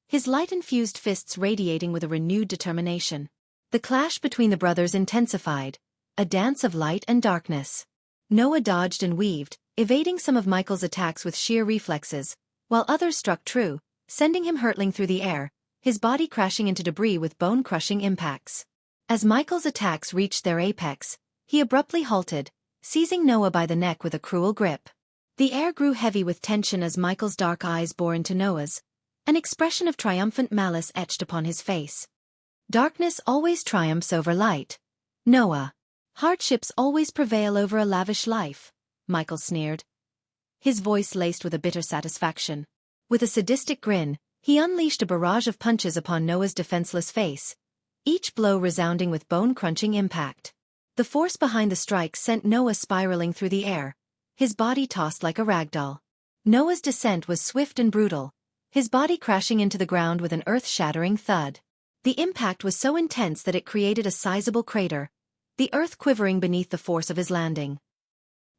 A: his light-infused fists radiating with a renewed determination. The clash between the brothers intensified, a dance of light and darkness. Noah dodged and weaved, evading some of Michael's attacks with sheer reflexes, while others struck true, sending him hurtling through the air, his body crashing into debris with bone-crushing impacts. As Michael's attacks reached their apex, he abruptly halted, seizing Noah by the neck with a cruel grip. The air grew heavy with tension as Michael's dark eyes bore into Noah's, an expression of triumphant malice etched upon his face. "Darkness always triumphs over light, Noah. Hardships always prevail over a lavish life," Michael sneered, his voice laced with a bitter satisfaction. With a sadistic grin, he unleashed a barrage of punches upon Noah's defenseless face, each blow resounding with bone-crunching impact. The force behind the strike sent Noah spiraling through the air, his body tossed like a ragdoll. Noah's descent was swift and brutal, his body crashing into the ground with an earth-shattering thud. The impact was so intense that it created a sizable crater, the earth quivering beneath the force of his landing.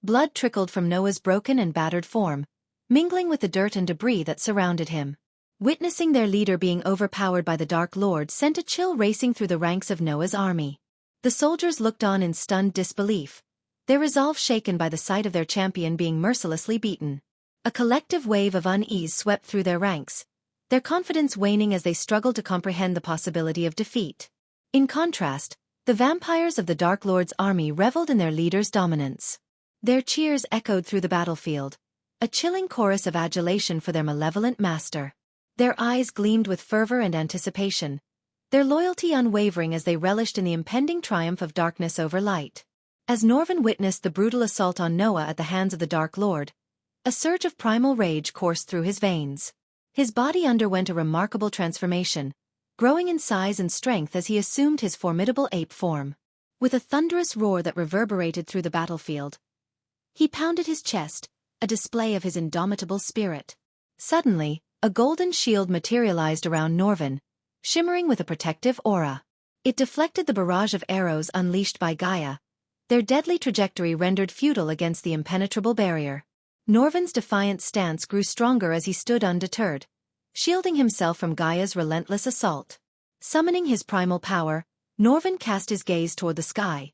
A: Blood trickled from Noah's broken and battered form, mingling with the dirt and debris that surrounded him. Witnessing their leader being overpowered by the Dark Lord sent a chill racing through the ranks of Noah's army. The soldiers looked on in stunned disbelief, their resolve shaken by the sight of their champion being mercilessly beaten. A collective wave of unease swept through their ranks, their confidence waning as they struggled to comprehend the possibility of defeat. In contrast, the vampires of the Dark Lord's army reveled in their leader's dominance. Their cheers echoed through the battlefield, a chilling chorus of adulation for their malevolent master. Their eyes gleamed with fervor and anticipation, their loyalty unwavering as they relished in the impending triumph of darkness over light. As Norvin witnessed the brutal assault on Noah at the hands of the Dark Lord, a surge of primal rage coursed through his veins. His body underwent a remarkable transformation, growing in size and strength as he assumed his formidable ape form. With a thunderous roar that reverberated through the battlefield, he pounded his chest, a display of his indomitable spirit. Suddenly, a golden shield materialized around Norvin, shimmering with a protective aura. It deflected the barrage of arrows unleashed by Gaia, their deadly trajectory rendered futile against the impenetrable barrier. Norvin's defiant stance grew stronger as he stood undeterred, shielding himself from Gaia's relentless assault. Summoning his primal power, Norvin cast his gaze toward the sky,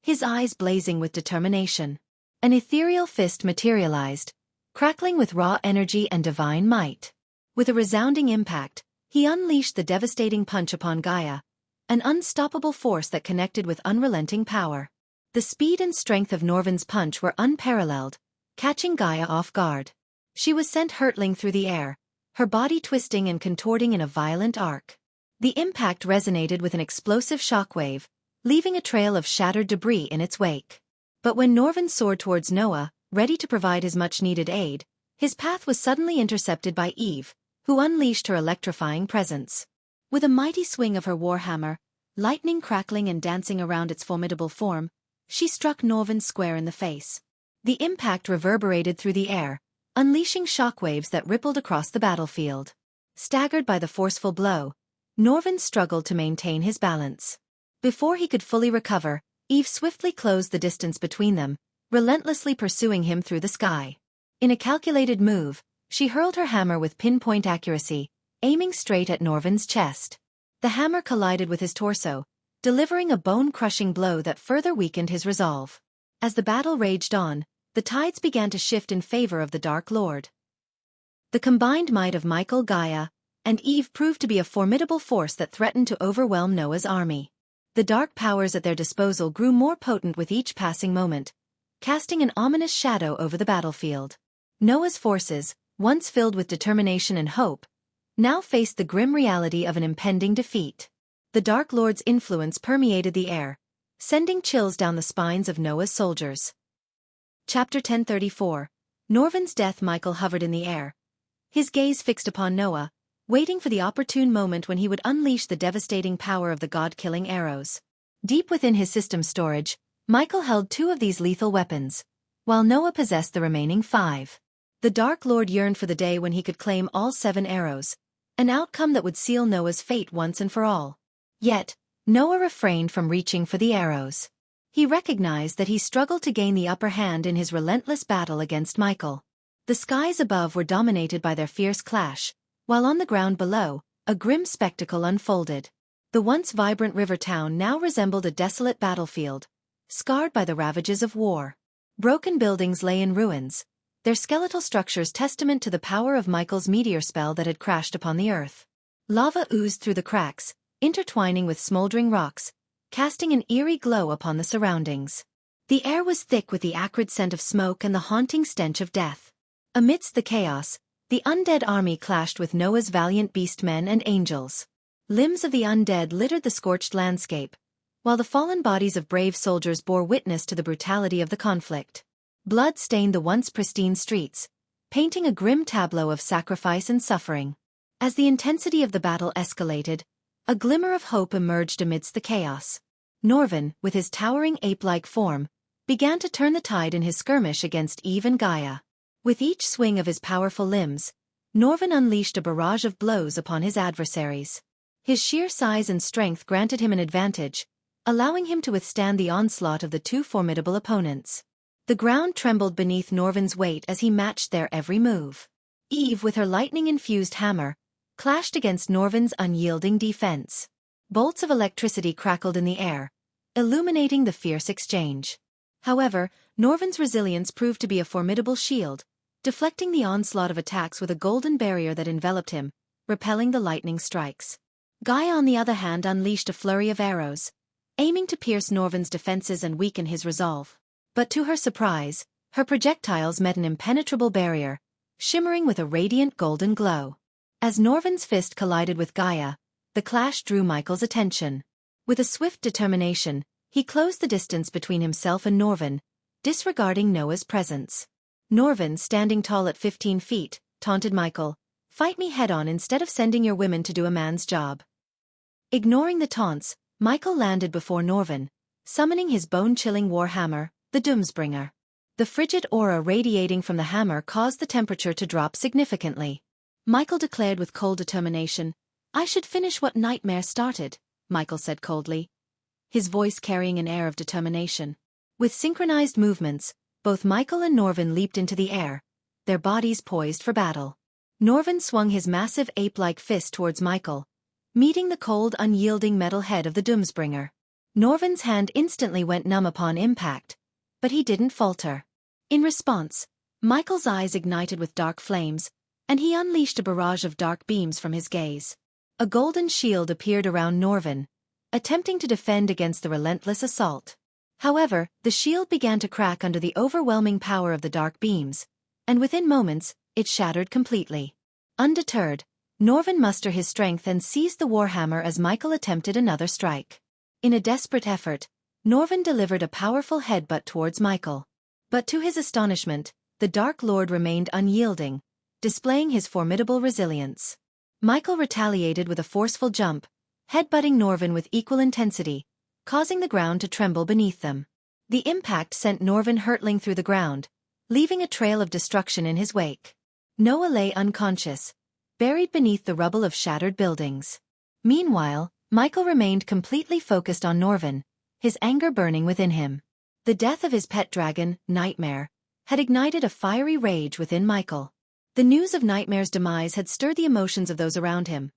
A: his eyes blazing with determination. An ethereal fist materialized, crackling with raw energy and divine might. With a resounding impact, he unleashed the devastating punch upon Gaia, an unstoppable force that connected with unrelenting power. The speed and strength of Norvin's punch were unparalleled, catching Gaia off guard. She was sent hurtling through the air, her body twisting and contorting in a violent arc. The impact resonated with an explosive shockwave, leaving a trail of shattered debris in its wake. But when Norvin soared towards Noah, ready to provide his much-needed aid, his path was suddenly intercepted by Eve, who unleashed her electrifying presence. With a mighty swing of her warhammer, lightning crackling and dancing around its formidable form, she struck Norvin square in the face. The impact reverberated through the air, unleashing shockwaves that rippled across the battlefield. Staggered by the forceful blow, Norvin struggled to maintain his balance. Before he could fully recover, Eve swiftly closed the distance between them, relentlessly pursuing him through the sky. In a calculated move, she hurled her hammer with pinpoint accuracy, aiming straight at Norvin's chest. The hammer collided with his torso, delivering a bone-crushing blow that further weakened his resolve. As the battle raged on, the tides began to shift in favor of the Dark Lord. The combined might of Michael, Gaia, and Eve proved to be a formidable force that threatened to overwhelm Noah's army. The dark powers at their disposal grew more potent with each passing moment, casting an ominous shadow over the battlefield. Noah's forces, once filled with determination and hope, now faced the grim reality of an impending defeat. The Dark Lord's influence permeated the air, sending chills down the spines of Noah's soldiers. Chapter 1034. Norvin's death. Michael hovered in the air, his gaze fixed upon Noah, waiting for the opportune moment when he would unleash the devastating power of the god-killing arrows. Deep within his system storage, Michael held 2 of these lethal weapons, while Noah possessed the remaining 5. The Dark Lord yearned for the day when he could claim all 7 arrows, an outcome that would seal Noah's fate once and for all. Yet, Noah refrained from reaching for the arrows. He recognized that he struggled to gain the upper hand in his relentless battle against Michael. The skies above were dominated by their fierce clash, while on the ground below, a grim spectacle unfolded. The once vibrant river town now resembled a desolate battlefield, scarred by the ravages of war. Broken buildings lay in ruins, their skeletal structures testament to the power of Michael's meteor spell that had crashed upon the earth. Lava oozed through the cracks, intertwining with smoldering rocks, casting an eerie glow upon the surroundings. The air was thick with the acrid scent of smoke and the haunting stench of death. Amidst the chaos, the undead army clashed with Noah's valiant beastmen and angels. Limbs of the undead littered the scorched landscape, while the fallen bodies of brave soldiers bore witness to the brutality of the conflict. Blood stained the once pristine streets, painting a grim tableau of sacrifice and suffering. As the intensity of the battle escalated, a glimmer of hope emerged amidst the chaos. Norvin, with his towering ape-like form, began to turn the tide in his skirmish against Eve and Gaia. With each swing of his powerful limbs, Norvin unleashed a barrage of blows upon his adversaries. His sheer size and strength granted him an advantage, allowing him to withstand the onslaught of the 2 formidable opponents. The ground trembled beneath Norvin's weight as he matched their every move. Eve, with her lightning-infused hammer, clashed against Norvin's unyielding defense. Bolts of electricity crackled in the air, illuminating the fierce exchange. However, Norvin's resilience proved to be a formidable shield, deflecting the onslaught of attacks with a golden barrier that enveloped him, repelling the lightning strikes. Gaia, on the other hand, unleashed a flurry of arrows, aiming to pierce Norvin's defenses and weaken his resolve. But to her surprise, her projectiles met an impenetrable barrier, shimmering with a radiant golden glow. As Norvin's fist collided with Gaia, the clash drew Michael's attention. With a swift determination, he closed the distance between himself and Norvin, disregarding Noah's presence. Norvin, standing tall at 15 feet, taunted Michael, "Fight me head-on instead of sending your women to do a man's job." Ignoring the taunts, Michael landed before Norvin, summoning his bone-chilling war hammer, the Doomsbringer. The frigid aura radiating from the hammer caused the temperature to drop significantly. Michael declared with cold determination, "I should finish what Nightmare started," Michael said coldly, his voice carrying an air of determination. With synchronized movements, both Michael and Norvin leaped into the air, their bodies poised for battle. Norvin swung his massive ape-like fist towards Michael, meeting the cold, unyielding metal head of the Doomsbringer. Norvin's hand instantly went numb upon impact, but he didn't falter. In response, Michael's eyes ignited with dark flames, and he unleashed a barrage of dark beams from his gaze. A golden shield appeared around Norvin, attempting to defend against the relentless assault. However, the shield began to crack under the overwhelming power of the dark beams, and within moments, it shattered completely. Undeterred, Norvin mustered his strength and seized the warhammer as Michael attempted another strike. In a desperate effort, Norvin delivered a powerful headbutt towards Michael. But to his astonishment, the Dark Lord remained unyielding, displaying his formidable resilience. Michael retaliated with a forceful jump, headbutting Norvin with equal intensity, causing the ground to tremble beneath them. The impact sent Norvin hurtling through the ground, leaving a trail of destruction in his wake. Noah lay unconscious, buried beneath the rubble of shattered buildings. Meanwhile, Michael remained completely focused on Norvin, his anger burning within him. The death of his pet dragon, Nightmare, had ignited a fiery rage within Michael. The news of Nightmare's demise had stirred the emotions of those around him.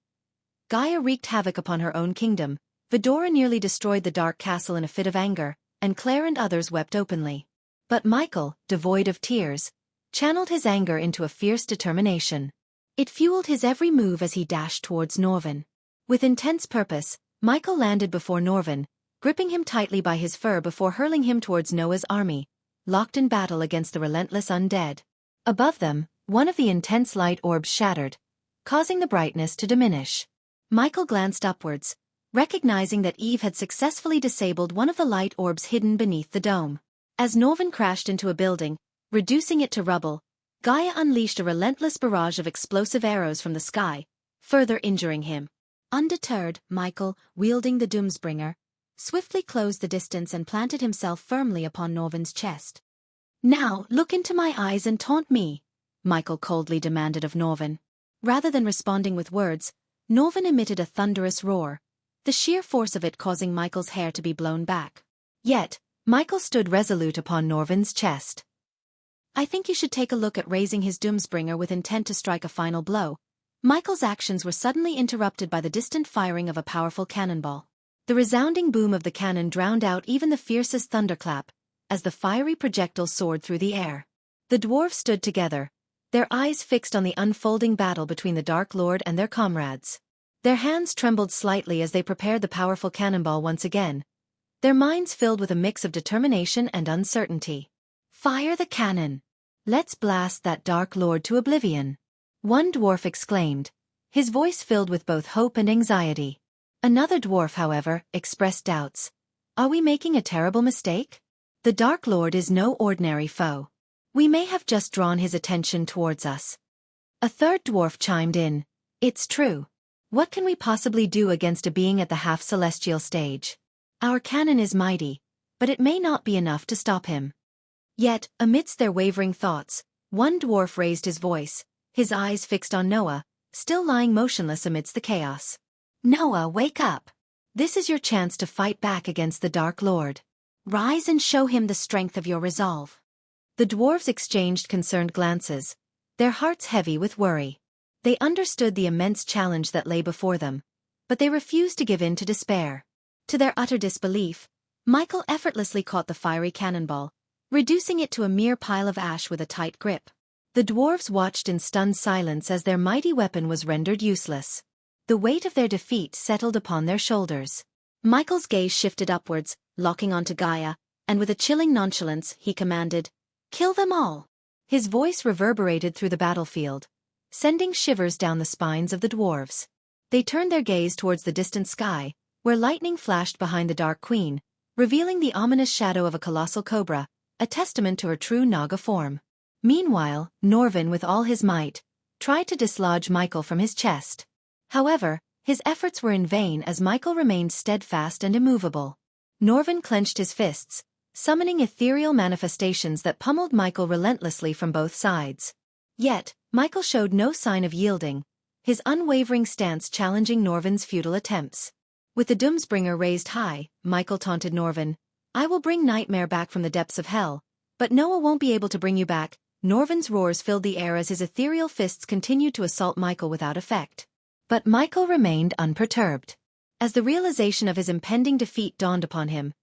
A: Gaia wreaked havoc upon her own kingdom, Vidora nearly destroyed the Dark Castle in a fit of anger, and Claire and others wept openly. But Michael, devoid of tears, channeled his anger into a fierce determination. It fueled his every move as he dashed towards Norvin. With intense purpose, Michael landed before Norvin, gripping him tightly by his fur before hurling him towards Noah's army, locked in battle against the relentless undead. Above them, one of the intense light orbs shattered, causing the brightness to diminish. Michael glanced upwards, recognizing that Eve had successfully disabled one of the light orbs hidden beneath the dome. As Norvin crashed into a building, reducing it to rubble, Gaia unleashed a relentless barrage of explosive arrows from the sky, further injuring him. Undeterred, Michael, wielding the Doomsbringer, swiftly closed the distance and planted himself firmly upon Norvin's chest. "Now, look into my eyes and taunt me," Michael coldly demanded of Norvin. Rather than responding with words, Norvin emitted a thunderous roar, the sheer force of it causing Michael's hair to be blown back. Yet, Michael stood resolute upon Norvin's chest. "I think you should take a look at raising his Doomsbringer with intent to strike a final blow." Michael's actions were suddenly interrupted by the distant firing of a powerful cannonball. The resounding boom of the cannon drowned out even the fiercest thunderclap, as the fiery projectile soared through the air. The dwarves stood together, their eyes fixed on the unfolding battle between the Dark Lord and their comrades. Their hands trembled slightly as they prepared the powerful cannonball once again, their minds filled with a mix of determination and uncertainty. "Fire the cannon! Let's blast that Dark Lord to oblivion!" One dwarf exclaimed, his voice filled with both hope and anxiety. Another dwarf, however, expressed doubts. "Are we making a terrible mistake? The Dark Lord is no ordinary foe. We may have just drawn his attention towards us." A third dwarf chimed in, "It's true. What can we possibly do against a being at the half-celestial stage? Our cannon is mighty, but it may not be enough to stop him." Yet, amidst their wavering thoughts, one dwarf raised his voice, his eyes fixed on Noah, still lying motionless amidst the chaos. "Noah, wake up! This is your chance to fight back against the Dark Lord. Rise and show him the strength of your resolve." The dwarves exchanged concerned glances, their hearts heavy with worry. They understood the immense challenge that lay before them, but they refused to give in to despair. To their utter disbelief, Michael effortlessly caught the fiery cannonball, reducing it to a mere pile of ash with a tight grip. The dwarves watched in stunned silence as their mighty weapon was rendered useless. The weight of their defeat settled upon their shoulders. Michael's gaze shifted upwards, locking onto Gaia, and with a chilling nonchalance he commanded, "Kill them all!" His voice reverberated through the battlefield, sending shivers down the spines of the dwarves. They turned their gaze towards the distant sky, where lightning flashed behind the Dark Queen, revealing the ominous shadow of a colossal cobra, a testament to her true Naga form. Meanwhile, Norvin with all his might, tried to dislodge Michael from his chest. However, his efforts were in vain as Michael remained steadfast and immovable. Norvin clenched his fists, summoning ethereal manifestations that pummeled Michael relentlessly from both sides. Yet, Michael showed no sign of yielding, his unwavering stance challenging Norvin's futile attempts. With the Doomsbringer raised high, Michael taunted Norvin, "I will bring Nightmare back from the depths of hell, but Noah won't be able to bring you back." Norvin's roars filled the air as his ethereal fists continued to assault Michael without effect. But Michael remained unperturbed. As the realization of his impending defeat dawned upon him,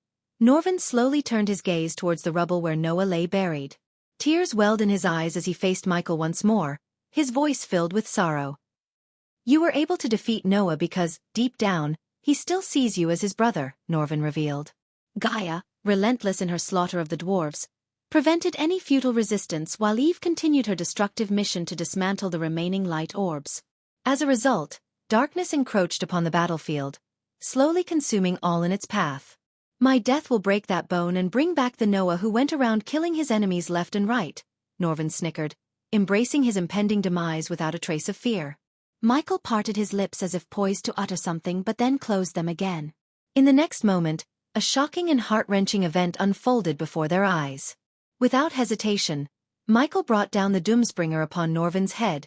A: Norvin slowly turned his gaze towards the rubble where Noah lay buried. Tears welled in his eyes as he faced Michael once more, his voice filled with sorrow. "You were able to defeat Noah because, deep down, he still sees you as his brother," Norvin revealed. Gaia, relentless in her slaughter of the dwarves, prevented any futile resistance while Eve continued her destructive mission to dismantle the remaining light orbs. As a result, darkness encroached upon the battlefield, slowly consuming all in its path. "My death will break that bone and bring back the Noah who went around killing his enemies left and right," Norvin snickered, embracing his impending demise without a trace of fear. Michael parted his lips as if poised to utter something but then closed them again. In the next moment, a shocking and heart-wrenching event unfolded before their eyes. Without hesitation, Michael brought down the Doomsbringer upon Norvin's head,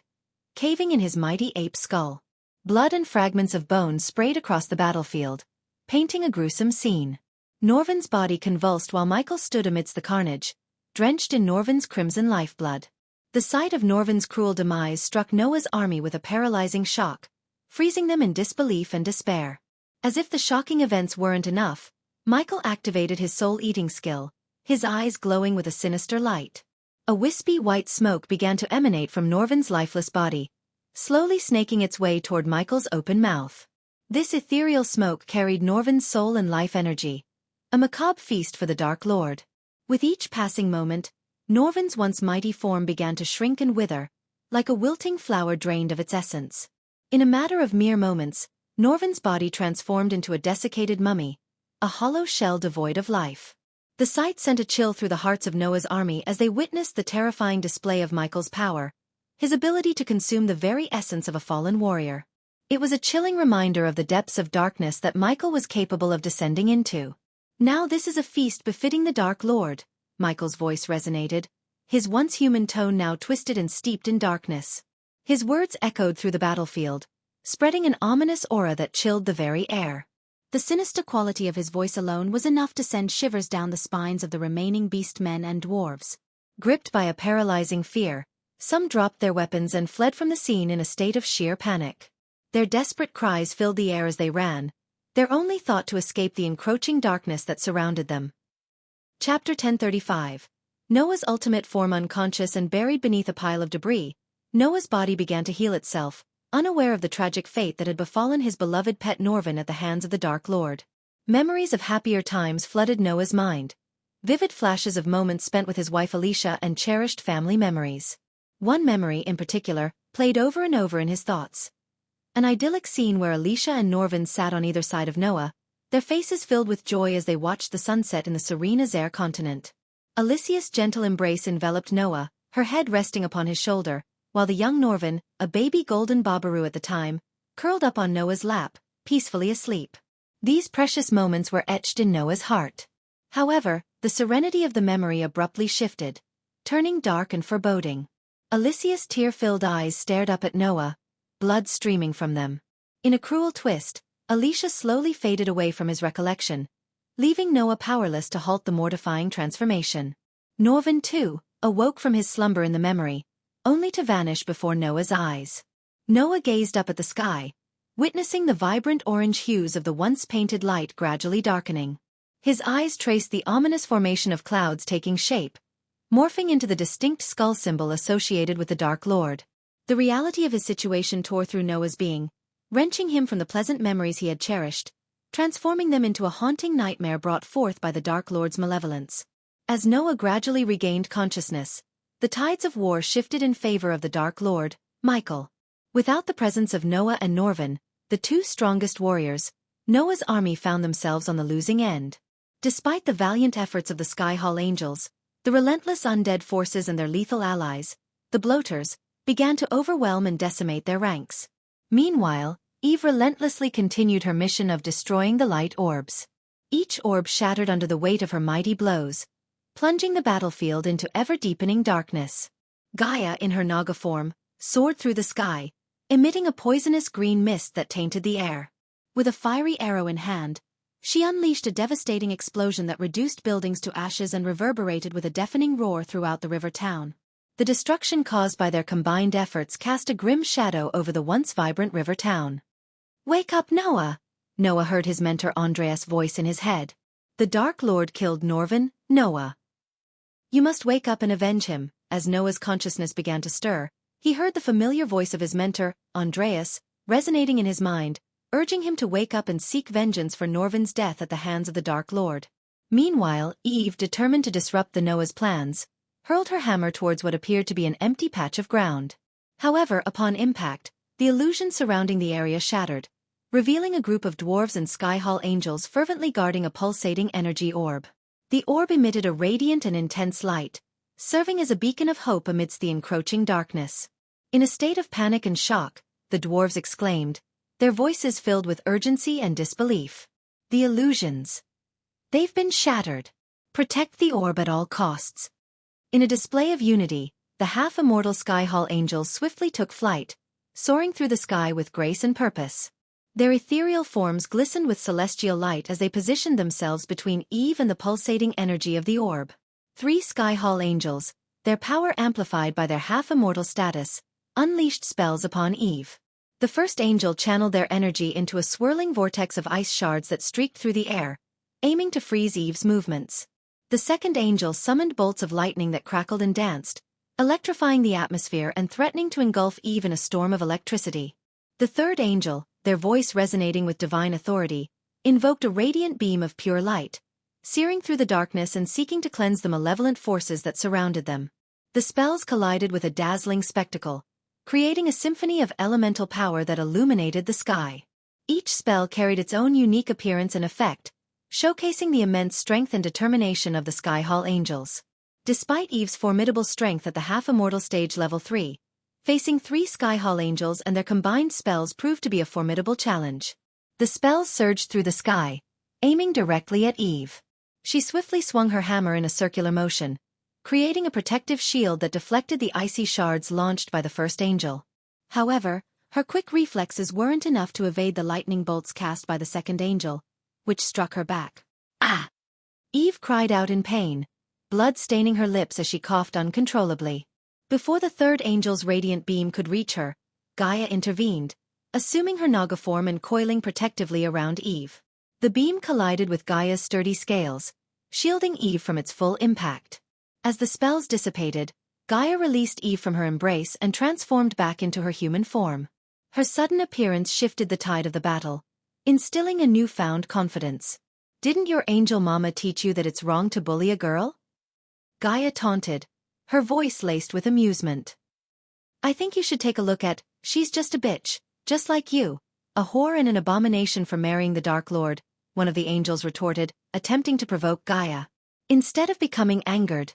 A: caving in his mighty ape skull. Blood and fragments of bone sprayed across the battlefield, painting a gruesome scene. Norvin's body convulsed while Michael stood amidst the carnage, drenched in Norvin's crimson lifeblood. The sight of Norvin's cruel demise struck Noah's army with a paralyzing shock, freezing them in disbelief and despair. As if the shocking events weren't enough, Michael activated his soul-eating skill, his eyes glowing with a sinister light. A wispy white smoke began to emanate from Norvin's lifeless body, slowly snaking its way toward Michael's open mouth. This ethereal smoke carried Norvin's soul and life energy, a macabre feast for the Dark Lord. With each passing moment, Norvin's once mighty form began to shrink and wither, like a wilting flower drained of its essence. In a matter of mere moments, Norvin's body transformed into a desiccated mummy, a hollow shell devoid of life. The sight sent a chill through the hearts of Noah's army as they witnessed the terrifying display of Michael's power, his ability to consume the very essence of a fallen warrior. It was a chilling reminder of the depths of darkness that Michael was capable of descending into. "Now this is a feast befitting the Dark Lord," Michael's voice resonated, his once human tone now twisted and steeped in darkness. His words echoed through the battlefield, spreading an ominous aura that chilled the very air. The sinister quality of his voice alone was enough to send shivers down the spines of the remaining beastmen and dwarves. Gripped by a paralyzing fear, some dropped their weapons and fled from the scene in a state of sheer panic. Their desperate cries filled the air as they ran, their only thought to escape the encroaching darkness that surrounded them. Chapter 1035. Noah's ultimate form unconscious and buried beneath a pile of debris, Noah's body began to heal itself, unaware of the tragic fate that had befallen his beloved pet Norvin at the hands of the Dark Lord. Memories of happier times flooded Noah's mind, vivid flashes of moments spent with his wife Alicia and cherished family memories. One memory, in particular, played over and over in his thoughts. An idyllic scene where Alicia and Norvin sat on either side of Noah, their faces filled with joy as they watched the sunset in the serene Azure continent. Alicia's gentle embrace enveloped Noah, her head resting upon his shoulder, while the young Norvin, a baby golden Babaru at the time, curled up on Noah's lap, peacefully asleep. These precious moments were etched in Noah's heart. However, the serenity of the memory abruptly shifted, turning dark and foreboding. Alicia's tear-filled eyes stared up at Noah, blood streaming from them. In a cruel twist, Alicia slowly faded away from his recollection, leaving Noah powerless to halt the mortifying transformation. Norvin, too, awoke from his slumber in the memory, only to vanish before Noah's eyes. Noah gazed up at the sky, witnessing the vibrant orange hues of the once painted light gradually darkening. His eyes traced the ominous formation of clouds taking shape, morphing into the distinct skull symbol associated with the Dark Lord. The reality of his situation tore through Noah's being, wrenching him from the pleasant memories he had cherished, transforming them into a haunting nightmare brought forth by the Dark Lord's malevolence. As Noah gradually regained consciousness, the tides of war shifted in favor of the Dark Lord, Michael. Without the presence of Noah and Norvin, the two strongest warriors, Noah's army found themselves on the losing end. Despite the valiant efforts of the Sky Hall Angels, the relentless undead forces and their lethal allies, the bloaters, began to overwhelm and decimate their ranks. Meanwhile, Eve relentlessly continued her mission of destroying the light orbs. Each orb shattered under the weight of her mighty blows, plunging the battlefield into ever-deepening darkness. Gaia, in her Naga form, soared through the sky, emitting a poisonous green mist that tainted the air. With a fiery arrow in hand, she unleashed a devastating explosion that reduced buildings to ashes and reverberated with a deafening roar throughout the river town. The destruction caused by their combined efforts cast a grim shadow over the once vibrant river town. "Wake up, Noah!" Noah heard his mentor Andreas' voice in his head. "The Dark Lord killed Norvin, Noah. You must wake up and avenge him." As Noah's consciousness began to stir, he heard the familiar voice of his mentor, Andreas, resonating in his mind, urging him to wake up and seek vengeance for Norvin's death at the hands of the Dark Lord. Meanwhile, Eve, determined to disrupt the Noah's plans, hurled her hammer towards what appeared to be an empty patch of ground. However, upon impact, the illusion surrounding the area shattered, revealing a group of dwarves and Sky Hall Angels fervently guarding a pulsating energy orb. The orb emitted a radiant and intense light, serving as a beacon of hope amidst the encroaching darkness. In a state of panic and shock, the dwarves exclaimed, their voices filled with urgency and disbelief. "The illusions. They've been shattered. Protect the orb at all costs." In a display of unity, the half-immortal Sky Hall Angels swiftly took flight, soaring through the sky with grace and purpose. Their ethereal forms glistened with celestial light as they positioned themselves between Eve and the pulsating energy of the orb. 3 Sky Hall Angels, their power amplified by their half-immortal status, unleashed spells upon Eve. The first angel channeled their energy into a swirling vortex of ice shards that streaked through the air, aiming to freeze Eve's movements. The second angel summoned bolts of lightning that crackled and danced, electrifying the atmosphere and threatening to engulf Eve in a storm of electricity. The third angel, their voice resonating with divine authority, invoked a radiant beam of pure light, searing through the darkness and seeking to cleanse the malevolent forces that surrounded them. The spells collided with a dazzling spectacle, creating a symphony of elemental power that illuminated the sky. Each spell carried its own unique appearance and effect, showcasing the immense strength and determination of the Sky Hall Angels. Despite Eve's formidable strength at the half-immortal stage level 3, facing 3 Sky Hall Angels and their combined spells proved to be a formidable challenge. The spells surged through the sky, aiming directly at Eve. She swiftly swung her hammer in a circular motion, creating a protective shield that deflected the icy shards launched by the first angel. However, her quick reflexes weren't enough to evade the lightning bolts cast by the second angel, which struck her back. "Ah!" Eve cried out in pain, blood staining her lips as she coughed uncontrollably. Before the third angel's radiant beam could reach her, Gaia intervened, assuming her Naga form and coiling protectively around Eve. The beam collided with Gaia's sturdy scales, shielding Eve from its full impact. As the spells dissipated, Gaia released Eve from her embrace and transformed back into her human form. Her sudden appearance shifted the tide of the battle, instilling a newfound confidence. "Didn't your angel mama teach you that it's wrong to bully a girl?" Gaia taunted, her voice laced with amusement. "I think you should take a look at, she's just a bitch, just like you, a whore and an abomination for marrying the Dark Lord," one of the angels retorted, attempting to provoke Gaia. Instead of becoming angered,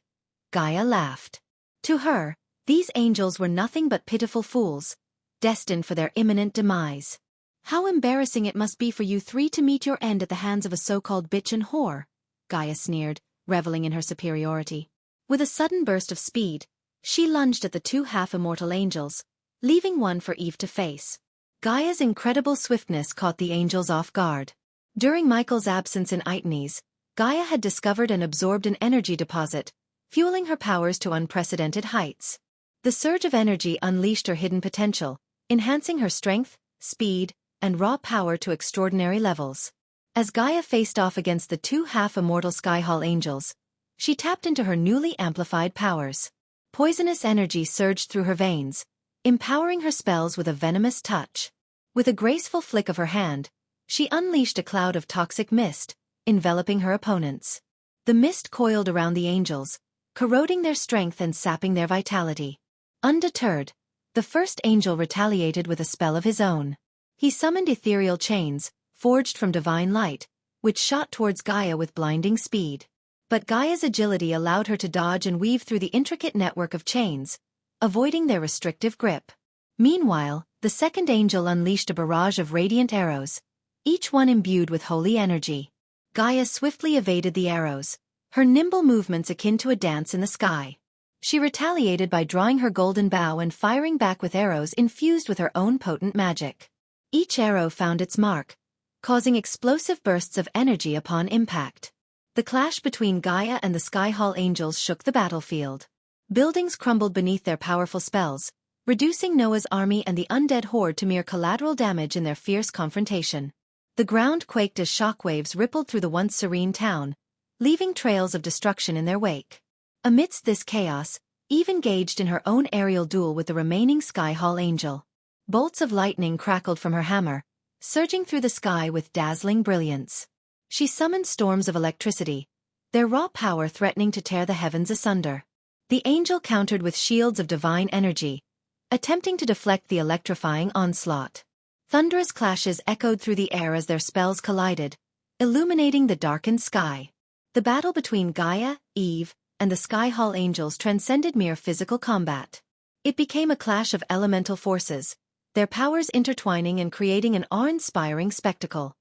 A: Gaia laughed. To her, these angels were nothing but pitiful fools, destined for their imminent demise. "How embarrassing it must be for you 3 to meet your end at the hands of a so-called bitch and whore," Gaia sneered, reveling in her superiority. With a sudden burst of speed, she lunged at the 2 half-immortal angels, leaving one for Eve to face. Gaia's incredible swiftness caught the angels off guard. During Michael's absence in Itines, Gaia had discovered and absorbed an energy deposit, fueling her powers to unprecedented heights. The surge of energy unleashed her hidden potential, enhancing her strength, speed, and raw power to extraordinary levels. As Gaia faced off against the two half-immortal Sky Hall angels, she tapped into her newly amplified powers. Poisonous energy surged through her veins, empowering her spells with a venomous touch. With a graceful flick of her hand, she unleashed a cloud of toxic mist, enveloping her opponents. The mist coiled around the angels, corroding their strength and sapping their vitality. Undeterred, the first angel retaliated with a spell of his own. He summoned ethereal chains, forged from divine light, which shot towards Gaia with blinding speed. But Gaia's agility allowed her to dodge and weave through the intricate network of chains, avoiding their restrictive grip. Meanwhile, the second angel unleashed a barrage of radiant arrows, each one imbued with holy energy. Gaia swiftly evaded the arrows, her nimble movements akin to a dance in the sky. She retaliated by drawing her golden bow and firing back with arrows infused with her own potent magic. Each arrow found its mark, causing explosive bursts of energy upon impact. The clash between Gaia and the Sky Hall angels shook the battlefield. Buildings crumbled beneath their powerful spells, reducing Noah's army and the undead horde to mere collateral damage in their fierce confrontation. The ground quaked as shockwaves rippled through the once serene town, leaving trails of destruction in their wake. Amidst this chaos, Eve engaged in her own aerial duel with the remaining Sky Hall angel. Bolts of lightning crackled from her hammer, surging through the sky with dazzling brilliance. She summoned storms of electricity, their raw power threatening to tear the heavens asunder. The angel countered with shields of divine energy, attempting to deflect the electrifying onslaught. Thunderous clashes echoed through the air as their spells collided, illuminating the darkened sky. The battle between Gaia, Eve, and the Sky Hall angels transcended mere physical combat. It became a clash of elemental forces, their powers intertwining and creating an awe-inspiring spectacle.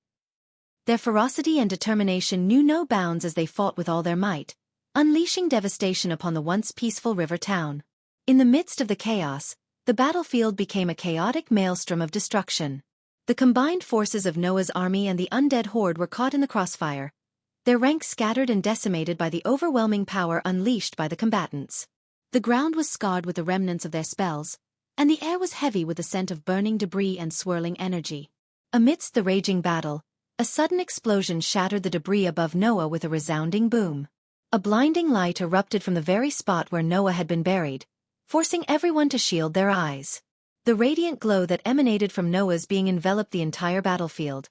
A: Their ferocity and determination knew no bounds as they fought with all their might, unleashing devastation upon the once peaceful river town. In the midst of the chaos, the battlefield became a chaotic maelstrom of destruction. The combined forces of Noah's army and the undead horde were caught in the crossfire, their ranks scattered and decimated by the overwhelming power unleashed by the combatants. The ground was scarred with the remnants of their spells, and the air was heavy with the scent of burning debris and swirling energy. Amidst the raging battle, a sudden explosion shattered the debris above Noah with a resounding boom. A blinding light erupted from the very spot where Noah had been buried, forcing everyone to shield their eyes. The radiant glow that emanated from Noah's being enveloped the entire battlefield,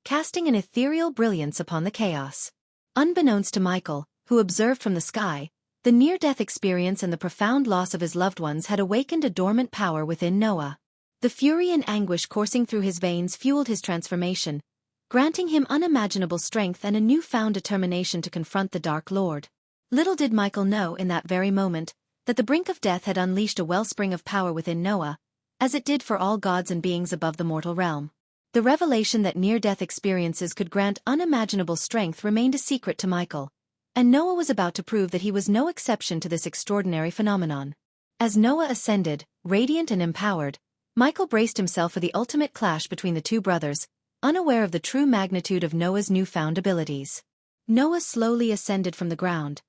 A: casting an ethereal brilliance upon the chaos. Unbeknownst to Michael, who observed from the sky, the near-death experience and the profound loss of his loved ones had awakened a dormant power within Noah. The fury and anguish coursing through his veins fueled his transformation, granting him unimaginable strength and a newfound determination to confront the Dark Lord. Little did Michael know in that very moment that the brink of death had unleashed a wellspring of power within Noah, as it did for all gods and beings above the mortal realm. The revelation that near-death experiences could grant unimaginable strength remained a secret to Michael, and Noah was about to prove that he was no exception to this extraordinary phenomenon. As Noah ascended, radiant and empowered, Michael braced himself for the ultimate clash between the two brothers, unaware of the true magnitude of Noah's newfound abilities. Noah slowly ascended from the ground,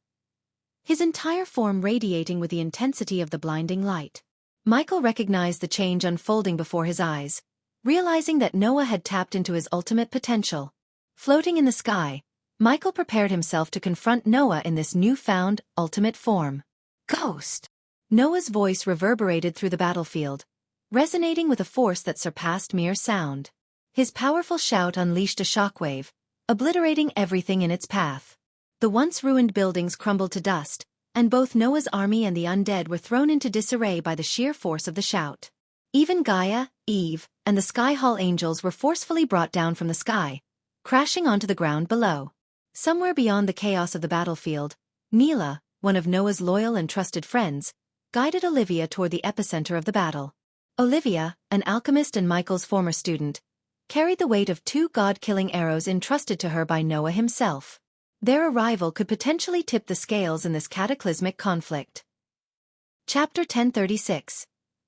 A: his entire form radiating with the intensity of the blinding light. Michael recognized the change unfolding before his eyes, realizing that Noah had tapped into his ultimate potential. Floating in the sky, Michael prepared himself to confront Noah in this newfound, ultimate form. Ghost! Noah's voice reverberated through the battlefield, resonating with a force that surpassed mere sound. His powerful shout unleashed a shockwave, obliterating everything in its path. The once ruined buildings crumbled to dust, and both Noah's army and the undead were thrown into disarray by the sheer force of the shout. Even Gaia, Eve, and the Sky Hall angels were forcefully brought down from the sky, crashing onto the ground below. Somewhere beyond the chaos of the battlefield, Neela, one of Noah's loyal and trusted friends, guided Olivia toward the epicenter of the battle. Olivia, an alchemist and Michael's former student, carried the weight of 2 god-killing arrows entrusted to her by Noah himself. Their arrival could potentially tip the scales in this cataclysmic conflict. Chapter 1036.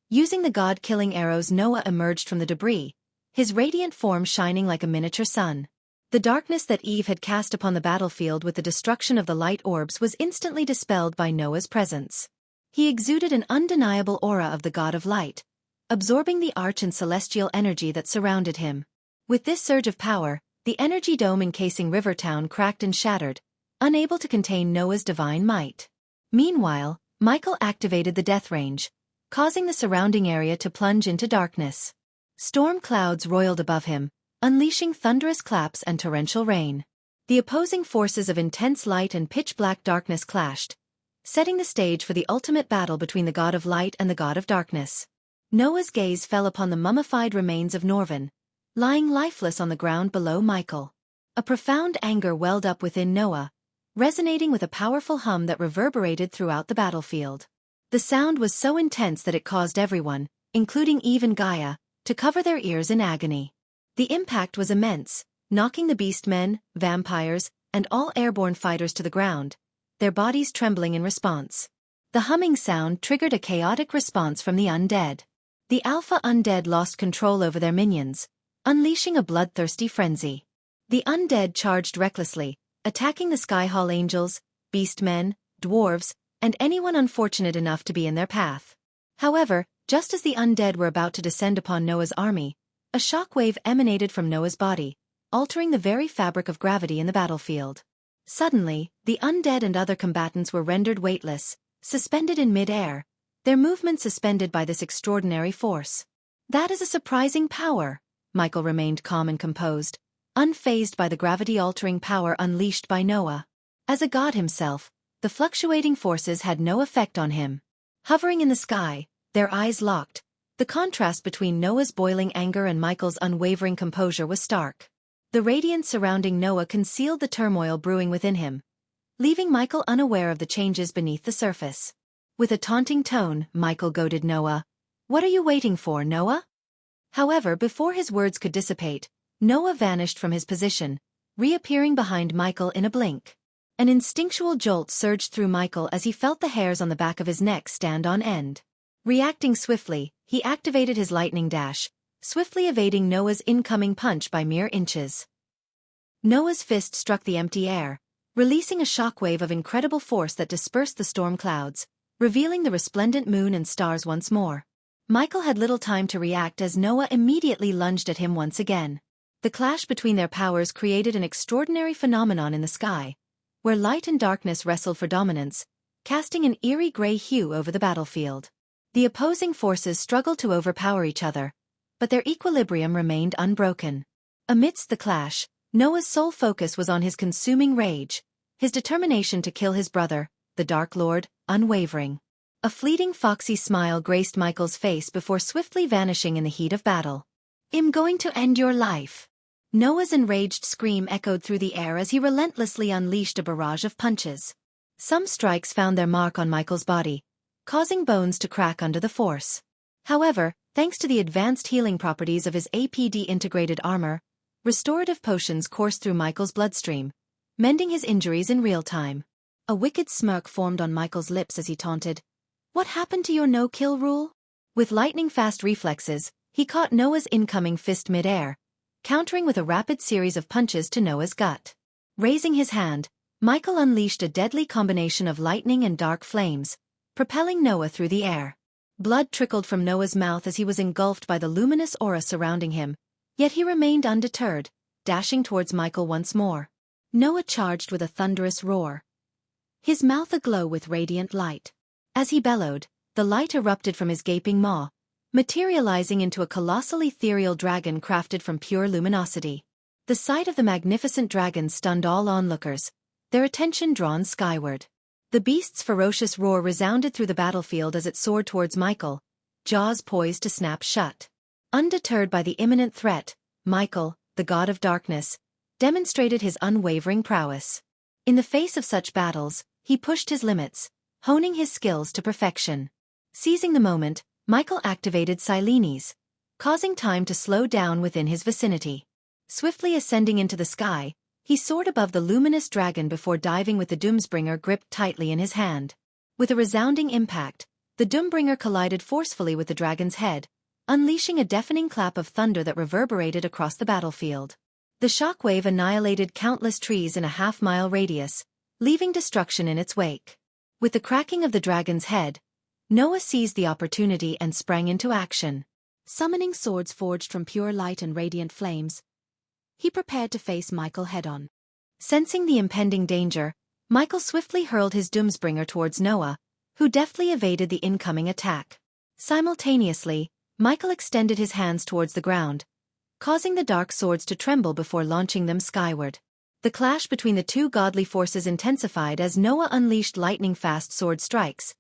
A: Using the god-killing arrows, Noah emerged from the debris, his radiant form shining like a miniature sun. The darkness that Eve had cast upon the battlefield with the destruction of the light orbs was instantly dispelled by Noah's presence. He exuded an undeniable aura of the god of light, absorbing the arch and celestial energy that surrounded him. With this surge of power, the energy dome encasing Rivertown cracked and shattered, unable to contain Noah's divine might. Meanwhile, Michael activated the death range, causing the surrounding area to plunge into darkness. Storm clouds roiled above him, unleashing thunderous claps and torrential rain. The opposing forces of intense light and pitch-black darkness clashed, setting the stage for the ultimate battle between the god of light and the god of darkness. Noah's gaze fell upon the mummified remains of Norvin, lying lifeless on the ground below Michael. A profound anger welled up within Noah, resonating with a powerful hum that reverberated throughout the battlefield. The sound was so intense that it caused everyone, including Eve and Gaia, to cover their ears in agony. The impact was immense, knocking the beastmen, vampires, and all airborne fighters to the ground, their bodies trembling in response. The humming sound triggered a chaotic response from the undead. The alpha undead lost control over their minions, unleashing a bloodthirsty frenzy. The undead charged recklessly, attacking the Sky Hall angels, beastmen, dwarves, and anyone unfortunate enough to be in their path. However, just as the undead were about to descend upon Noah's army, a shockwave emanated from Noah's body, altering the very fabric of gravity in the battlefield. Suddenly, the undead and other combatants were rendered weightless, suspended in mid-air, their movement suspended by this extraordinary force. "That is a surprising power," Michael remained calm and composed, unfazed by the gravity-altering power unleashed by Noah. As a god himself, the fluctuating forces had no effect on him. Hovering in the sky, their eyes locked, the contrast between Noah's boiling anger and Michael's unwavering composure was stark. The radiance surrounding Noah concealed the turmoil brewing within him, leaving Michael unaware of the changes beneath the surface. With a taunting tone, Michael goaded Noah. "What are you waiting for, Noah?" However, before his words could dissipate, Noah vanished from his position, reappearing behind Michael in a blink. An instinctual jolt surged through Michael as he felt the hairs on the back of his neck stand on end. Reacting swiftly, he activated his lightning dash, swiftly evading Noah's incoming punch by mere inches. Noah's fist struck the empty air, releasing a shockwave of incredible force that dispersed the storm clouds, revealing the resplendent moon and stars once more. Michael had little time to react as Noah immediately lunged at him once again. The clash between their powers created an extraordinary phenomenon in the sky, where light and darkness wrestled for dominance, casting an eerie gray hue over the battlefield. The opposing forces struggled to overpower each other, but their equilibrium remained unbroken. Amidst the clash, Noah's sole focus was on his consuming rage, his determination to kill his brother, the Dark Lord, unwavering. A fleeting foxy smile graced Michael's face before swiftly vanishing in the heat of battle. "I'm going to end your life." Noah's enraged scream echoed through the air as he relentlessly unleashed a barrage of punches. Some strikes found their mark on Michael's body, causing bones to crack under the force. However, thanks to the advanced healing properties of his APD-integrated armor, restorative potions coursed through Michael's bloodstream, mending his injuries in real time. A wicked smirk formed on Michael's lips as he taunted, "What happened to your no-kill rule?" With lightning-fast reflexes, he caught Noah's incoming fist mid-air, countering with a rapid series of punches to Noah's gut. Raising his hand, Michael unleashed a deadly combination of lightning and dark flames, propelling Noah through the air. Blood trickled from Noah's mouth as he was engulfed by the luminous aura surrounding him, yet he remained undeterred, dashing towards Michael once more. Noah charged with a thunderous roar, his mouth aglow with radiant light. As he bellowed, the light erupted from his gaping maw, materializing into a colossal ethereal dragon crafted from pure luminosity. The sight of the magnificent dragon stunned all onlookers, their attention drawn skyward. The beast's ferocious roar resounded through the battlefield as it soared towards Michael, jaws poised to snap shut. Undeterred by the imminent threat, Michael, the god of darkness, demonstrated his unwavering prowess. In the face of such battles, he pushed his limits, honing his skills to perfection. Seizing the moment, Michael activated Silenes, causing time to slow down within his vicinity. Swiftly ascending into the sky, he soared above the luminous dragon before diving with the Doomsbringer gripped tightly in his hand. With a resounding impact, the Doombringer collided forcefully with the dragon's head, unleashing a deafening clap of thunder that reverberated across the battlefield. The shockwave annihilated countless trees in a half-mile radius, leaving destruction in its wake. With the cracking of the dragon's head, Noah seized the opportunity and sprang into action. Summoning swords forged from pure light and radiant flames, he prepared to face Michael head-on. Sensing the impending danger, Michael swiftly hurled his Doomsbringer towards Noah, who deftly evaded the incoming attack. Simultaneously, Michael extended his hands towards the ground, causing the dark swords to tremble before launching them skyward. The clash between the two godly forces intensified as Noah unleashed lightning-fast sword strikes,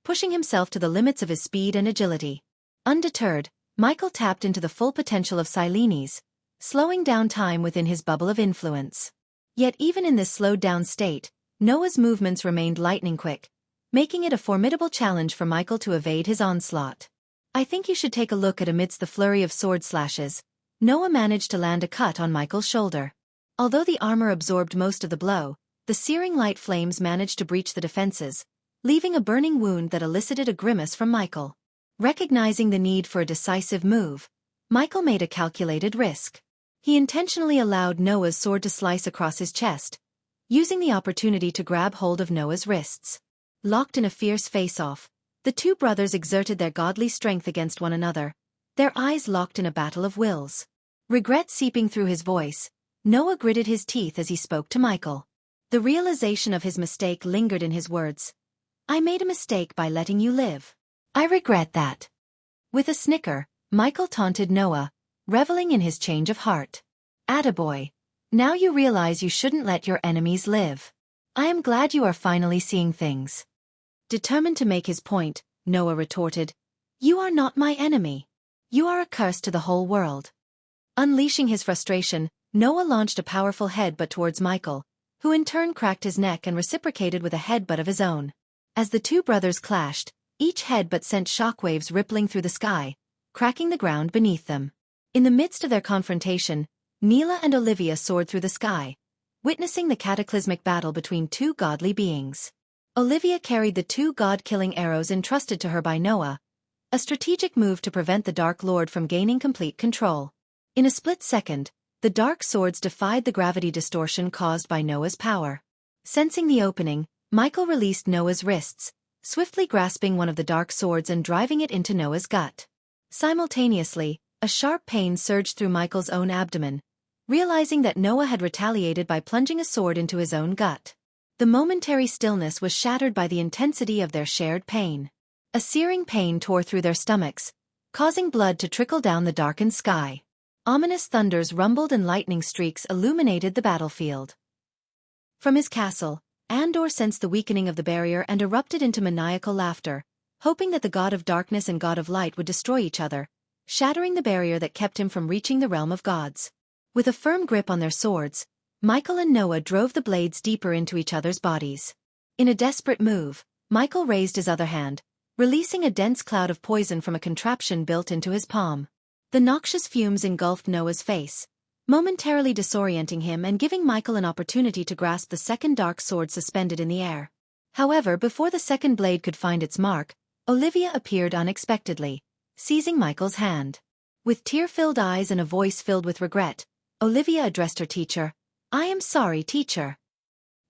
A: pushing himself to the limits of his speed and agility. Undeterred, Michael tapped into the full potential of Silenes, slowing down time within his bubble of influence. Yet even in this slowed-down state, Noah's movements remained lightning-quick, making it a formidable challenge for Michael to evade his onslaught. "I think you should take a look at." Amidst the flurry of sword slashes, Noah managed to land a cut on Michael's shoulder. Although the armor absorbed most of the blow, the searing light flames managed to breach the defenses, leaving a burning wound that elicited a grimace from Michael. Recognizing the need for a decisive move, Michael made a calculated risk. He intentionally allowed Noah's sword to slice across his chest, using the opportunity to grab hold of Noah's wrists. Locked in a fierce face-off, the two brothers exerted their godly strength against one another, their eyes locked in a battle of wills. Regret seeping through his voice, Noah gritted his teeth as he spoke to Michael. The realization of his mistake lingered in his words. "I made a mistake by letting you live. I regret that." With a snicker, Michael taunted Noah, reveling in his change of heart. "Attaboy. Now you realize you shouldn't let your enemies live. I am glad you are finally seeing things." Determined to make his point, Noah retorted, "You are not my enemy. You are a curse to the whole world." Unleashing his frustration, Noah launched a powerful headbutt towards Michael, who in turn cracked his neck and reciprocated with a headbutt of his own. As the two brothers clashed, each headbutt sent shockwaves rippling through the sky, cracking the ground beneath them. In the midst of their confrontation, Neela and Olivia soared through the sky, witnessing the cataclysmic battle between two godly beings. Olivia carried the two god-killing arrows entrusted to her by Noah, a strategic move to prevent the Dark Lord from gaining complete control. In a split second, the dark swords defied the gravity distortion caused by Noah's power. Sensing the opening, Michael released Noah's wrists, swiftly grasping one of the dark swords and driving it into Noah's gut. Simultaneously, a sharp pain surged through Michael's own abdomen, realizing that Noah had retaliated by plunging a sword into his own gut. The momentary stillness was shattered by the intensity of their shared pain. A searing pain tore through their stomachs, causing blood to trickle down the darkened sky. Ominous thunders rumbled and lightning streaks illuminated the battlefield. From his castle, Andor sensed the weakening of the barrier and erupted into maniacal laughter, hoping that the god of darkness and god of light would destroy each other, shattering the barrier that kept him from reaching the realm of gods. With a firm grip on their swords, Michael and Noah drove the blades deeper into each other's bodies. In a desperate move, Michael raised his other hand, releasing a dense cloud of poison from a contraption built into his palm. The noxious fumes engulfed Noah's face, momentarily disorienting him and giving Michael an opportunity to grasp the second dark sword suspended in the air. However, before the second blade could find its mark, Olivia appeared unexpectedly, seizing Michael's hand. With tear-filled eyes and a voice filled with regret, Olivia addressed her teacher. "I am sorry, teacher."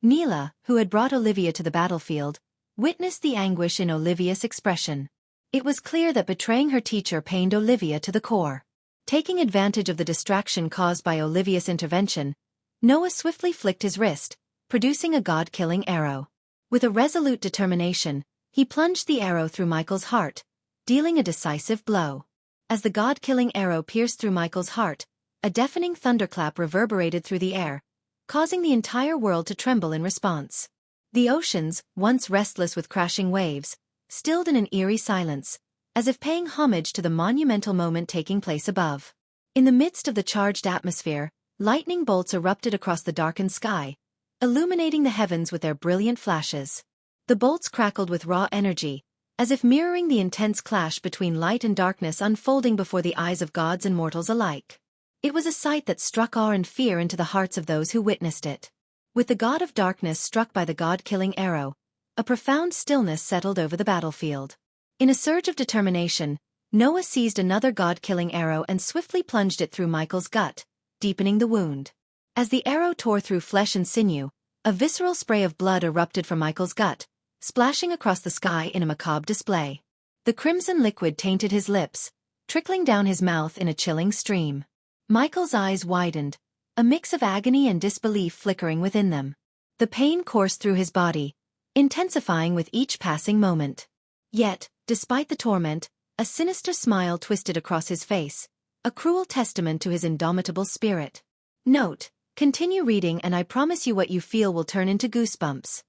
A: Neela, who had brought Olivia to the battlefield, witnessed the anguish in Olivia's expression. It was clear that betraying her teacher pained Olivia to the core. Taking advantage of the distraction caused by Olivia's intervention, Noah swiftly flicked his wrist, producing a god-killing arrow. With a resolute determination, he plunged the arrow through Michael's heart, dealing a decisive blow. As the god-killing arrow pierced through Michael's heart, a deafening thunderclap reverberated through the air, causing the entire world to tremble in response. The oceans, once restless with crashing waves, stilled in an eerie silence, as if paying homage to the monumental moment taking place above. In the midst of the charged atmosphere, lightning bolts erupted across the darkened sky, illuminating the heavens with their brilliant flashes. The bolts crackled with raw energy, as if mirroring the intense clash between light and darkness unfolding before the eyes of gods and mortals alike. It was a sight that struck awe and fear into the hearts of those who witnessed it. With the god of darkness struck by the god-killing arrow, a profound stillness settled over the battlefield. In a surge of determination, Noah seized another god-killing arrow and swiftly plunged it through Michael's gut, deepening the wound. As the arrow tore through flesh and sinew, a visceral spray of blood erupted from Michael's gut, splashing across the sky in a macabre display. The crimson liquid tainted his lips, trickling down his mouth in a chilling stream. Michael's eyes widened, a mix of agony and disbelief flickering within them. The pain coursed through his body, intensifying with each passing moment. Yet, despite the torment, a sinister smile twisted across his face, a cruel testament to his indomitable spirit. Note: continue reading and I promise you what you feel will turn into goosebumps.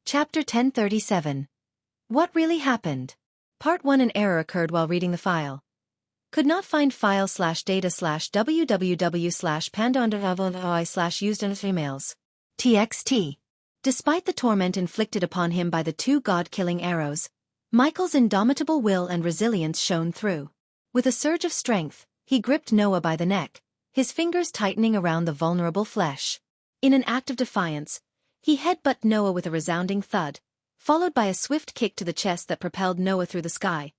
A: Chapter 1037. What really happened? Part 1. An error occurred while reading the file. Could not find file/data/www/panda_i/used_emails. txt. Despite the torment inflicted upon him by the two god-killing arrows, Michael's indomitable will and resilience shone through. With a surge of strength, he gripped Noah by the neck, his fingers tightening around the vulnerable flesh. In an act of defiance, he headbutted Noah with a resounding thud, followed by a swift kick to the chest that propelled Noah through the sky,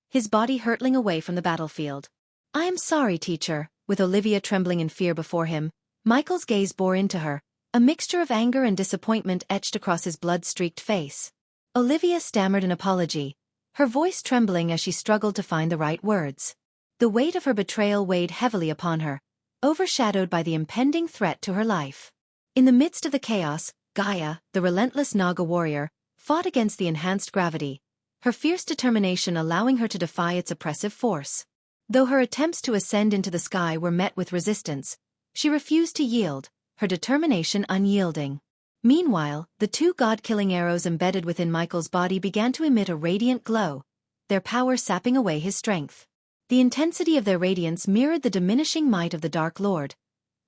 A: his body hurtling away from the battlefield. "I am sorry, teacher." With Olivia trembling in fear before him, Michael's gaze bore into her, a mixture of anger and disappointment etched across his blood-streaked face. Olivia stammered an apology, her voice trembling as she struggled to find the right words. The weight of her betrayal weighed heavily upon her, overshadowed by the impending threat to her life. In the midst of the chaos, Gaia, the relentless Naga warrior, fought against the enhanced gravity, her fierce determination allowing her to defy its oppressive force. Though her attempts to ascend into the sky were met with resistance, she refused to yield, her determination unyielding. Meanwhile, the two god-killing arrows embedded within Michael's body began to emit a radiant glow, their power sapping away his strength. The intensity of their radiance mirrored the diminishing might of the Dark Lord,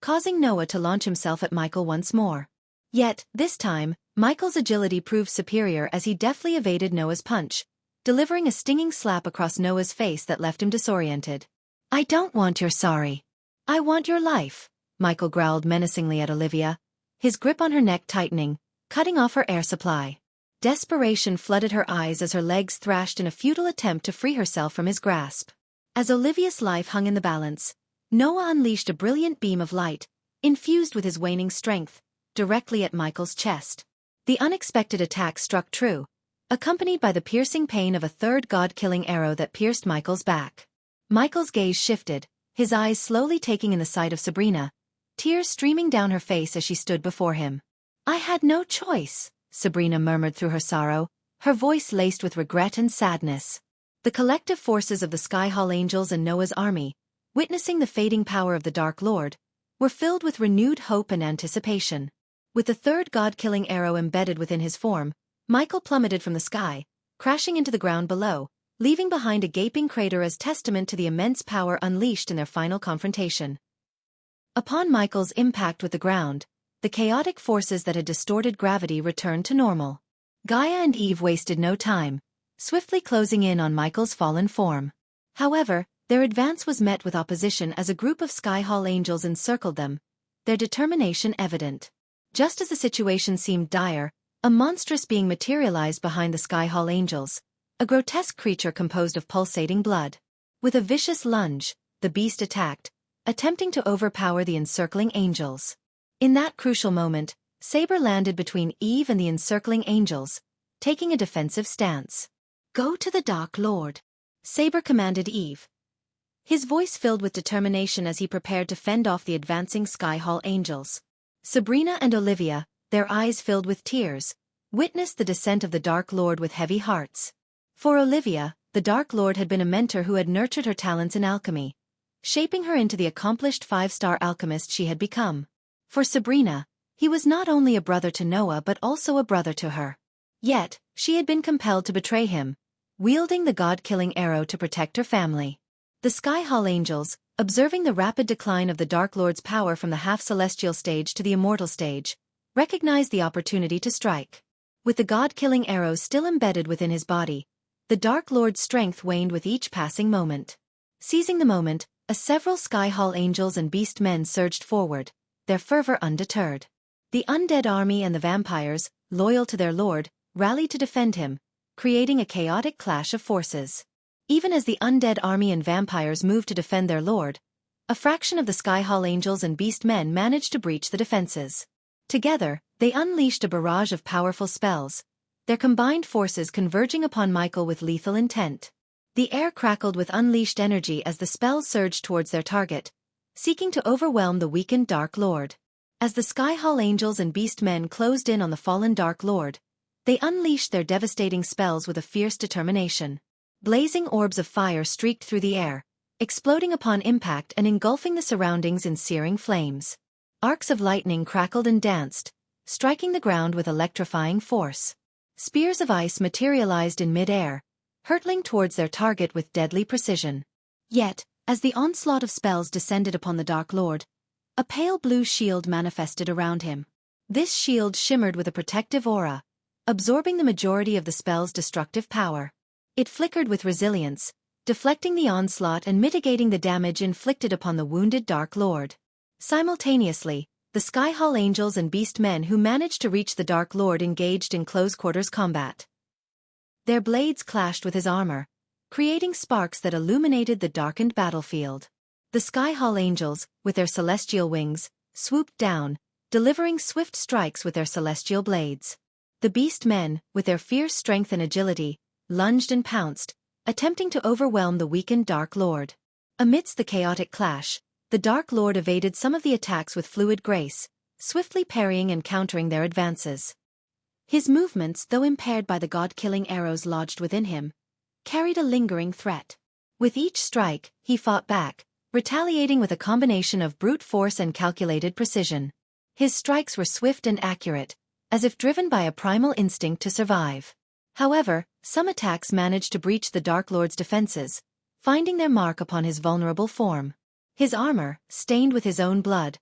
A: causing Noah to launch himself at Michael once more. Yet, this time, Michael's agility proved superior as he deftly evaded Noah's punch, delivering a stinging slap across Noah's face that left him disoriented. "I don't want your sorry. I want your life," Michael growled menacingly at Olivia, his grip on her neck tightening, cutting off her air supply. Desperation flooded her eyes as her legs thrashed in a futile attempt to free herself from his grasp. As Olivia's life hung in the balance, Noah unleashed a brilliant beam of light, infused with his waning strength, directly at Michael's chest. The unexpected attack struck true, accompanied by the piercing pain of a third god-killing arrow that pierced Michael's back. Michael's gaze shifted, his eyes slowly taking in the sight of Sabrina, tears streaming down her face as she stood before him. "I had no choice," Sabrina murmured through her sorrow, her voice laced with regret and sadness. The collective forces of the Sky Hall Angels and Noah's army, witnessing the fading power of the Dark Lord, were filled with renewed hope and anticipation. With the third god-killing arrow embedded within his form, Michael plummeted from the sky, crashing into the ground below, leaving behind a gaping crater as testament to the immense power unleashed in their final confrontation. Upon Michael's impact with the ground, the chaotic forces that had distorted gravity returned to normal. Gaia and Eve wasted no time, swiftly closing in on Michael's fallen form. However, their advance was met with opposition as a group of Sky Hall Angels encircled them, their determination evident. Just as the situation seemed dire, a monstrous being materialized behind the Sky Hall Angels, a grotesque creature composed of pulsating blood. With a vicious lunge, the beast attacked, attempting to overpower the encircling angels. In that crucial moment, Saber landed between Eve and the encircling angels, taking a defensive stance. "Go to the Dark Lord," Saber commanded Eve, his voice filled with determination as he prepared to fend off the advancing Sky Hall Angels. Sabrina and Olivia, their eyes filled with tears, witnessed the descent of the Dark Lord with heavy hearts. For Olivia, the Dark Lord had been a mentor who had nurtured her talents in alchemy, shaping her into the accomplished five-star alchemist she had become. For Sabrina, he was not only a brother to Noah but also a brother to her. Yet, she had been compelled to betray him, wielding the god-killing arrow to protect her family. The Sky Hall Angels, observing the rapid decline of the Dark Lord's power from the half-celestial stage to the immortal stage, recognized the opportunity to strike. With the god-killing arrow still embedded within his body, the Dark Lord's strength waned with each passing moment. Seizing the moment, several Sky Hall Angels and Beast Men surged forward, their fervor undeterred. The undead army and the vampires, loyal to their lord, rallied to defend him, creating a chaotic clash of forces. Even as the undead army and vampires moved to defend their lord, a fraction of the Sky Hall Angels and Beast Men managed to breach the defenses. Together, they unleashed a barrage of powerful spells, their combined forces converging upon Michael with lethal intent. The air crackled with unleashed energy as the spells surged towards their target, seeking to overwhelm the weakened Dark Lord. As the Sky Hall angels and beast men closed in on the fallen Dark Lord, they unleashed their devastating spells with a fierce determination. Blazing orbs of fire streaked through the air, exploding upon impact and engulfing the surroundings in searing flames. Arcs of lightning crackled and danced, striking the ground with electrifying force. Spears of ice materialized in mid-air, hurtling towards their target with deadly precision. Yet, as the onslaught of spells descended upon the Dark Lord, a pale blue shield manifested around him. This shield shimmered with a protective aura, absorbing the majority of the spell's destructive power. It flickered with resilience, deflecting the onslaught and mitigating the damage inflicted upon the wounded Dark Lord. Simultaneously, the Sky Hall angels and beast men who managed to reach the Dark Lord engaged in close-quarters combat. Their blades clashed with his armor, creating sparks that illuminated the darkened battlefield. The Sky Hall angels, with their celestial wings, swooped down, delivering swift strikes with their celestial blades. The beast men, with their fierce strength and agility, lunged and pounced, attempting to overwhelm the weakened Dark Lord. Amidst the chaotic clash, the Dark Lord evaded some of the attacks with fluid grace, swiftly parrying and countering their advances. His movements, though impaired by the god-killing arrows lodged within him, carried a lingering threat. With each strike, he fought back, retaliating with a combination of brute force and calculated precision. His strikes were swift and accurate, as if driven by a primal instinct to survive. However, some attacks managed to breach the Dark Lord's defenses, finding their mark upon his vulnerable form. His armor, stained with his own blood,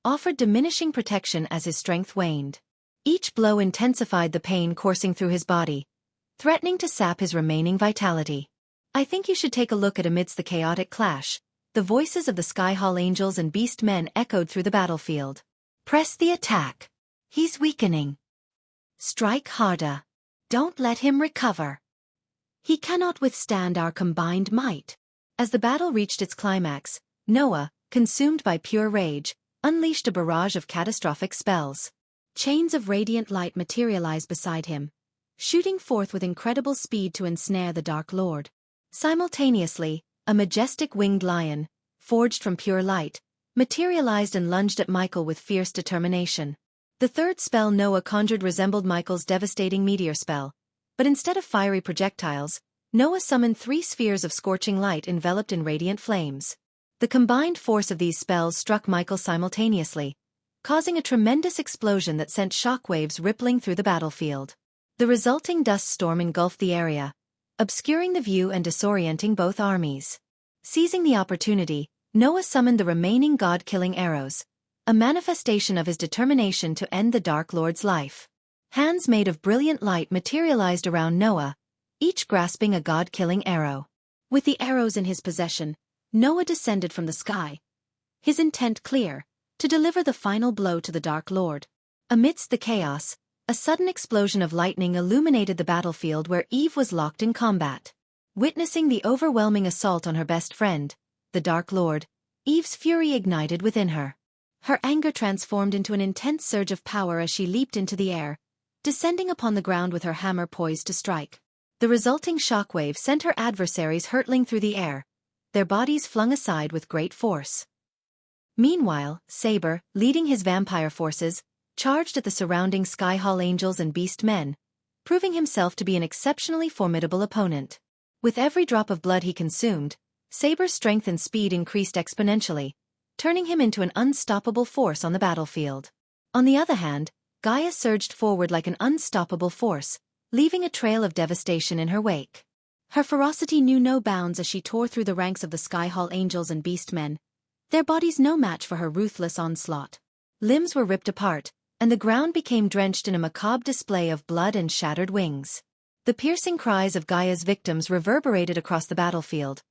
A: offered diminishing protection as his strength waned. Each blow intensified the pain coursing through his body, threatening to sap his remaining vitality. "I think you should take a look at." Amidst the chaotic clash, the voices of the Sky Hall angels and beast men echoed through the battlefield. "Press the attack. He's weakening. Strike harder. Don't let him recover. He cannot withstand our combined might." As the battle reached its climax, Noah, consumed by pure rage, unleashed a barrage of catastrophic spells. Chains of radiant light materialized beside him, shooting forth with incredible speed to ensnare the Dark Lord. Simultaneously, a majestic winged lion, forged from pure light, materialized and lunged at Michael with fierce determination. The third spell Noah conjured resembled Michael's devastating meteor spell, but instead of fiery projectiles, Noah summoned 3 spheres of scorching light enveloped in radiant flames. The combined force of these spells struck Michael simultaneously, causing a tremendous explosion that sent shockwaves rippling through the battlefield. The resulting dust storm engulfed the area, obscuring the view and disorienting both armies. Seizing the opportunity, Noah summoned the remaining god-killing arrows, a manifestation of his determination to end the Dark Lord's life. Hands made of brilliant light materialized around Noah, each grasping a god-killing arrow. With the arrows in his possession, Noah descended from the sky, his intent clear, to deliver the final blow to the Dark Lord. Amidst the chaos, a sudden explosion of lightning illuminated the battlefield where Eve was locked in combat. Witnessing the overwhelming assault on her best friend, the Dark Lord, Eve's fury ignited within her. Her anger transformed into an intense surge of power as she leaped into the air, descending upon the ground with her hammer poised to strike. The resulting shockwave sent her adversaries hurtling through the air, their bodies flung aside with great force. Meanwhile, Saber, leading his vampire forces, charged at the surrounding Sky Hall angels and beast men, proving himself to be an exceptionally formidable opponent. With every drop of blood he consumed, Saber's strength and speed increased exponentially, turning him into an unstoppable force on the battlefield. On the other hand, Gaia surged forward like an unstoppable force, leaving a trail of devastation in her wake. Her ferocity knew no bounds as she tore through the ranks of the Sky Hall angels and beast men, their bodies no match for her ruthless onslaught. Limbs were ripped apart, and the ground became drenched in a macabre display of blood and shattered wings. The piercing cries of Gaia's victims reverberated across the battlefield,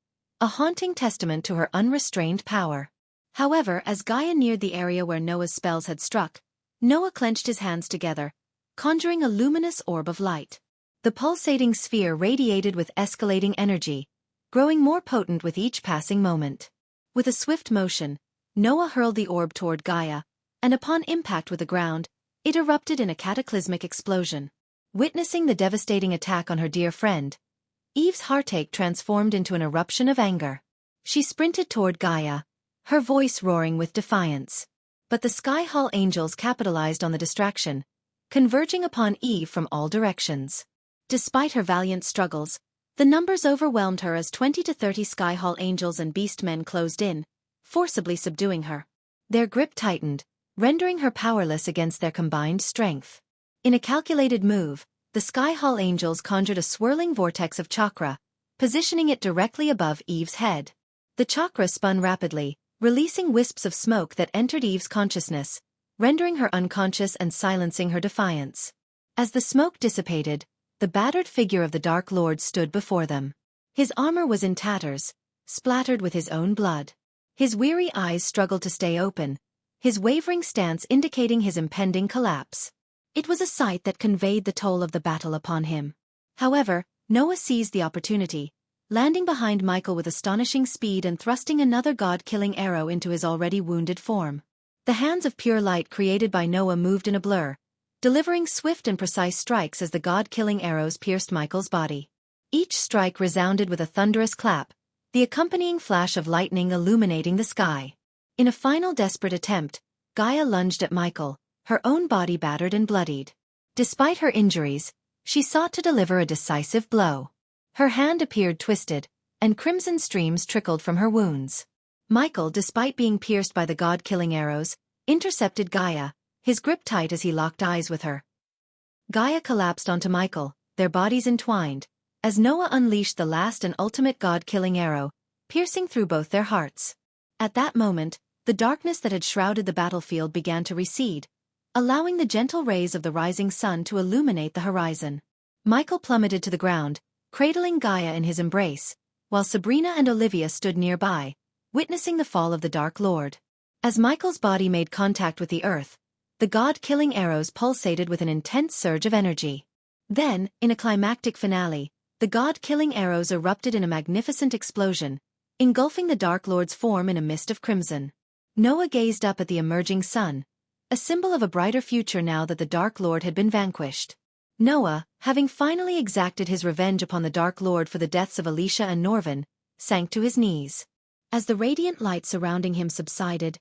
A: a haunting testament to her unrestrained power. However, as Gaia neared the area where Noah's spells had struck, Noah clenched his hands together, conjuring a luminous orb of light. The pulsating sphere radiated with escalating energy, growing more potent with each passing moment. With a swift motion, Noah hurled the orb toward Gaia, and upon impact with the ground, it erupted in a cataclysmic explosion. Witnessing the devastating attack on her dear friend, Eve's heartache transformed into an eruption of anger. She sprinted toward Gaia, her voice roaring with defiance. But the Sky Hall angels capitalized on the distraction, converging upon Eve from all directions. Despite her valiant struggles, the numbers overwhelmed her as 20 to 30 Sky Hall angels and beastmen closed in, forcibly subduing her. Their grip tightened, rendering her powerless against their combined strength. In a calculated move, the Sky Hall angels conjured a swirling vortex of chakra, positioning it directly above Eve's head. The chakra spun rapidly, releasing wisps of smoke that entered Eve's consciousness, rendering her unconscious and silencing her defiance. As the smoke dissipated, the battered figure of the Dark Lord stood before them. His armor was in tatters, splattered with his own blood. His weary eyes struggled to stay open, his wavering stance indicating his impending collapse. It was a sight that conveyed the toll of the battle upon him. However, Noah seized the opportunity, landing behind Michael with astonishing speed and thrusting another god-killing arrow into his already wounded form. The hands of pure light created by Noah moved in a blur, delivering swift and precise strikes as the god-killing arrows pierced Michael's body. Each strike resounded with a thunderous clap, the accompanying flash of lightning illuminating the sky. In a final desperate attempt, Gaia lunged at Michael, her own body battered and bloodied. Despite her injuries, she sought to deliver a decisive blow. Her hand appeared twisted, and crimson streams trickled from her wounds. Michael, despite being pierced by the god-killing arrows, intercepted Gaia, his grip tight as he locked eyes with her. Gaia collapsed onto Michael, their bodies entwined, as Noah unleashed the last and ultimate god-killing arrow, piercing through both their hearts. At that moment, the darkness that had shrouded the battlefield began to recede, allowing the gentle rays of the rising sun to illuminate the horizon. Michael plummeted to the ground, cradling Gaia in his embrace, while Sabrina and Olivia stood nearby, witnessing the fall of the Dark Lord. As Michael's body made contact with the earth, the god-killing arrows pulsated with an intense surge of energy. Then, in a climactic finale, the god-killing arrows erupted in a magnificent explosion, engulfing the Dark Lord's form in a mist of crimson. Noah gazed up at the emerging sun, a symbol of a brighter future now that the Dark Lord had been vanquished. Noah, having finally exacted his revenge upon the Dark Lord for the deaths of Alicia and Norvin, sank to his knees. As the radiant light surrounding him subsided,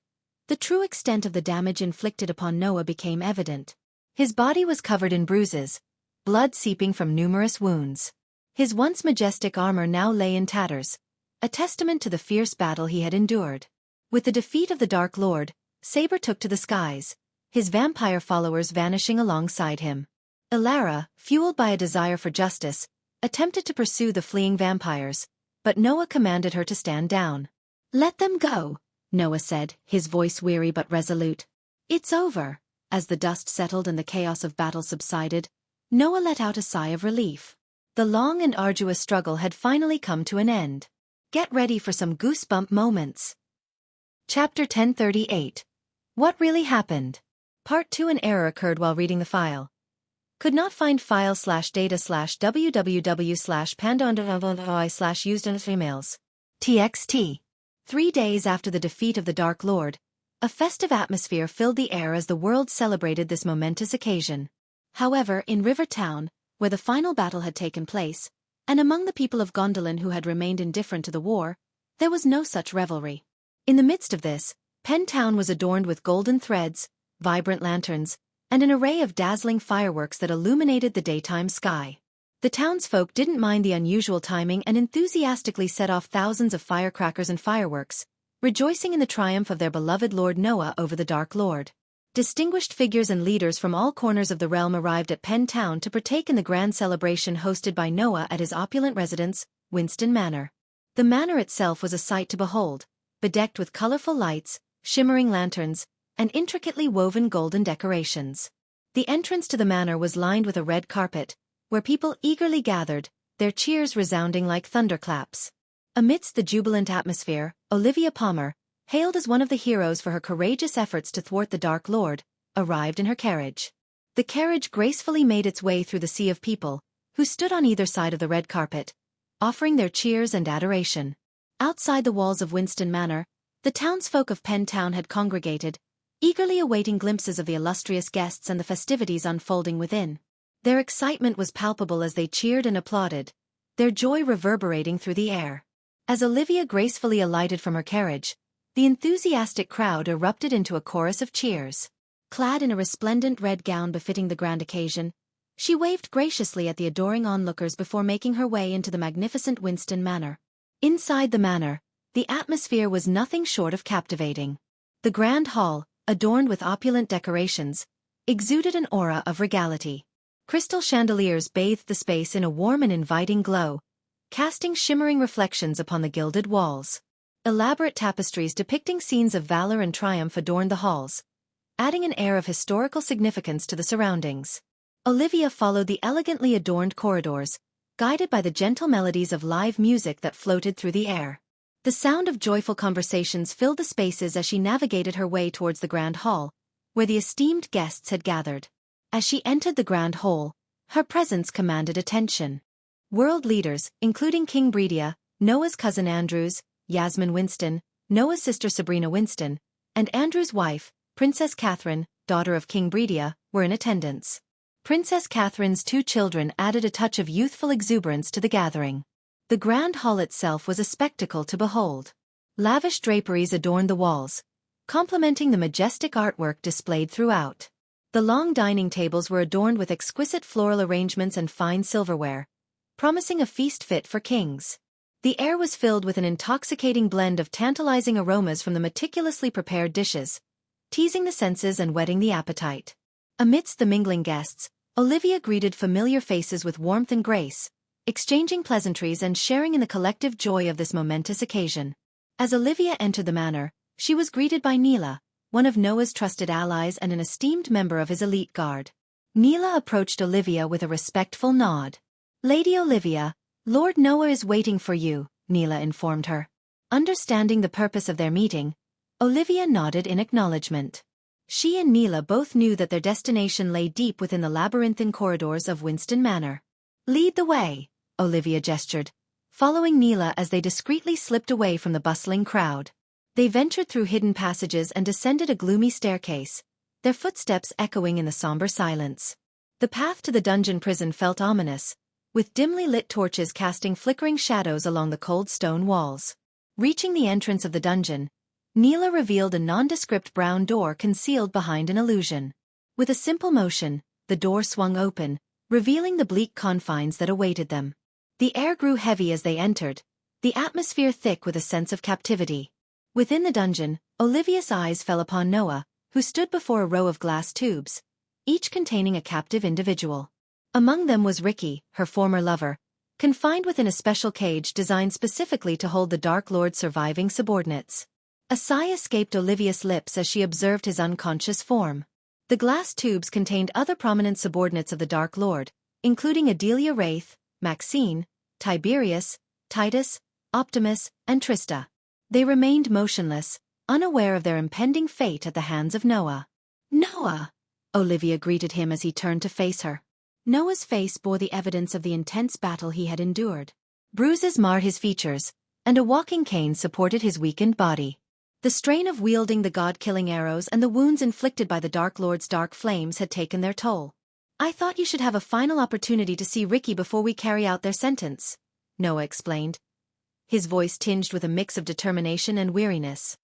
A: the true extent of the damage inflicted upon Noah became evident. His body was covered in bruises, blood seeping from numerous wounds. His once majestic armor now lay in tatters, a testament to the fierce battle he had endured. With the defeat of the Dark Lord, Saber took to the skies, his vampire followers vanishing alongside him. Ilara, fueled by a desire for justice, attempted to pursue the fleeing vampires, but Noah commanded her to stand down. "Let them go," Noah said, his voice weary but resolute. "It's over." As the dust settled and the chaos of battle subsided, Noah let out a sigh of relief. The long and arduous struggle had finally come to an end. Get ready for some goosebump moments. Chapter 1038. What really happened? Part 2. An error occurred while reading the file. Could not find file/data/www/panda_i/used_emails. TXT. 3 days after the defeat of the Dark Lord, a festive atmosphere filled the air as the world celebrated this momentous occasion. However, in River Town, where the final battle had taken place, and among the people of Gondolin who had remained indifferent to the war, there was no such revelry. In the midst of this, Penn Town was adorned with golden threads, vibrant lanterns, and an array of dazzling fireworks that illuminated the daytime sky. The townsfolk didn't mind the unusual timing and enthusiastically set off thousands of firecrackers and fireworks, rejoicing in the triumph of their beloved Lord Noah over the Dark Lord. Distinguished figures and leaders from all corners of the realm arrived at Penn Town to partake in the grand celebration hosted by Noah at his opulent residence, Winston Manor. The manor itself was a sight to behold, bedecked with colorful lights, shimmering lanterns, and intricately woven golden decorations. The entrance to the manor was lined with a red carpet, where people eagerly gathered, their cheers resounding like thunderclaps. Amidst the jubilant atmosphere, Olivia Palmer, hailed as one of the heroes for her courageous efforts to thwart the Dark Lord, arrived in her carriage. The carriage gracefully made its way through the sea of people, who stood on either side of the red carpet, offering their cheers and adoration. Outside the walls of Winston Manor, the townsfolk of Penn Town had congregated, eagerly awaiting glimpses of the illustrious guests and the festivities unfolding within. Their excitement was palpable as they cheered and applauded, their joy reverberating through the air. As Olivia gracefully alighted from her carriage, the enthusiastic crowd erupted into a chorus of cheers. Clad in a resplendent red gown befitting the grand occasion, she waved graciously at the adoring onlookers before making her way into the magnificent Winston Manor. Inside the manor, the atmosphere was nothing short of captivating. The grand hall, adorned with opulent decorations, exuded an aura of regality. Crystal chandeliers bathed the space in a warm and inviting glow, casting shimmering reflections upon the gilded walls. Elaborate tapestries depicting scenes of valor and triumph adorned the halls, adding an air of historical significance to the surroundings. Olivia followed the elegantly adorned corridors, guided by the gentle melodies of live music that floated through the air. The sound of joyful conversations filled the spaces as she navigated her way towards the grand hall, where the esteemed guests had gathered. As she entered the grand hall, her presence commanded attention. World leaders, including King Bredia, Noah's cousin Andrews, Yasmin Winston, Noah's sister Sabrina Winston, and Andrew's wife, Princess Catherine, daughter of King Bredia, were in attendance. Princess Catherine's 2 children added a touch of youthful exuberance to the gathering. The grand hall itself was a spectacle to behold. Lavish draperies adorned the walls, complementing the majestic artwork displayed throughout. The long dining tables were adorned with exquisite floral arrangements and fine silverware, promising a feast fit for kings. The air was filled with an intoxicating blend of tantalizing aromas from the meticulously prepared dishes, teasing the senses and whetting the appetite. Amidst the mingling guests, Olivia greeted familiar faces with warmth and grace, exchanging pleasantries and sharing in the collective joy of this momentous occasion. As Olivia entered the manor, she was greeted by Neela, one of Noah's trusted allies and an esteemed member of his elite guard. Neela approached Olivia with a respectful nod. "Lady Olivia, Lord Noah is waiting for you," Neela informed her. Understanding the purpose of their meeting, Olivia nodded in acknowledgement. She and Neela both knew that their destination lay deep within the labyrinthine corridors of Winston Manor. "Lead the way," Olivia gestured, following Neela as they discreetly slipped away from the bustling crowd. They ventured through hidden passages and descended a gloomy staircase, their footsteps echoing in the somber silence. The path to the dungeon prison felt ominous, with dimly lit torches casting flickering shadows along the cold stone walls. Reaching the entrance of the dungeon, Neela revealed a nondescript brown door concealed behind an illusion. With a simple motion, the door swung open, revealing the bleak confines that awaited them. The air grew heavy as they entered, the atmosphere thick with a sense of captivity. Within the dungeon, Olivia's eyes fell upon Noah, who stood before a row of glass tubes, each containing a captive individual. Among them was Ricky, her former lover, confined within a special cage designed specifically to hold the Dark Lord's surviving subordinates. A sigh escaped Olivia's lips as she observed his unconscious form. The glass tubes contained other prominent subordinates of the Dark Lord, including Adelia Wraith, Maxine, Tiberius, Titus, Optimus, and Trista. They remained motionless, unaware of their impending fate at the hands of Noah. "Noah!" Olivia greeted him as he turned to face her. Noah's face bore the evidence of the intense battle he had endured. Bruises marred his features, and a walking cane supported his weakened body. The strain of wielding the god-killing arrows and the wounds inflicted by the Dark Lord's dark flames had taken their toll. "I thought you should have a final opportunity to see Ricky before we carry out their sentence," Noah explained, his voice tinged with a mix of determination and weariness.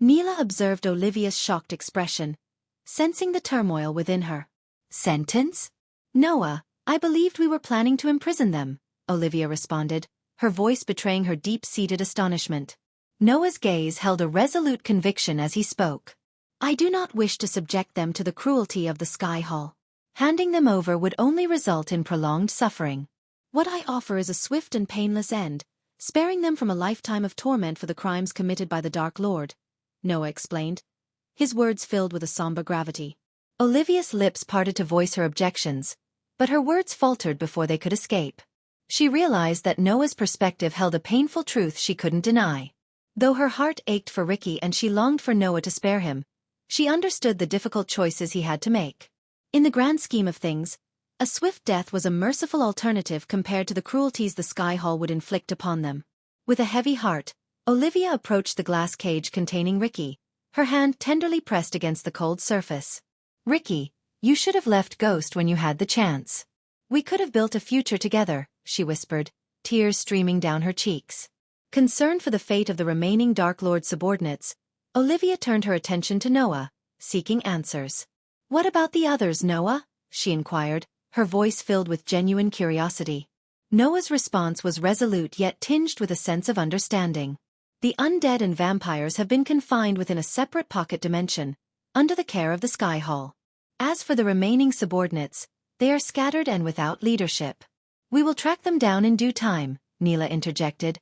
A: Neela observed Olivia's shocked expression, sensing the turmoil within her. "Sentence? Noah, I believed we were planning to imprison them," Olivia responded, her voice betraying her deep-seated astonishment. Noah's gaze held a resolute conviction as he spoke. "I do not wish to subject them to the cruelty of the Sky Hall. Handing them over would only result in prolonged suffering. What I offer is a swift and painless end, sparing them from a lifetime of torment for the crimes committed by the Dark Lord," Noah explained, his words filled with a somber gravity. Olivia's lips parted to voice her objections, but her words faltered before they could escape. She realized that Noah's perspective held a painful truth she couldn't deny. Though her heart ached for Ricky and she longed for Noah to spare him, she understood the difficult choices he had to make. In the grand scheme of things, a swift death was a merciful alternative compared to the cruelties the Sky Hall would inflict upon them. With a heavy heart, Olivia approached the glass cage containing Ricky, her hand tenderly pressed against the cold surface. "Ricky, You should have left Ghost when you had the chance. We could have built a future together, she whispered, tears streaming down her cheeks. Concerned for the fate of the remaining Dark Lord subordinates, Olivia turned her attention to Noah, seeking answers. What about the others, Noah? She inquired, her voice filled with genuine curiosity. Noah's response was resolute yet tinged with a sense of understanding. The undead and vampires have been confined within a separate pocket dimension, under the care of the Sky Hall. As for the remaining subordinates, they are scattered and without leadership. We will track them down in due time, Neela interjected,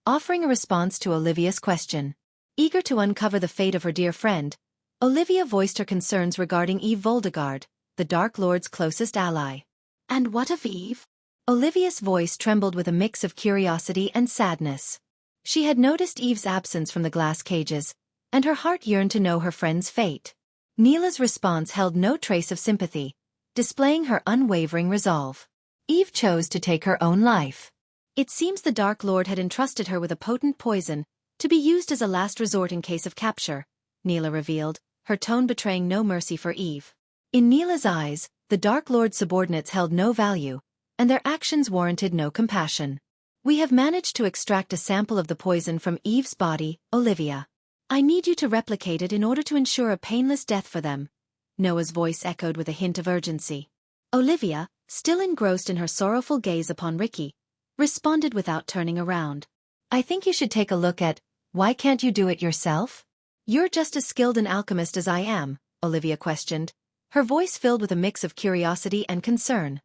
A: offering a response to Olivia's question. Eager to uncover the fate of her dear friend, Olivia voiced her concerns regarding Eve Voldegard, the Dark Lord's closest ally. And what of Eve? Olivia's voice trembled with a mix of curiosity and sadness. She had noticed Eve's absence from the glass cages, and her heart yearned to know her friend's fate. Neela's response held no trace of sympathy, displaying her unwavering resolve. Eve chose to take her own life. It seems the Dark Lord had entrusted her with a potent poison, to be used as a last resort in case of capture, Neela revealed, her tone betraying no mercy for Eve. In Neela's eyes, the Dark Lord's subordinates held no value, and their actions warranted no compassion. We have managed to extract a sample of the poison from Eve's body, Olivia. I need you to replicate it in order to ensure a painless death for them. Noah's voice echoed with a hint of urgency. Olivia, still engrossed in her sorrowful gaze upon Ricky, responded without turning around. I think you should take a look at, why can't you do it yourself? You're just as skilled an alchemist as I am, Olivia questioned, her voice filled with a mix of curiosity and concern.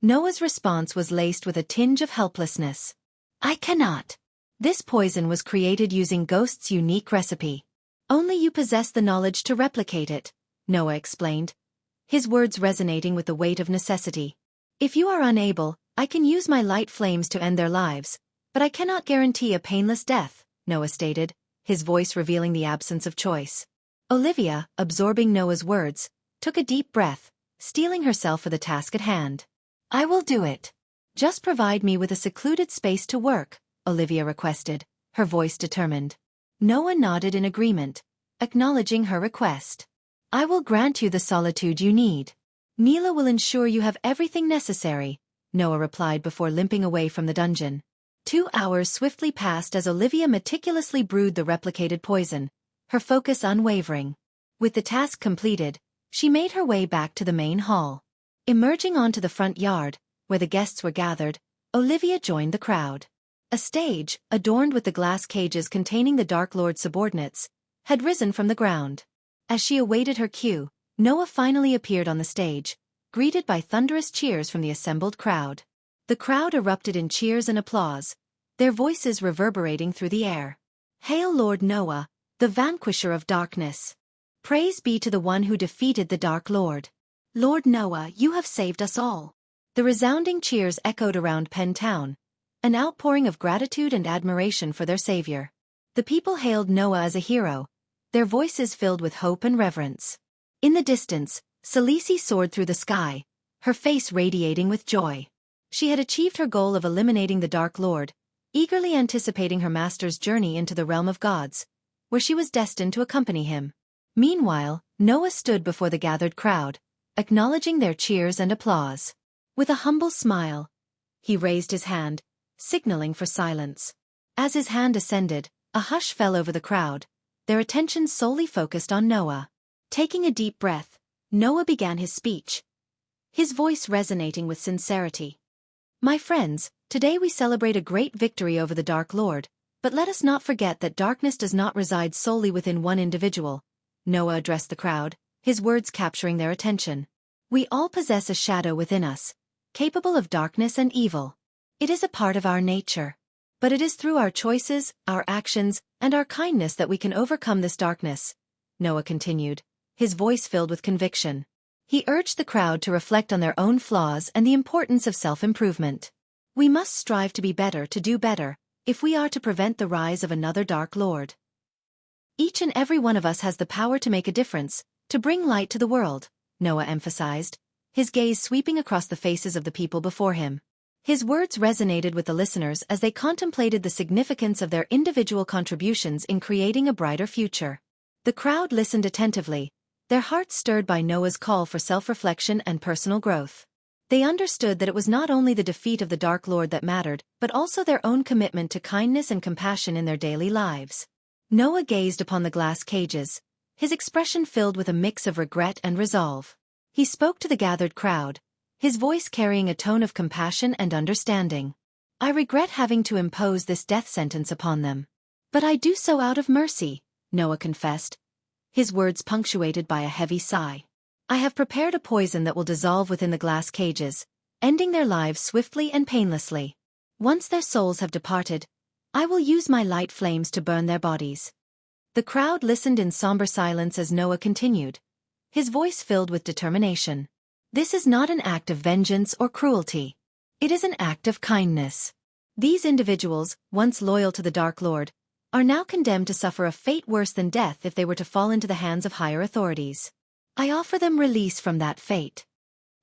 A: Noah's response was laced with a tinge of helplessness. I cannot. This poison was created using Ghost's unique recipe. Only you possess the knowledge to replicate it, Noah explained, his words resonating with the weight of necessity. If you are unable, I can use my light flames to end their lives, but I cannot guarantee a painless death, Noah stated, his voice revealing the absence of choice. Olivia, absorbing Noah's words, took a deep breath, steeling herself for the task at hand. I will do it. Just provide me with a secluded space to work, Olivia requested, her voice determined. Noah nodded in agreement, acknowledging her request. I will grant you the solitude you need. Neela will ensure you have everything necessary, Noah replied before limping away from the dungeon. 2 hours swiftly passed as Olivia meticulously brewed the replicated poison, her focus unwavering. With the task completed, she made her way back to the main hall. Emerging onto the front yard, where the guests were gathered, Olivia joined the crowd. A stage, adorned with the glass cages containing the Dark Lord subordinates, had risen from the ground. As she awaited her cue, Noah finally appeared on the stage, greeted by thunderous cheers from the assembled crowd. The crowd erupted in cheers and applause, their voices reverberating through the air. Hail Lord Noah, the vanquisher of darkness! Praise be to the one who defeated the Dark Lord. Lord Noah, you have saved us all. The resounding cheers echoed around Penn Town, an outpouring of gratitude and admiration for their savior. The people hailed Noah as a hero, their voices filled with hope and reverence. In the distance, Salisi soared through the sky, her face radiating with joy. She had achieved her goal of eliminating the Dark Lord, eagerly anticipating her master's journey into the realm of gods, where she was destined to accompany him. Meanwhile, Noah stood before the gathered crowd, acknowledging their cheers and applause. With a humble smile, he raised his hand, signaling for silence. As his hand ascended, a hush fell over the crowd, their attention solely focused on Noah. Taking a deep breath, Noah began his speech, his voice resonating with sincerity. My friends, today we celebrate a great victory over the Dark Lord, but let us not forget that darkness does not reside solely within one individual. Noah addressed the crowd, his words capturing their attention. We all possess a shadow within us, capable of darkness and evil. It is a part of our nature. But it is through our choices, our actions, and our kindness that we can overcome this darkness, Noah continued, his voice filled with conviction. He urged the crowd to reflect on their own flaws and the importance of self-improvement. We must strive to be better, to do better, if we are to prevent the rise of another Dark Lord. Each and every one of us has the power to make a difference, to bring light to the world, Noah emphasized, his gaze sweeping across the faces of the people before him. His words resonated with the listeners as they contemplated the significance of their individual contributions in creating a brighter future. The crowd listened attentively, their hearts stirred by Noah's call for self-reflection and personal growth. They understood that it was not only the defeat of the Dark Lord that mattered, but also their own commitment to kindness and compassion in their daily lives. Noah gazed upon the glass cages, his expression filled with a mix of regret and resolve. He spoke to the gathered crowd, his voice carrying a tone of compassion and understanding. "I regret having to impose this death sentence upon them. But I do so out of mercy," Noah confessed, his words punctuated by a heavy sigh. "I have prepared a poison that will dissolve within the glass cages, ending their lives swiftly and painlessly. Once their souls have departed, I will use my light flames to burn their bodies." The crowd listened in somber silence as Noah continued, his voice filled with determination. "This is not an act of vengeance or cruelty. It is an act of kindness. These individuals, once loyal to the Dark Lord, are now condemned to suffer a fate worse than death if they were to fall into the hands of higher authorities. I offer them release from that fate."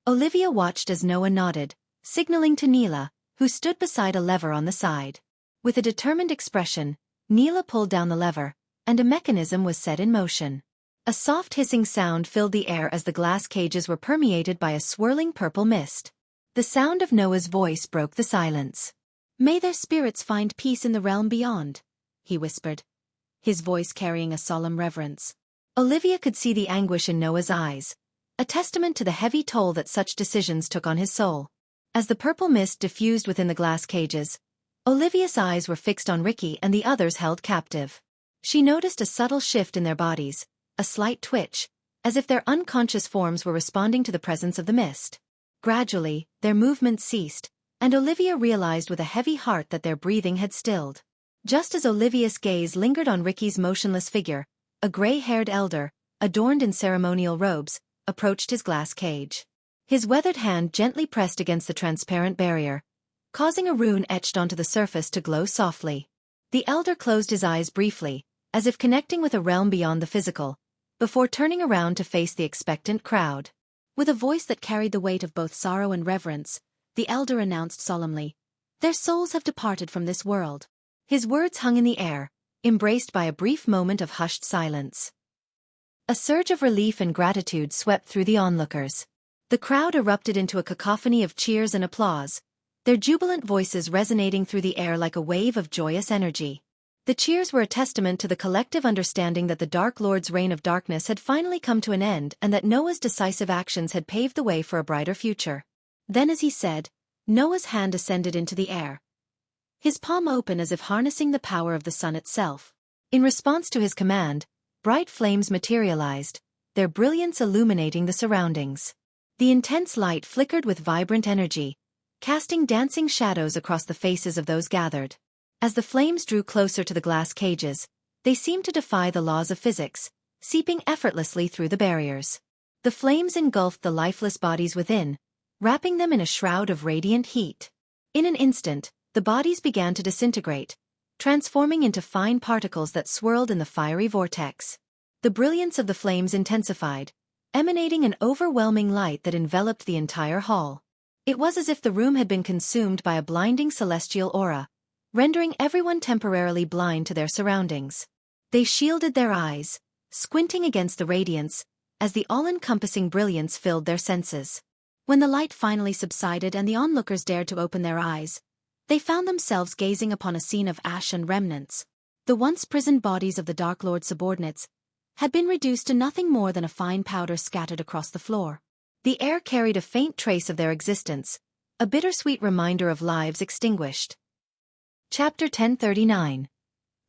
A: Olivia watched as Noah nodded, signaling to Neela, who stood beside a lever on the side. With a determined expression, Neela pulled down the lever, and a mechanism was set in motion. A soft hissing sound filled the air as the glass cages were permeated by a swirling purple mist. The sound of Noah's voice broke the silence. "May their spirits find peace in the realm beyond," he whispered, his voice carrying a solemn reverence. Olivia could see the anguish in Noah's eyes, a testament to the heavy toll that such decisions took on his soul. As the purple mist diffused within the glass cages, Olivia's eyes were fixed on Ricky and the others held captive. She noticed a subtle shift in their bodies, a slight twitch, as if their unconscious forms were responding to the presence of the mist. Gradually, their movements ceased, and Olivia realized with a heavy heart that their breathing had stilled. Just as Olivia's gaze lingered on Ricky's motionless figure, a gray-haired elder, adorned in ceremonial robes, approached his glass cage. His weathered hand gently pressed against the transparent barrier, causing a rune etched onto the surface to glow softly. The elder closed his eyes briefly, as if connecting with a realm beyond the physical, before turning around to face the expectant crowd. With a voice that carried the weight of both sorrow and reverence, the elder announced solemnly, "Their souls have departed from this world." His words hung in the air, embraced by a brief moment of hushed silence. A surge of relief and gratitude swept through the onlookers. The crowd erupted into a cacophony of cheers and applause, their jubilant voices resonating through the air like a wave of joyous energy. The cheers were a testament to the collective understanding that the Dark Lord's reign of darkness had finally come to an end and that Noah's decisive actions had paved the way for a brighter future. Then, as he said, Noah's hand ascended into the air, his palm open as if harnessing the power of the sun itself. In response to his command, bright flames materialized, their brilliance illuminating the surroundings. The intense light flickered with vibrant energy, casting dancing shadows across the faces of those gathered. As the flames drew closer to the glass cages, they seemed to defy the laws of physics, seeping effortlessly through the barriers. The flames engulfed the lifeless bodies within, wrapping them in a shroud of radiant heat. In an instant, the bodies began to disintegrate, transforming into fine particles that swirled in the fiery vortex. The brilliance of the flames intensified, emanating an overwhelming light that enveloped the entire hall. It was as if the room had been consumed by a blinding celestial aura, rendering everyone temporarily blind to their surroundings. They shielded their eyes, squinting against the radiance, as the all-encompassing brilliance filled their senses. When the light finally subsided and the onlookers dared to open their eyes, they found themselves gazing upon a scene of ash and remnants. The once prisoned bodies of the Dark Lord's subordinates had been reduced to nothing more than a fine powder scattered across the floor. The air carried a faint trace of their existence, a bittersweet reminder of lives extinguished. Chapter 1039.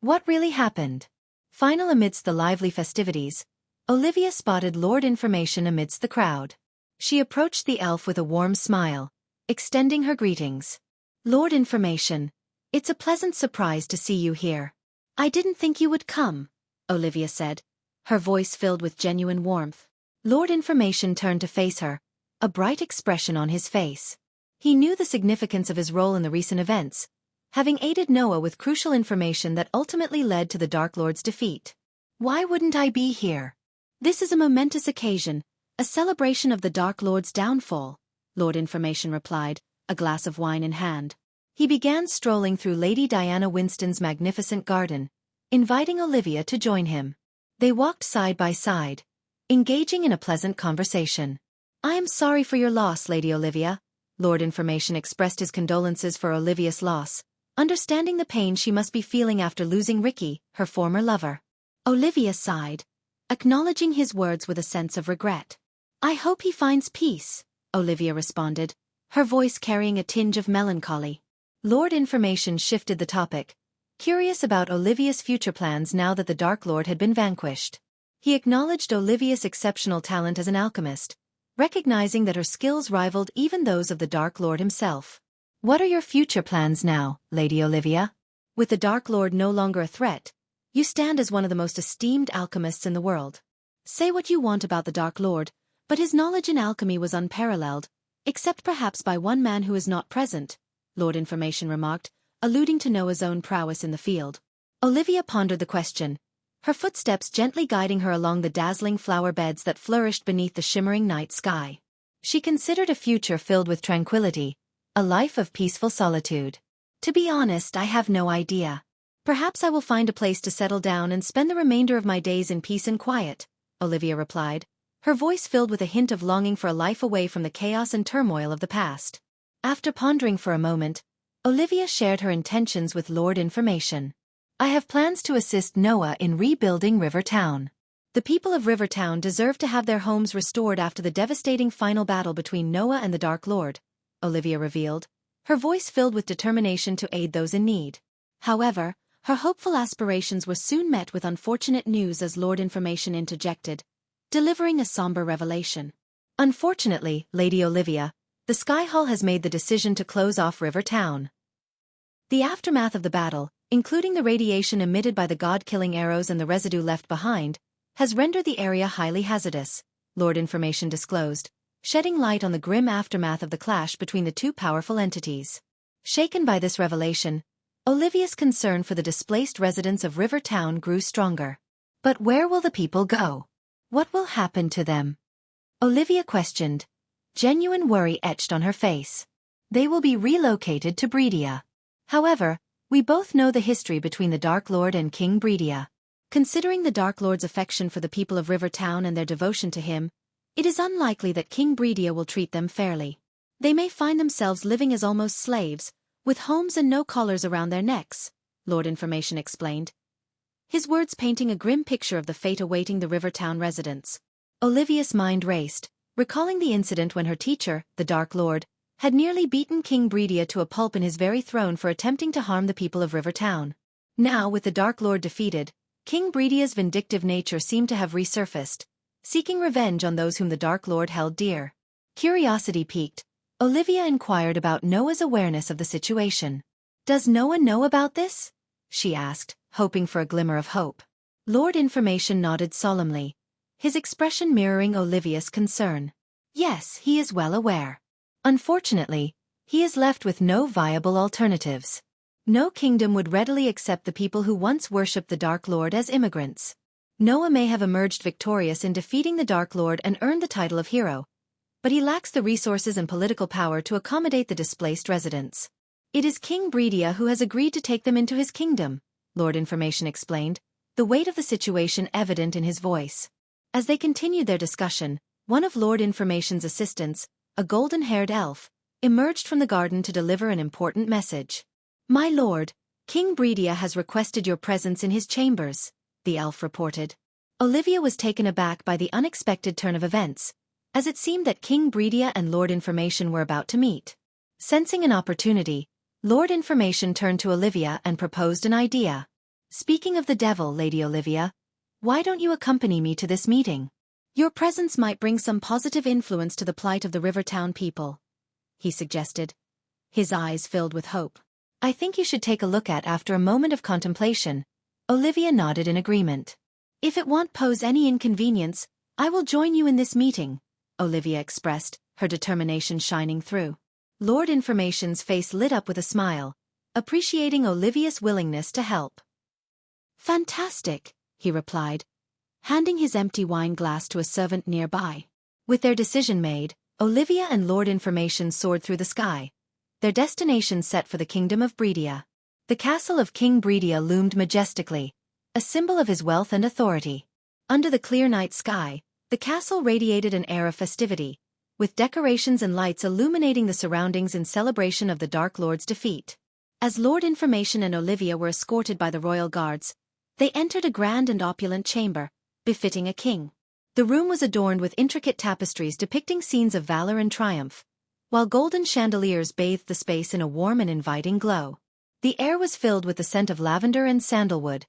A: What really happened? Final amidst the lively festivities, Olivia spotted Lord Information amidst the crowd. She approached the elf with a warm smile, extending her greetings. "Lord Information, it's a pleasant surprise to see you here." "I didn't think you would come," Olivia said, her voice filled with genuine warmth. Lord Information turned to face her, a bright expression on his face. He knew the significance of his role in the recent events, having aided Noah with crucial information that ultimately led to the Dark Lord's defeat. "Why wouldn't I be here? This is a momentous occasion, a celebration of the Dark Lord's downfall," Lord Information replied, a glass of wine in hand. He began strolling through Lady Diana Winston's magnificent garden, inviting Olivia to join him. They walked side by side, engaging in a pleasant conversation. "I am sorry for your loss, Lady Olivia." Lord Information expressed his condolences for Olivia's loss, understanding the pain she must be feeling after losing Ricky, her former lover. Olivia sighed, acknowledging his words with a sense of regret. "I hope he finds peace," Olivia responded, her voice carrying a tinge of melancholy. Lord Information shifted the topic, curious about Olivia's future plans now that the Dark Lord had been vanquished. He acknowledged Olivia's exceptional talent as an alchemist, recognizing that her skills rivaled even those of the Dark Lord himself. "What are your future plans now, Lady Olivia? With the Dark Lord no longer a threat, you stand as one of the most esteemed alchemists in the world. Say what you want about the Dark Lord, but his knowledge in alchemy was unparalleled, except perhaps by one man who is not present," Lord Information remarked, alluding to Noah's own prowess in the field. Olivia pondered the question, her footsteps gently guiding her along the dazzling flower beds that flourished beneath the shimmering night sky. She considered a future filled with tranquility, a life of peaceful solitude. "To be honest, I have no idea. Perhaps I will find a place to settle down and spend the remainder of my days in peace and quiet," Olivia replied, her voice filled with a hint of longing for a life away from the chaos and turmoil of the past. After pondering for a moment, Olivia shared her intentions with Lord Information. "I have plans to assist Noah in rebuilding River Town. The people of River Town deserve to have their homes restored after the devastating final battle between Noah and the Dark Lord," Olivia revealed, her voice filled with determination to aid those in need. However, her hopeful aspirations were soon met with unfortunate news as Lord Information interjected, delivering a somber revelation. "Unfortunately, Lady Olivia, the Sky Hall has made the decision to close off River Town. The aftermath of the battle, including the radiation emitted by the god-killing arrows and the residue left behind, has rendered the area highly hazardous," Lord Information disclosed, shedding light on the grim aftermath of the clash between the two powerful entities. Shaken by this revelation, Olivia's concern for the displaced residents of River Town grew stronger. "But where will the people go? What will happen to them?" Olivia questioned, genuine worry etched on her face. "They will be relocated to Breedia. However, we both know the history between the Dark Lord and King Breedia. Considering the Dark Lord's affection for the people of River Town and their devotion to him, it is unlikely that King Breedia will treat them fairly. They may find themselves living as almost slaves, with homes and no collars around their necks," Lord Information explained, his words painting a grim picture of the fate awaiting the River Town residents. Olivia's mind raced, recalling the incident when her teacher, the Dark Lord, had nearly beaten King Breedia to a pulp in his very throne for attempting to harm the people of River Town. Now, with the Dark Lord defeated, King Breedia's vindictive nature seemed to have resurfaced, seeking revenge on those whom the Dark Lord held dear. Curiosity piqued, Olivia inquired about Noah's awareness of the situation. "Does Noah know about this?" she asked, hoping for a glimmer of hope. Lord Information nodded solemnly, his expression mirroring Olivia's concern. "Yes, he is well aware. Unfortunately, he is left with no viable alternatives. No kingdom would readily accept the people who once worshipped the Dark Lord as immigrants. Noah may have emerged victorious in defeating the Dark Lord and earned the title of hero, but he lacks the resources and political power to accommodate the displaced residents. It is King Breedia who has agreed to take them into his kingdom," Lord Information explained, the weight of the situation evident in his voice. As they continued their discussion, one of Lord Information's assistants, a golden-haired elf, emerged from the garden to deliver an important message. "My lord, King Breedia has requested your presence in his chambers," the elf reported. Olivia was taken aback by the unexpected turn of events, as it seemed that King Breedia and Lord Information were about to meet. Sensing an opportunity, Lord Information turned to Olivia and proposed an idea. "Speaking of the devil, Lady Olivia, why don't you accompany me to this meeting? Your presence might bring some positive influence to the plight of the River Town people," he suggested, his eyes filled with hope. "I think you should take a look at." After a moment of contemplation, Olivia nodded in agreement. "If it won't pose any inconvenience, I will join you in this meeting," Olivia expressed, her determination shining through. Lord Information's face lit up with a smile, appreciating Olivia's willingness to help. "Fantastic," he replied, handing his empty wine glass to a servant nearby. With their decision made, Olivia and Lord Information soared through the sky, their destination set for the kingdom of Breedia. The castle of King Breedia loomed majestically, a symbol of his wealth and authority. Under the clear night sky, The castle radiated an air of festivity, with decorations and lights illuminating the surroundings in celebration of the Dark Lord's defeat. As Lord Information and Olivia were escorted by the royal guards, they entered a grand and opulent chamber, befitting a king. The room was adorned with intricate tapestries depicting scenes of valor and triumph, while golden chandeliers bathed the space in a warm and inviting glow. The air was filled with the scent of lavender and sandalwood,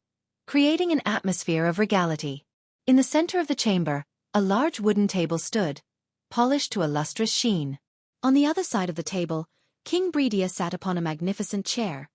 A: creating an atmosphere of regality. In the center of the chamber, a large wooden table stood, polished to a lustrous sheen. On the other side of the table, King Bredia sat upon a magnificent chair,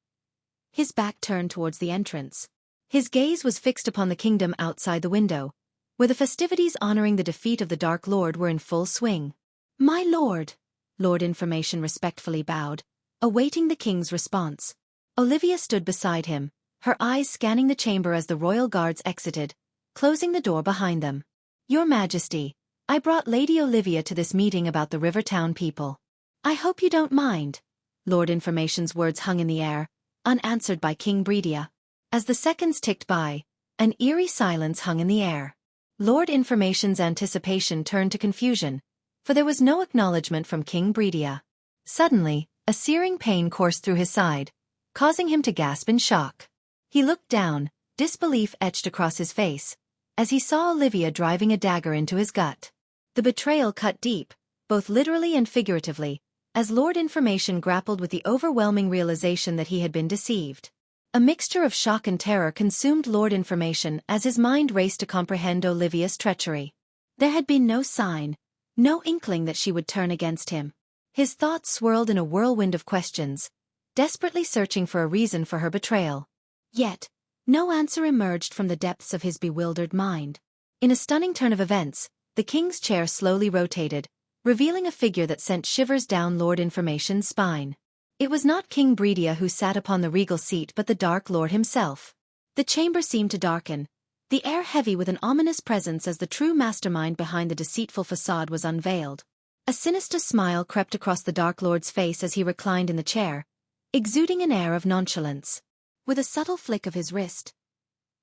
A: his back turned towards the entrance. His gaze was fixed upon the kingdom outside the window, where the festivities honoring the defeat of the Dark Lord were in full swing. "My lord," Lord Information respectfully bowed, awaiting the king's response. Olivia stood beside him, her eyes scanning the chamber as the royal guards exited, closing the door behind them. "Your Majesty, I brought Lady Olivia to this meeting about the Rivertown people. I hope you don't mind." Lord Information's words hung in the air, unanswered by King Bredia. As the seconds ticked by, an eerie silence hung in the air. Lord Information's anticipation turned to confusion, for there was no acknowledgement from King Bredia. Suddenly, a searing pain coursed through his side, causing him to gasp in shock. He looked down, disbelief etched across his face, as he saw Olivia driving a dagger into his gut. The betrayal cut deep, both literally and figuratively, as Lord Information grappled with the overwhelming realization that he had been deceived. A mixture of shock and terror consumed Lord Information as his mind raced to comprehend Olivia's treachery. There had been no sign, no inkling that she would turn against him. His thoughts swirled in a whirlwind of questions, desperately searching for a reason for her betrayal. Yet, no answer emerged from the depths of his bewildered mind. In a stunning turn of events, the king's chair slowly rotated, revealing a figure that sent shivers down Lord Information's spine. It was not King Bredia who sat upon the regal seat but the Dark Lord himself. The chamber seemed to darken, the air heavy with an ominous presence as the true mastermind behind the deceitful facade was unveiled. A sinister smile crept across the Dark Lord's face as he reclined in the chair, exuding an air of nonchalance. With a subtle flick of his wrist,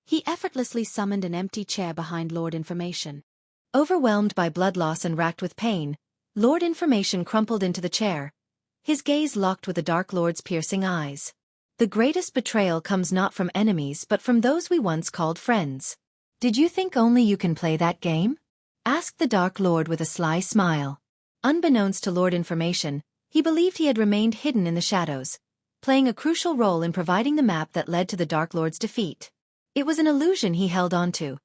A: he effortlessly summoned an empty chair behind Lord Information. Overwhelmed by blood loss and racked with pain, Lord Information crumpled into the chair, his gaze locked with the Dark Lord's piercing eyes. "The greatest betrayal comes not from enemies but from those we once called friends. Did you think only you can play that game?" asked the Dark Lord with a sly smile. Unbeknownst to Lord Information, he believed he had remained hidden in the shadows, playing a crucial role in providing the map that led to the Dark Lord's defeat. It was an illusion he held onto,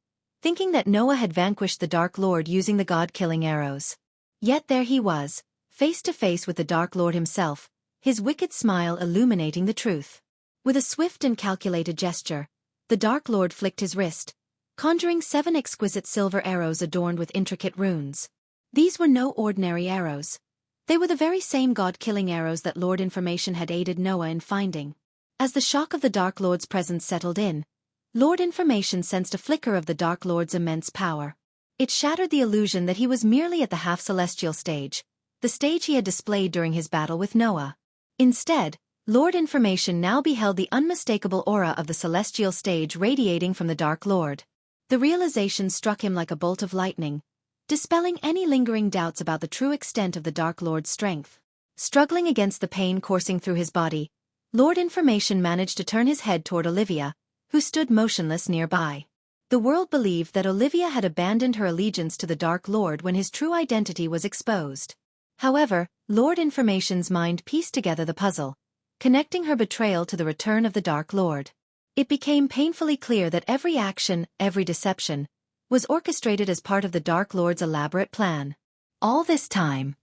A: thinking that Noah had vanquished the Dark Lord using the god-killing arrows. Yet there he was, face to face with the Dark Lord himself, his wicked smile illuminating the truth. With a swift and calculated gesture, the Dark Lord flicked his wrist, conjuring 7 exquisite silver arrows adorned with intricate runes. These were no ordinary arrows. They were the very same god-killing arrows that Lord Information had aided Noah in finding. As the shock of the Dark Lord's presence settled in, Lord Information sensed a flicker of the Dark Lord's immense power. It shattered the illusion that he was merely at the half-celestial stage, the stage he had displayed during his battle with Noah. Instead, Lord Information now beheld the unmistakable aura of the celestial stage radiating from the Dark Lord. The realization struck him like a bolt of lightning, dispelling any lingering doubts about the true extent of the Dark Lord's strength. Struggling against the pain coursing through his body, Lord Information managed to turn his head toward Olivia, who stood motionless nearby. The world believed that Olivia had abandoned her allegiance to the Dark Lord when his true identity was exposed. However, Lord Information's mind pieced together the puzzle, connecting her betrayal to the return of the Dark Lord. It became painfully clear that every action, every deception, was orchestrated as part of the Dark Lord's elaborate plan. All this time,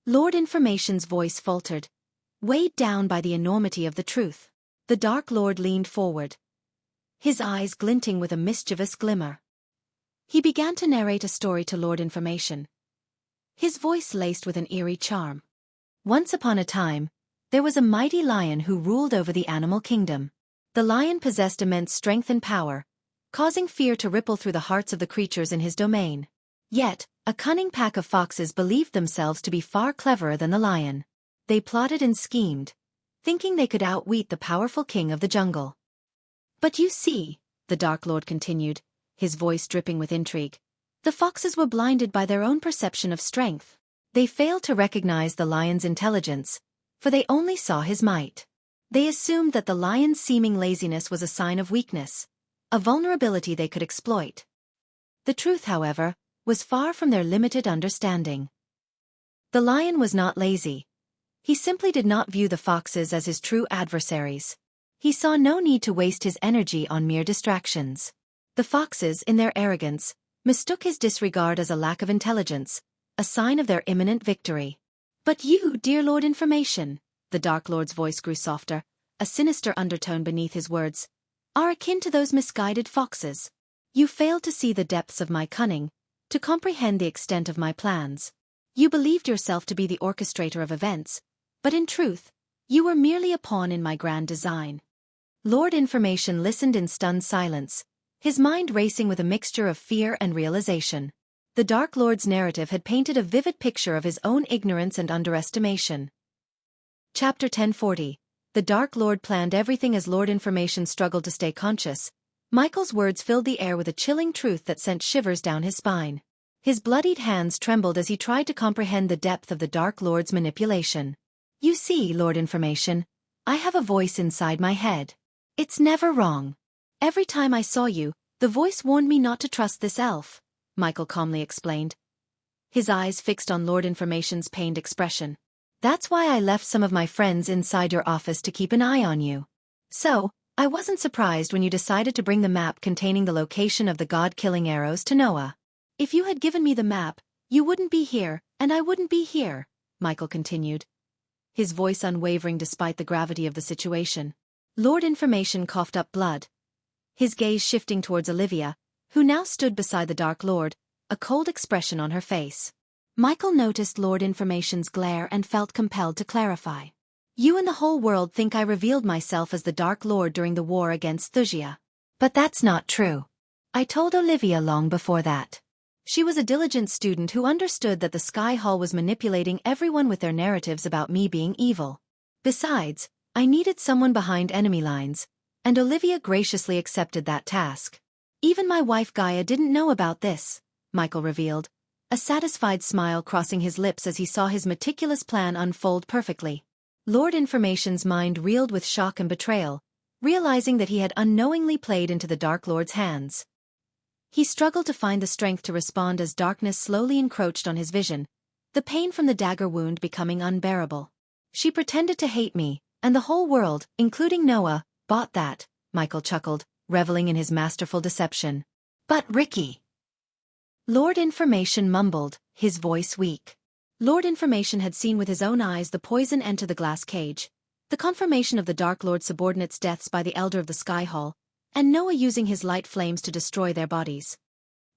A: Lord Information's voice faltered, weighed down by the enormity of the truth. The Dark Lord leaned forward, his eyes glinting with a mischievous glimmer. He began to narrate a story to Lord Information, his voice laced with an eerie charm. Once upon a time, there was a mighty lion who ruled over the animal kingdom. The lion possessed immense strength and power, causing fear to ripple through the hearts of the creatures in his domain. Yet, a cunning pack of foxes believed themselves to be far cleverer than the lion. They plotted and schemed, thinking they could outwit the powerful king of the jungle. "But you see," the Dark Lord continued, his voice dripping with intrigue, The foxes were blinded by their own perception of strength. They failed to recognize the lion's intelligence, for they only saw his might. They assumed that the lion's seeming laziness was a sign of weakness, a vulnerability they could exploit. The truth, however, was far from their limited understanding. The lion was not lazy. He simply did not view the foxes as his true adversaries. He saw no need to waste his energy on mere distractions. The foxes, in their arrogance, mistook his disregard as a lack of intelligence, a sign of their imminent victory. But you, dear Lord Information, the Dark Lord's voice grew softer, a sinister undertone beneath his words, are akin to those misguided foxes. You failed to see the depths of my cunning, to comprehend the extent of my plans. You believed yourself to be the orchestrator of events, but in truth, you were merely a pawn in my grand design. Lord Information listened in stunned silence, his mind racing with a mixture of fear and realization. The Dark Lord's narrative had painted a vivid picture of his own ignorance and underestimation. Chapter 1040. The Dark Lord planned everything. As Lord Information struggled to stay conscious, Michael's words filled the air with a chilling truth that sent shivers down his spine. His bloodied hands trembled as he tried to comprehend the depth of the Dark Lord's manipulation. You see, Lord Information, I have a voice inside my head. It's never wrong. Every time I saw you, the voice warned me not to trust this elf, Michael calmly explained, his eyes fixed on Lord Information's pained expression. That's why I left some of my friends inside your office to keep an eye on you. So, I wasn't surprised when you decided to bring the map containing the location of the god-killing arrows to Noah. If you had given me the map, you wouldn't be here, and I wouldn't be here, Michael continued, his voice unwavering despite the gravity of the situation. Lord Information coughed up blood, his gaze shifting towards Olivia, who now stood beside the Dark Lord, a cold expression on her face. Michael noticed Lord Information's glare and felt compelled to clarify. You and the whole world think I revealed myself as the Dark Lord during the war against Wuxia. But that's not true. I told Olivia long before that. She was a diligent student who understood that the Sky Hall was manipulating everyone with their narratives about me being evil. Besides, I needed someone behind enemy lines, and Olivia graciously accepted that task. Even my wife Gaia didn't know about this, Michael revealed, a satisfied smile crossing his lips as he saw his meticulous plan unfold perfectly. Lord Information's mind reeled with shock and betrayal, realizing that he had unknowingly played into the Dark Lord's hands. He struggled to find the strength to respond as darkness slowly encroached on his vision, the pain from the dagger wound becoming unbearable. She pretended to hate me, and the whole world, including Noah, bought that, Michael chuckled, reveling in his masterful deception. But Ricky. Lord Information mumbled, his voice weak. Lord Information had seen with his own eyes the poison enter the glass cage, the confirmation of the Dark Lord's subordinates' deaths by the Elder of the Sky Hall, and Noah using his light flames to destroy their bodies.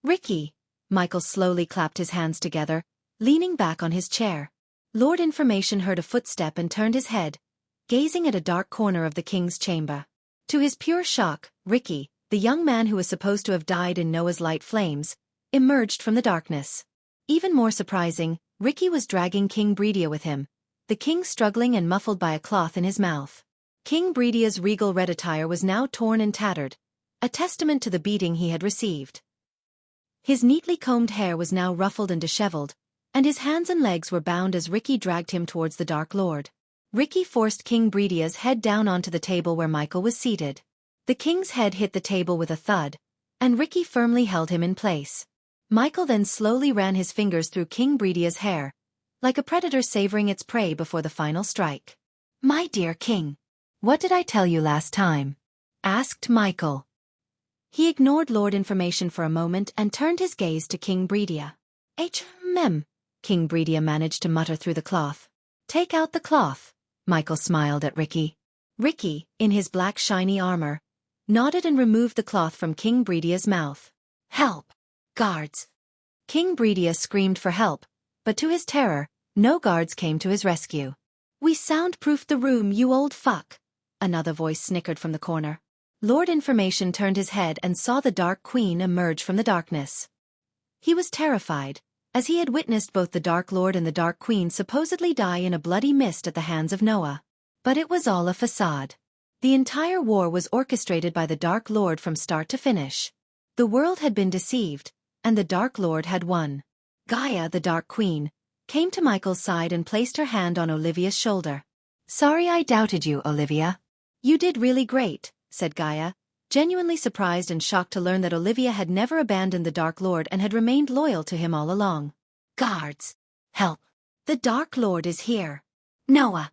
A: Ricky. Michael slowly clapped his hands together, leaning back on his chair. Lord Information heard a footstep and turned his head, gazing at a dark corner of the king's chamber. To his pure shock, Ricky, the young man who was supposed to have died in Noah's light flames, emerged from the darkness. Even more surprising, Ricky was dragging King Breedia with him, the king struggling and muffled by a cloth in his mouth. King Breedia's regal red attire was now torn and tattered, a testament to the beating he had received. His neatly combed hair was now ruffled and disheveled, and his hands and legs were bound as Ricky dragged him towards the Dark Lord. Ricky forced King Breedia's head down onto the table where Michael was seated. The king's head hit the table with a thud, and Ricky firmly held him in place. Michael then slowly ran his fingers through King Breedia's hair, like a predator savoring its prey before the final strike. My dear king, what did I tell you last time? Asked Michael. He ignored Lord Information for a moment and turned his gaze to King Breedia. King Breedia managed to mutter through the cloth. Take out the cloth, Michael smiled at Ricky. Ricky, in his black shiny armor, nodded and removed the cloth from King Breedia's mouth. Help! Guards! King Breedia screamed for help, but to his terror, no guards came to his rescue. We soundproofed the room, you old fuck, another voice snickered from the corner. Lord Information turned his head and saw the Dark Queen emerge from the darkness. He was terrified, as he had witnessed both the Dark Lord and the Dark Queen supposedly die in a bloody mist at the hands of Noah. But it was all a facade. The entire war was orchestrated by the Dark Lord from start to finish. The world had been deceived, and the Dark Lord had won. Gaia, the Dark Queen, came to Michael's side and placed her hand on Olivia's shoulder. "Sorry I doubted you, Olivia. You did really great," said Gaia, genuinely surprised and shocked to learn that Olivia had never abandoned the Dark Lord and had remained loyal to him all along. "Guards! Help! The Dark Lord is here! Noah!"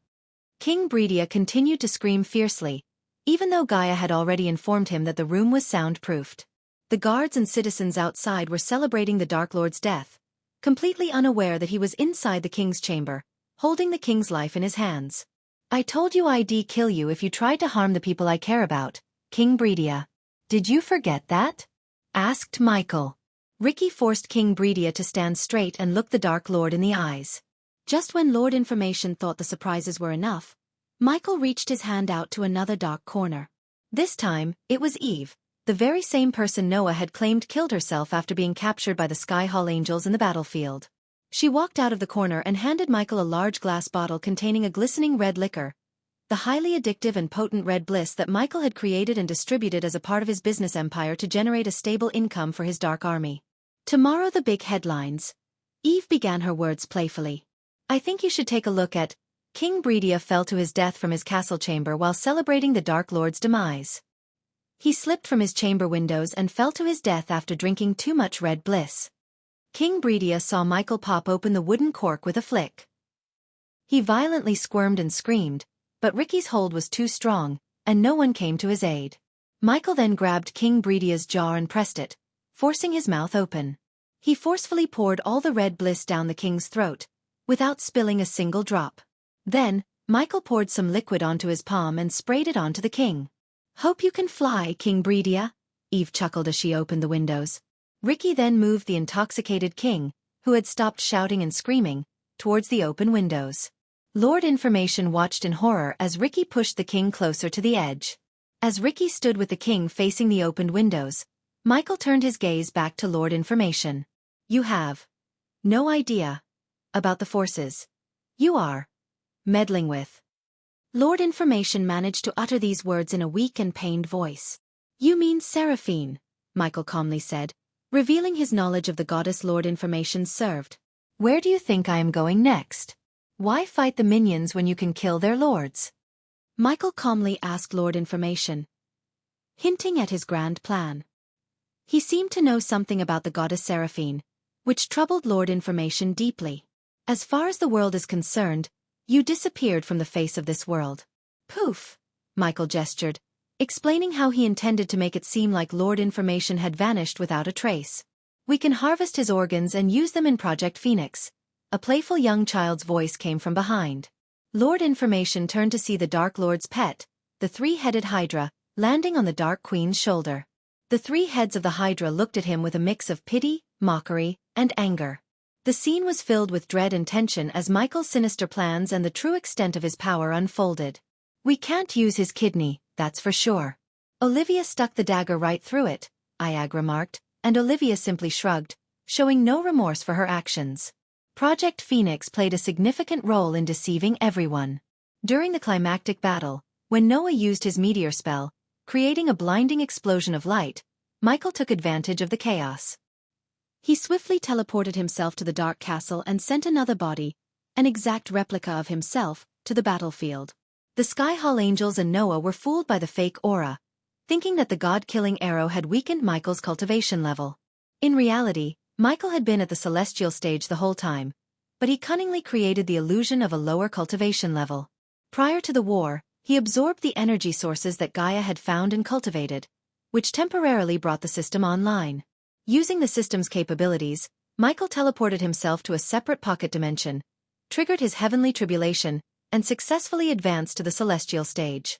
A: King Breedia continued to scream fiercely, even though Gaia had already informed him that the room was soundproofed. The guards and citizens outside were celebrating the Dark Lord's death, completely unaware that he was inside the king's chamber, holding the king's life in his hands. "I told you I'd kill you if you tried to harm the people I care about, King Breedia. Did you forget that?" asked Michael. Ricky forced King Breedia to stand straight and look the Dark Lord in the eyes. Just when Lord Information thought the surprises were enough, Michael reached his hand out to another dark corner. This time, it was Eve, the very same person Noah had claimed killed herself after being captured by the Sky Hall Angels in the battlefield. She walked out of the corner and handed Michael a large glass bottle containing a glistening red liquor, the highly addictive and potent red bliss that Michael had created and distributed as a part of his business empire to generate a stable income for his dark army. "Tomorrow the big headlines." Eve began her words playfully. "I think you should take a look at..." King Breedia fell to his death from his castle chamber while celebrating the Dark Lord's demise. He slipped from his chamber windows and fell to his death after drinking too much red bliss. King Breedia saw Michael pop open the wooden cork with a flick. He violently squirmed and screamed, but Ricky's hold was too strong, and no one came to his aid. Michael then grabbed King Breedia's jaw and pressed it, forcing his mouth open. He forcefully poured all the red bliss down the king's throat, without spilling a single drop. Then, Michael poured some liquid onto his palm and sprayed it onto the king. "Hope you can fly, King Breedia," Eve chuckled as she opened the windows. Ricky then moved the intoxicated king, who had stopped shouting and screaming, towards the open windows. Lord Information watched in horror as Ricky pushed the king closer to the edge. As Ricky stood with the king facing the opened windows, Michael turned his gaze back to Lord Information. "You have no idea about the forces you are meddling with." Lord Information managed to utter these words in a weak and pained voice. "You mean Seraphine," Michael calmly said, revealing his knowledge of the goddess Lord Information served. "Where do you think I am going next? Why fight the minions when you can kill their lords?" Michael calmly asked Lord Information, hinting at his grand plan. He seemed to know something about the goddess Seraphine, which troubled Lord Information deeply. "As far as the world is concerned, you disappeared from the face of this world." "Poof," Michael gestured, explaining how he intended to make it seem like Lord Information had vanished without a trace. "We can harvest his organs and use them in Project Phoenix." A playful young child's voice came from behind. Lord Information turned to see the Dark Lord's pet, the three-headed Hydra, landing on the Dark Queen's shoulder. The three heads of the Hydra looked at him with a mix of pity, mockery, and anger. The scene was filled with dread and tension as Michael's sinister plans and the true extent of his power unfolded. "We can't use his kidney, that's for sure." "Olivia stuck the dagger right through it," Iag remarked, and Olivia simply shrugged, showing no remorse for her actions. Project Phoenix played a significant role in deceiving everyone. During the climactic battle, when Noah used his meteor spell, creating a blinding explosion of light, Michael took advantage of the chaos. He swiftly teleported himself to the Dark Castle and sent another body, an exact replica of himself, to the battlefield. The Sky Hall Angels and Noah were fooled by the fake aura, thinking that the god-killing arrow had weakened Michael's cultivation level. In reality, Michael had been at the celestial stage the whole time, but he cunningly created the illusion of a lower cultivation level. Prior to the war, he absorbed the energy sources that Gaia had found and cultivated, which temporarily brought the system online. Using the system's capabilities, Michael teleported himself to a separate pocket dimension, triggered his heavenly tribulation, and successfully advanced to the celestial stage.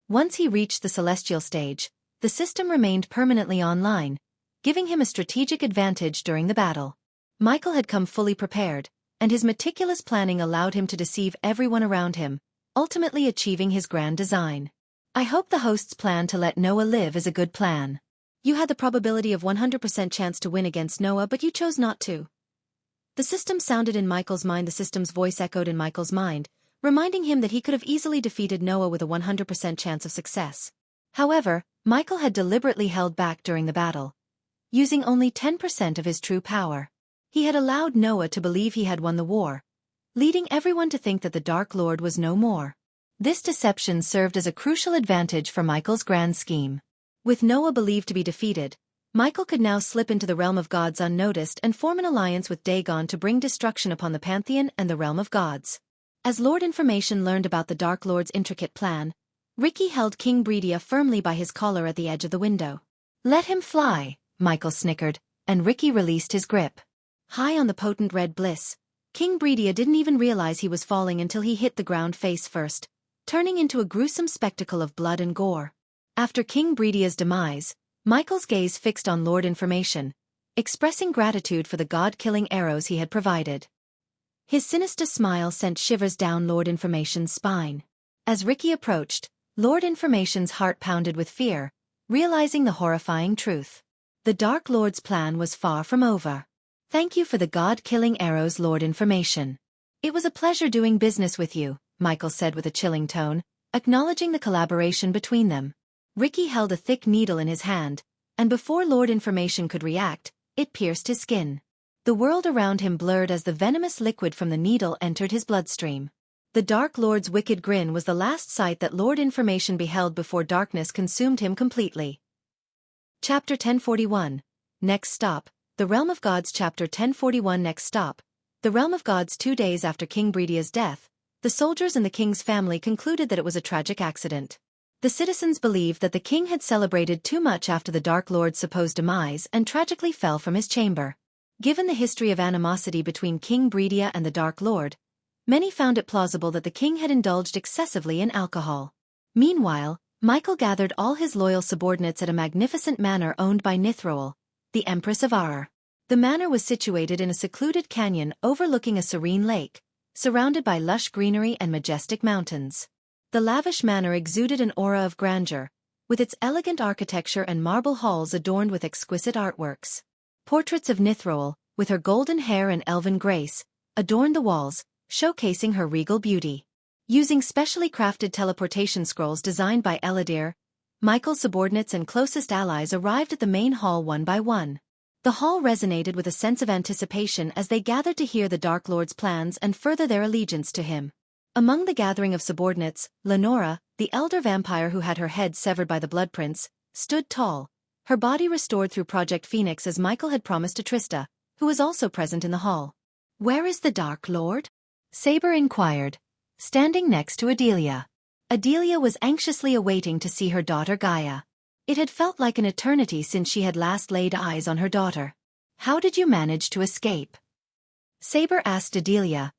A: Once he reached the celestial stage, the system remained permanently online, giving him a strategic advantage during the battle. Michael had come fully prepared, and his meticulous planning allowed him to deceive everyone around him, ultimately achieving his grand design. "I hope the host's plan to let Noah live is a good plan. You had the probability of 100% chance to win against Noah, but you chose not to." The system sounded in Michael's mind. The system's voice echoed in Michael's mind, reminding him that he could have easily defeated Noah with a 100% chance of success. However, Michael had deliberately held back during the battle, using only 10% of his true power. He had allowed Noah to believe he had won the war, leading everyone to think that the Dark Lord was no more. This deception served as a crucial advantage for Michael's grand scheme. With Noah believed to be defeated, Michael could now slip into the realm of gods unnoticed and form an alliance with Dagon to bring destruction upon the pantheon and the realm of gods. As Lord Information learned about the Dark Lord's intricate plan, Ricky held King Breedia firmly by his collar at the edge of the window. "Let him fly," Michael snickered, and Ricky released his grip. High on the potent red bliss, King Breedia didn't even realize he was falling until he hit the ground face first, turning into a gruesome spectacle of blood and gore. After King Breedia's demise, Michael's gaze fixed on Lord Information, expressing gratitude for the god-killing arrows he had provided. His sinister smile sent shivers down Lord Information's spine. As Ricky approached, Lord Information's heart pounded with fear, realizing the horrifying truth. The Dark Lord's plan was far from over. "Thank you for the god-killing arrows, Lord Information. It was a pleasure doing business with you," Michael said with a chilling tone, acknowledging the collaboration between them. Ricky held a thick needle in his hand, and before Lord Information could react, it pierced his skin. The world around him blurred as the venomous liquid from the needle entered his bloodstream. The Dark Lord's wicked grin was the last sight that Lord Information beheld before darkness consumed him completely. Chapter 1041. Next Stop, The Realm of Gods. Chapter 1041. Next Stop, The Realm of Gods. 2 days after King Breedia's death, the soldiers and the king's family concluded that it was a tragic accident. The citizens believed that the king had celebrated too much after the Dark Lord's supposed demise and tragically fell from his chamber. Given the history of animosity between King Breedia and the Dark Lord, many found it plausible that the king had indulged excessively in alcohol. Meanwhile, Michael gathered all his loyal subordinates at a magnificent manor owned by Nithroel, the Empress of Arar. The manor was situated in a secluded canyon overlooking a serene lake, surrounded by lush greenery and majestic mountains. The lavish manor exuded an aura of grandeur, with its elegant architecture and marble halls adorned with exquisite artworks. Portraits of Nithroel, with her golden hair and elven grace, adorned the walls, showcasing her regal beauty. Using specially crafted teleportation scrolls designed by Eladir, Michael's subordinates and closest allies arrived at the main hall one by one. The hall resonated with a sense of anticipation as they gathered to hear the Dark Lord's plans and further their allegiance to him. Among the gathering of subordinates, Lenora, the elder vampire who had her head severed by the Blood Prince, stood tall, her body restored through Project Phoenix as Michael had promised to Trista, who was also present in the hall. "Where is the Dark Lord?" Saber inquired, standing next to Adelia. Adelia was anxiously awaiting to see her daughter Gaia. It had felt like an eternity since she had last laid eyes on her daughter. "How did you manage to escape?" Saber asked Adelia,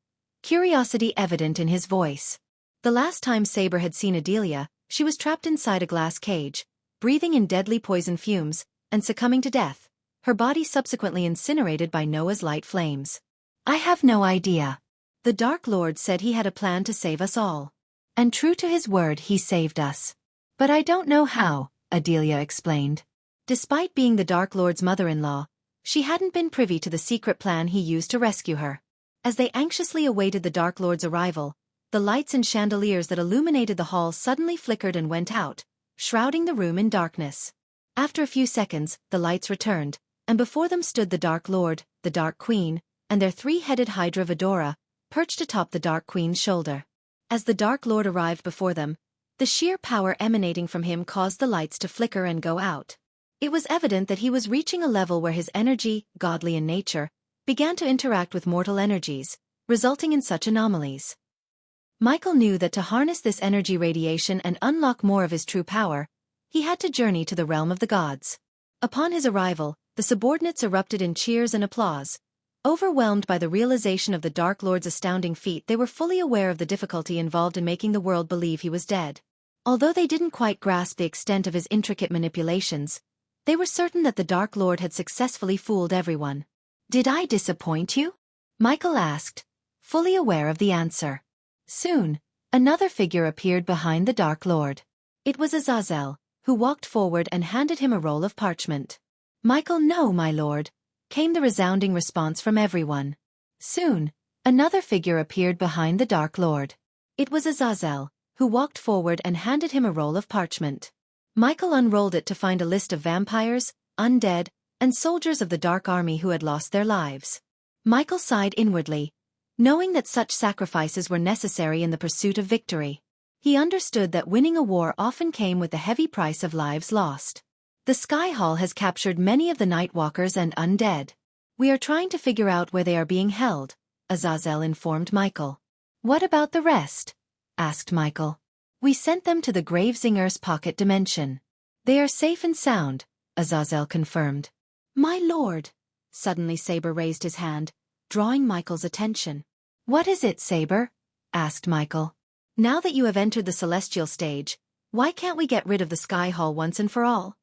A: curiosity evident in his voice. The last time Saber had seen Adelia, she was trapped inside a glass cage, breathing in deadly poison fumes, and succumbing to death, her body subsequently incinerated by Noah's light flames. "I have no idea. The Dark Lord said he had a plan to save us all. And true to his word, he saved us. But I don't know how," Adelia explained. Despite being the Dark Lord's mother-in-law, she hadn't been privy to the secret plan he used to rescue her. As they anxiously awaited the Dark Lord's arrival, the lights and chandeliers that illuminated the hall suddenly flickered and went out, shrouding the room in darkness. After a few seconds, the lights returned, and before them stood the Dark Lord, the Dark Queen, and their three-headed Hydra Vidora, perched atop the Dark Queen's shoulder. As the Dark Lord arrived before them, the sheer power emanating from him caused the lights to flicker and go out. It was evident that he was reaching a level where his energy, godly in nature, began to interact with mortal energies, resulting in such anomalies. Michael knew that to harness this energy radiation and unlock more of his true power, he had to journey to the realm of the gods. Upon his arrival, the subordinates erupted in cheers and applause. Overwhelmed by the realization of the Dark Lord's astounding feat, they were fully aware of the difficulty involved in making the world believe he was dead. Although they didn't quite grasp the extent of his intricate manipulations, they were certain that the Dark Lord had successfully fooled everyone. "Did I disappoint you?" Michael asked, fully aware of the answer. Soon, another figure appeared behind the Dark Lord. It was Azazel, who walked forward and handed him a roll of parchment. "Michael, no, my lord," came the resounding response from everyone. Soon, another figure appeared behind the Dark Lord. It was Azazel, who walked forward and handed him a roll of parchment. Michael unrolled it to find a list of vampires, undead, and soldiers of the Dark Army who had lost their lives. Michael sighed inwardly, knowing that such sacrifices were necessary in the pursuit of victory. He understood that winning a war often came with the heavy price of lives lost. The Sky Hall has captured many of the Nightwalkers and undead. We are trying to figure out where they are being held, Azazel informed Michael. What about the rest? Asked Michael. We sent them to the Gravezinger's pocket dimension. They are safe and sound, Azazel confirmed. My lord! Suddenly Saber raised his hand, drawing Michael's attention. What is it, Saber? Asked Michael. Now that you have entered the celestial stage, why can't we get rid of the Sky Hall once and for all?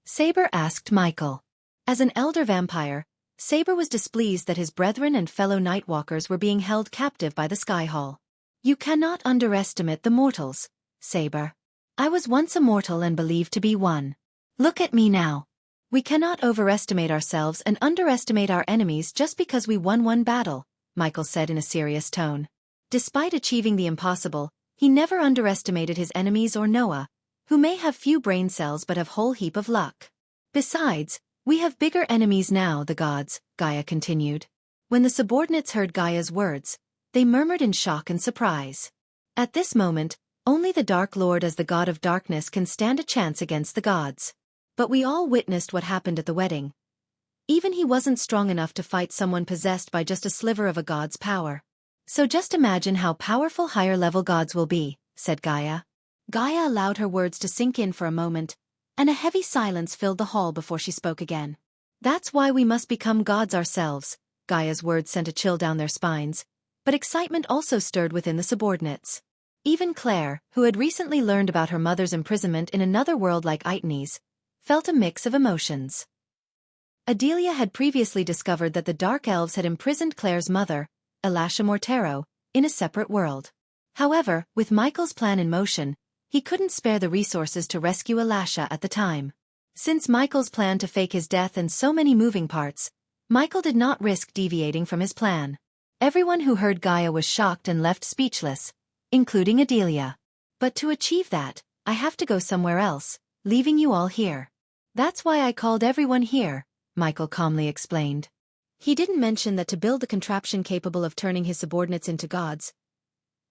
A: Saber asked Michael. As an elder vampire, Saber was displeased that his brethren and fellow Nightwalkers were being held captive by the Sky Hall. You cannot underestimate the mortals, Saber. I was once a mortal and believed to be one. Look at me now. We cannot overestimate ourselves and underestimate our enemies just because we won one battle, Michael said in a serious tone. Despite achieving the impossible, he never underestimated his enemies or Noah, who may have few brain cells but have whole heap of luck. Besides, we have bigger enemies now, the gods, Gaia continued. When the subordinates heard Gaia's words, they murmured in shock and surprise. At this moment, only the Dark Lord as the god of darkness can stand a chance against the gods. But we all witnessed what happened at the wedding. Even he wasn't strong enough to fight someone possessed by just a sliver of a god's power. So just imagine how powerful higher-level gods will be, said Gaia. Gaia allowed her words to sink in for a moment, and a heavy silence filled the hall before she spoke again. That's why we must become gods ourselves. Gaia's words sent a chill down their spines, but excitement also stirred within the subordinates. Even Claire, who had recently learned about her mother's imprisonment in another world like Aitne's, felt a mix of emotions. Adelia had previously discovered that the Dark Elves had imprisoned Claire's mother, Elasha Mortero, in a separate world. However, with Michael's plan in motion, he couldn't spare the resources to rescue Elasha at the time. Since Michael's plan to fake his death and so many moving parts, Michael did not risk deviating from his plan. Everyone who heard Gaia was shocked and left speechless, including Adelia. But to achieve that, I have to go somewhere else, leaving you all here. That's why I called everyone here, Michael calmly explained. He didn't mention that to build the contraption capable of turning his subordinates into gods,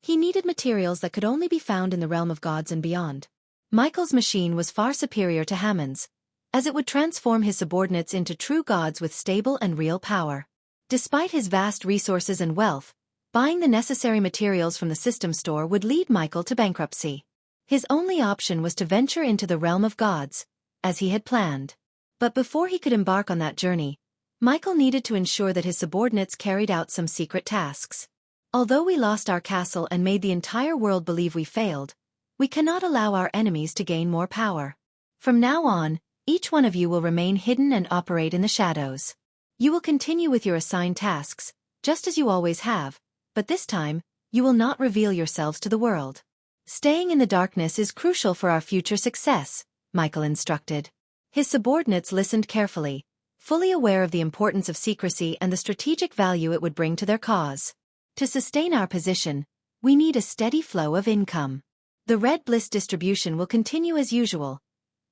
A: he needed materials that could only be found in the realm of gods and beyond. Michael's machine was far superior to Hammond's, as it would transform his subordinates into true gods with stable and real power. Despite his vast resources and wealth, buying the necessary materials from the system store would lead Michael to bankruptcy. His only option was to venture into the realm of gods, as he had planned. But before he could embark on that journey, Michael needed to ensure that his subordinates carried out some secret tasks. Although we lost our castle and made the entire world believe we failed, we cannot allow our enemies to gain more power. From now on, each one of you will remain hidden and operate in the shadows. You will continue with your assigned tasks, just as you always have, but this time, you will not reveal yourselves to the world. Staying in the darkness is crucial for our future success, Michael instructed. His subordinates listened carefully, fully aware of the importance of secrecy and the strategic value it would bring to their cause. To sustain our position, we need a steady flow of income. The Red Bliss distribution will continue as usual,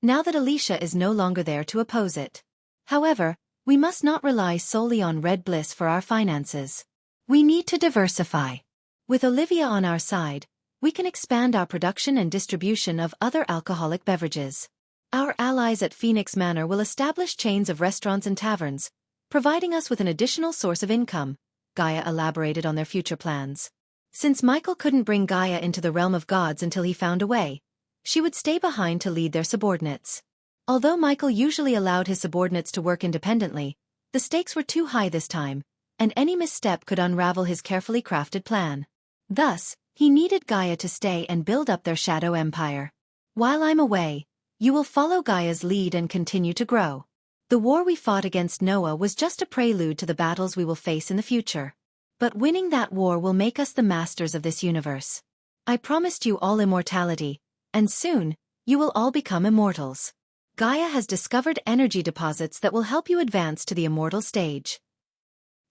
A: now that Alicia is no longer there to oppose it. However, we must not rely solely on Red Bliss for our finances. We need to diversify. With Olivia on our side, we can expand our production and distribution of other alcoholic beverages. Our allies at Phoenix Manor will establish chains of restaurants and taverns, providing us with an additional source of income, Gaia elaborated on their future plans. Since Michael couldn't bring Gaia into the realm of gods until he found a way, she would stay behind to lead their subordinates. Although Michael usually allowed his subordinates to work independently, the stakes were too high this time, and any misstep could unravel his carefully crafted plan. Thus, he needed Gaia to stay and build up their shadow empire. While I'm away, you will follow Gaia's lead and continue to grow. The war we fought against Noah was just a prelude to the battles we will face in the future. But winning that war will make us the masters of this universe. I promised you all immortality, and soon, you will all become immortals. Gaia has discovered energy deposits that will help you advance to the immortal stage.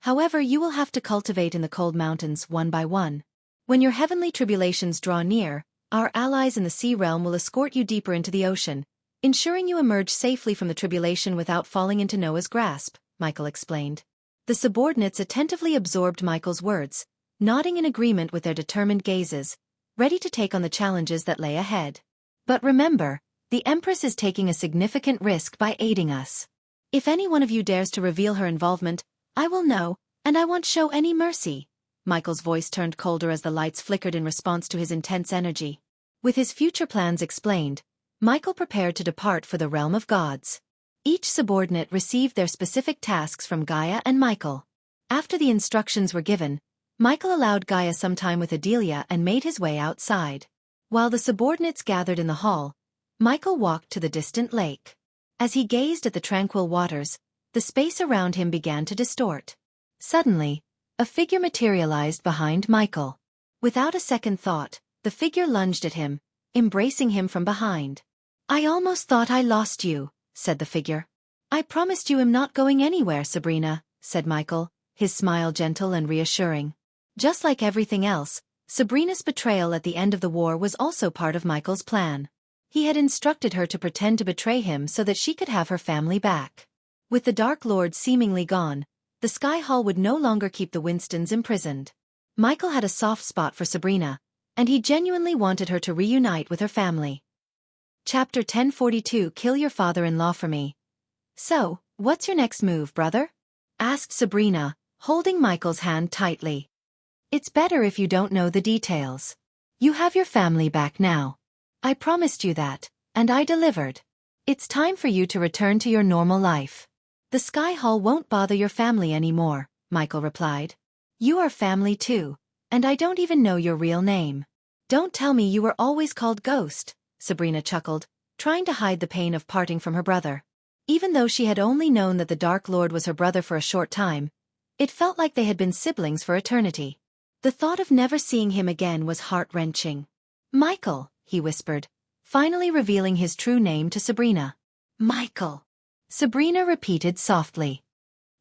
A: However, you will have to cultivate in the cold mountains one by one. When your heavenly tribulations draw near, our allies in the sea realm will escort you deeper into the ocean, Ensuring you emerge safely from the tribulation without falling into Noah's grasp, Michael explained. The subordinates attentively absorbed Michael's words, nodding in agreement with their determined gazes, ready to take on the challenges that lay ahead. But remember, the Empress is taking a significant risk by aiding us. If any one of you dares to reveal her involvement, I will know, and I won't show any mercy. Michael's voice turned colder as the lights flickered in response to his intense energy. With his future plans explained, Michael prepared to depart for the realm of gods. Each subordinate received their specific tasks from Gaia and Michael. After the instructions were given, Michael allowed Gaia some time with Adelia and made his way outside. While the subordinates gathered in the hall, Michael walked to the distant lake. As he gazed at the tranquil waters, the space around him began to distort. Suddenly, a figure materialized behind Michael. Without a second thought, the figure lunged at him, embracing him from behind. "I almost thought I lost you," said the figure. "I promised you I'm not going anywhere, Sabrina," said Michael, his smile gentle and reassuring. Just like everything else, Sabrina's betrayal at the end of the war was also part of Michael's plan. He had instructed her to pretend to betray him so that she could have her family back. With the Dark Lord seemingly gone, the Sky Hall would no longer keep the Winstons imprisoned. Michael had a soft spot for Sabrina, and he genuinely wanted her to reunite with her family. Chapter 1042 Kill Your Father-in-Law for Me. "So, what's your next move, brother?" asked Sabrina, holding Michael's hand tightly. "It's better if you don't know the details. You have your family back now. I promised you that, and I delivered. It's time for you to return to your normal life." "The Sky Hall won't bother your family anymore," Michael replied. "You are family too, and I don't even know your real name." "Don't tell me you were always called Ghost," Sabrina chuckled, trying to hide the pain of parting from her brother. Even though she had only known that the Dark Lord was her brother for a short time, it felt like they had been siblings for eternity. The thought of never seeing him again was heart-wrenching. "Michael," he whispered, finally revealing his true name to Sabrina. "Michael," Sabrina repeated softly.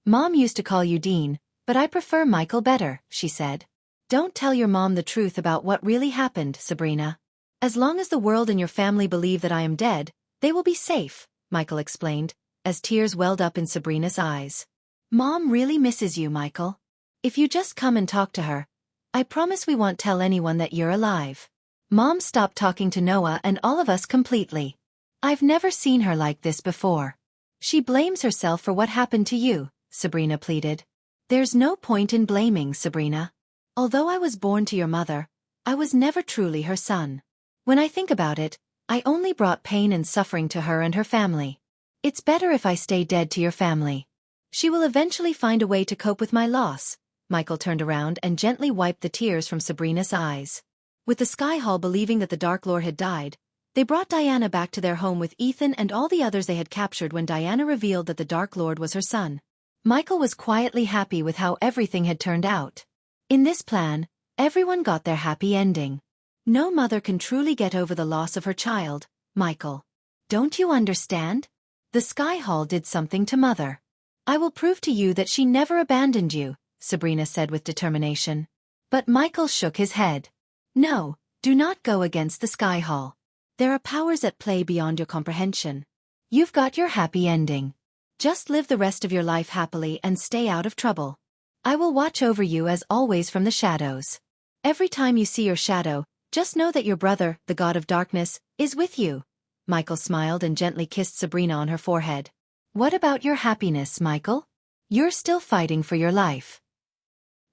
A: "Mom used to call you Dean, but I prefer Michael better," she said. "Don't tell your mom the truth about what really happened, Sabrina. As long as the world and your family believe that I am dead, they will be safe," Michael explained, as tears welled up in Sabrina's eyes. "Mom really misses you, Michael. If you just come and talk to her, I promise we won't tell anyone that you're alive. Mom stopped talking to Noah and all of us completely. I've never seen her like this before. She blames herself for what happened to you," Sabrina pleaded. "There's no point in blaming, Sabrina. Although I was born to your mother, I was never truly her son. When I think about it, I only brought pain and suffering to her and her family. It's better if I stay dead to your family. She will eventually find a way to cope with my loss." Michael turned around and gently wiped the tears from Sabrina's eyes. With the Sky Hall believing that the Dark Lord had died, they brought Diana back to their home with Ethan and all the others they had captured when Diana revealed that the Dark Lord was her son. Michael was quietly happy with how everything had turned out. In this plan, everyone got their happy ending. No mother can truly get over the loss of her child, Michael. Don't you understand? The Sky Hall did something to Mother. "I will prove to you that she never abandoned you," Sabrina said with determination. But Michael shook his head. "No, do not go against the Sky Hall. There are powers at play beyond your comprehension. You've got your happy ending. Just live the rest of your life happily and stay out of trouble. I will watch over you as always from the shadows. Every time you see your shadow, just know that your brother, the God of Darkness, is with you." Michael smiled and gently kissed Sabrina on her forehead. "What about your happiness, Michael? You're still fighting for your life.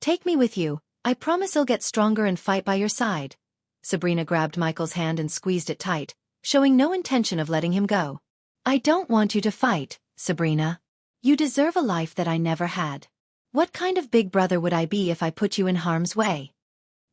A: Take me with you. I promise I'll get stronger and fight by your side." Sabrina grabbed Michael's hand and squeezed it tight, showing no intention of letting him go. "I don't want you to fight, Sabrina. You deserve a life that I never had. What kind of big brother would I be if I put you in harm's way?"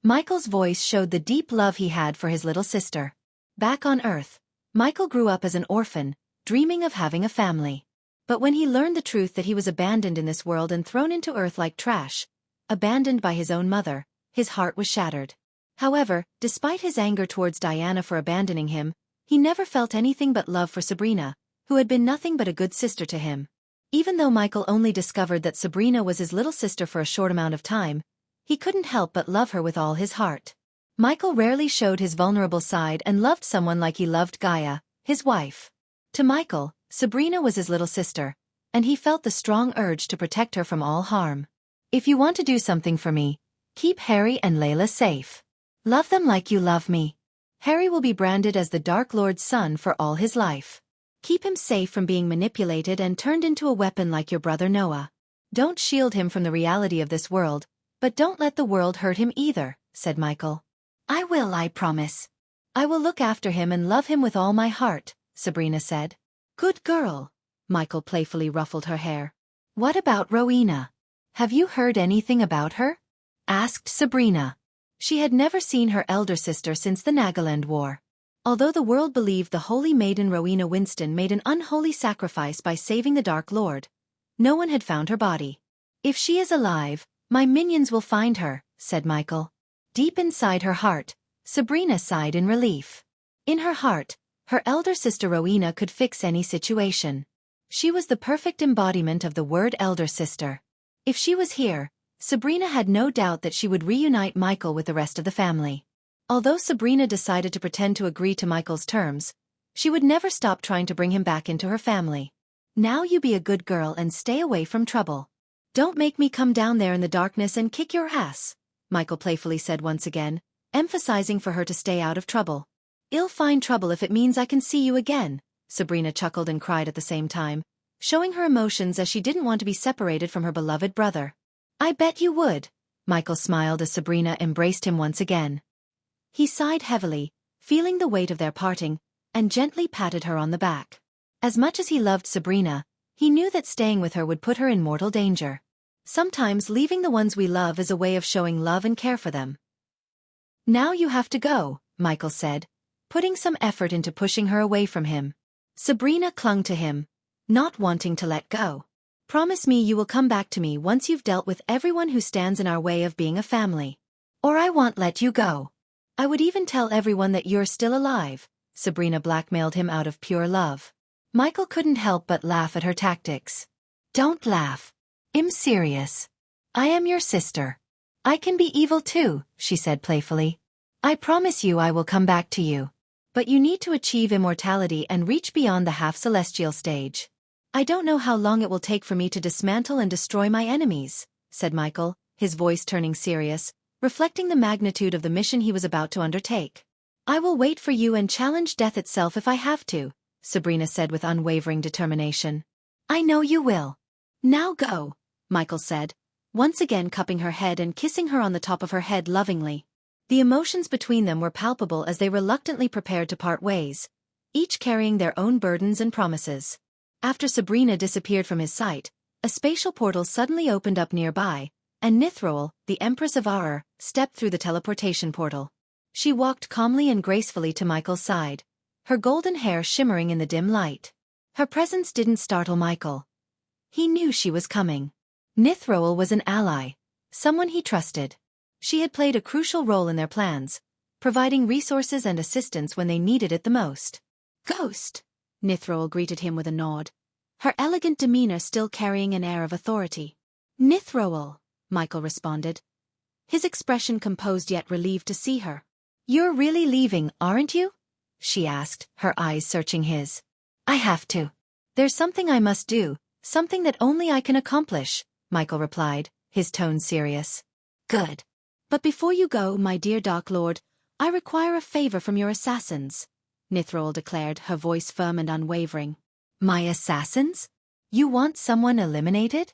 A: Michael's voice showed the deep love he had for his little sister. Back on Earth, Michael grew up as an orphan, dreaming of having a family. But when he learned the truth that he was abandoned in this world and thrown into Earth like trash, abandoned by his own mother, his heart was shattered. However, despite his anger towards Diana for abandoning him, he never felt anything but love for Sabrina, who had been nothing but a good sister to him. Even though Michael only discovered that Sabrina was his little sister for a short amount of time, he couldn't help but love her with all his heart. Michael rarely showed his vulnerable side and loved someone like he loved Gaia, his wife. To Michael, Sabrina was his little sister, and he felt the strong urge to protect her from all harm. If you want to do something for me, keep Harry and Layla safe. Love them like you love me. Harry will be branded as the Dark Lord's son for all his life. Keep him safe from being manipulated and turned into a weapon like your brother Noah. Don't shield him from the reality of this world, but don't let the world hurt him either, said Michael. I will, I promise. I will look after him and love him with all my heart, Sabrina said. Good girl. Michael playfully ruffled her hair. What about Rowena? Have you heard anything about her? Asked Sabrina. She had never seen her elder sister since the Nagaland War. Although the world believed the holy maiden Rowena Winston made an unholy sacrifice by saving the Dark Lord, no one had found her body. If she is alive, my minions will find her, said Michael. Deep inside her heart, Sabrina sighed in relief. In her heart, her elder sister Rowena could fix any situation. She was the perfect embodiment of the word elder sister. If she was here, Sabrina had no doubt that she would reunite Michael with the rest of the family. Although Sabrina decided to pretend to agree to Michael's terms, she would never stop trying to bring him back into her family. Now you be a good girl and stay away from trouble. Don't make me come down there in the darkness and kick your ass, Michael playfully said once again, emphasizing for her to stay out of trouble. I'll find trouble if it means I can see you again, Sabrina chuckled and cried at the same time, showing her emotions as she didn't want to be separated from her beloved brother. I bet you would, Michael smiled as Sabrina embraced him once again. He sighed heavily, feeling the weight of their parting, and gently patted her on the back. As much as he loved Sabrina, he knew that staying with her would put her in mortal danger. Sometimes leaving the ones we love is a way of showing love and care for them. Now you have to go, Michael said, putting some effort into pushing her away from him. Sabrina clung to him, not wanting to let go. Promise me you will come back to me once you've dealt with everyone who stands in our way of being a family. Or I won't let you go. I would even tell everyone that you're still alive, Sabrina blackmailed him out of pure love. Michael couldn't help but laugh at her tactics. Don't laugh. I'm serious. I am your sister. I can be evil too, she said playfully. I promise you I will come back to you. But you need to achieve immortality and reach beyond the half-celestial stage. I don't know how long it will take for me to dismantle and destroy my enemies, said Michael, his voice turning serious, reflecting the magnitude of the mission he was about to undertake. I will wait for you and challenge death itself if I have to, Sabrina said with unwavering determination. I know you will. Now go, Michael said, once again cupping her head and kissing her on the top of her head lovingly. The emotions between them were palpable as they reluctantly prepared to part ways, each carrying their own burdens and promises. After Sabrina disappeared from his sight, a spatial portal suddenly opened up nearby, and Nithroel, the Empress of Aur, stepped through the teleportation portal. She walked calmly and gracefully to Michael's side, her golden hair shimmering in the dim light. Her presence didn't startle Michael. He knew she was coming. Nithroel was an ally, someone he trusted. She had played a crucial role in their plans, providing resources and assistance when they needed it the most. Ghost! Nithroel greeted him with a nod, her elegant demeanor still carrying an air of authority. Nithroel, Michael responded, his expression composed yet relieved to see her. You're really leaving, aren't you? She asked, her eyes searching his. I have to. There's something I must do, something that only I can accomplish, Michael replied, his tone serious. Good. But before you go, my dear Dark Lord, I require a favor from your assassins, Nithroel declared, her voice firm and unwavering. My assassins? You want someone eliminated?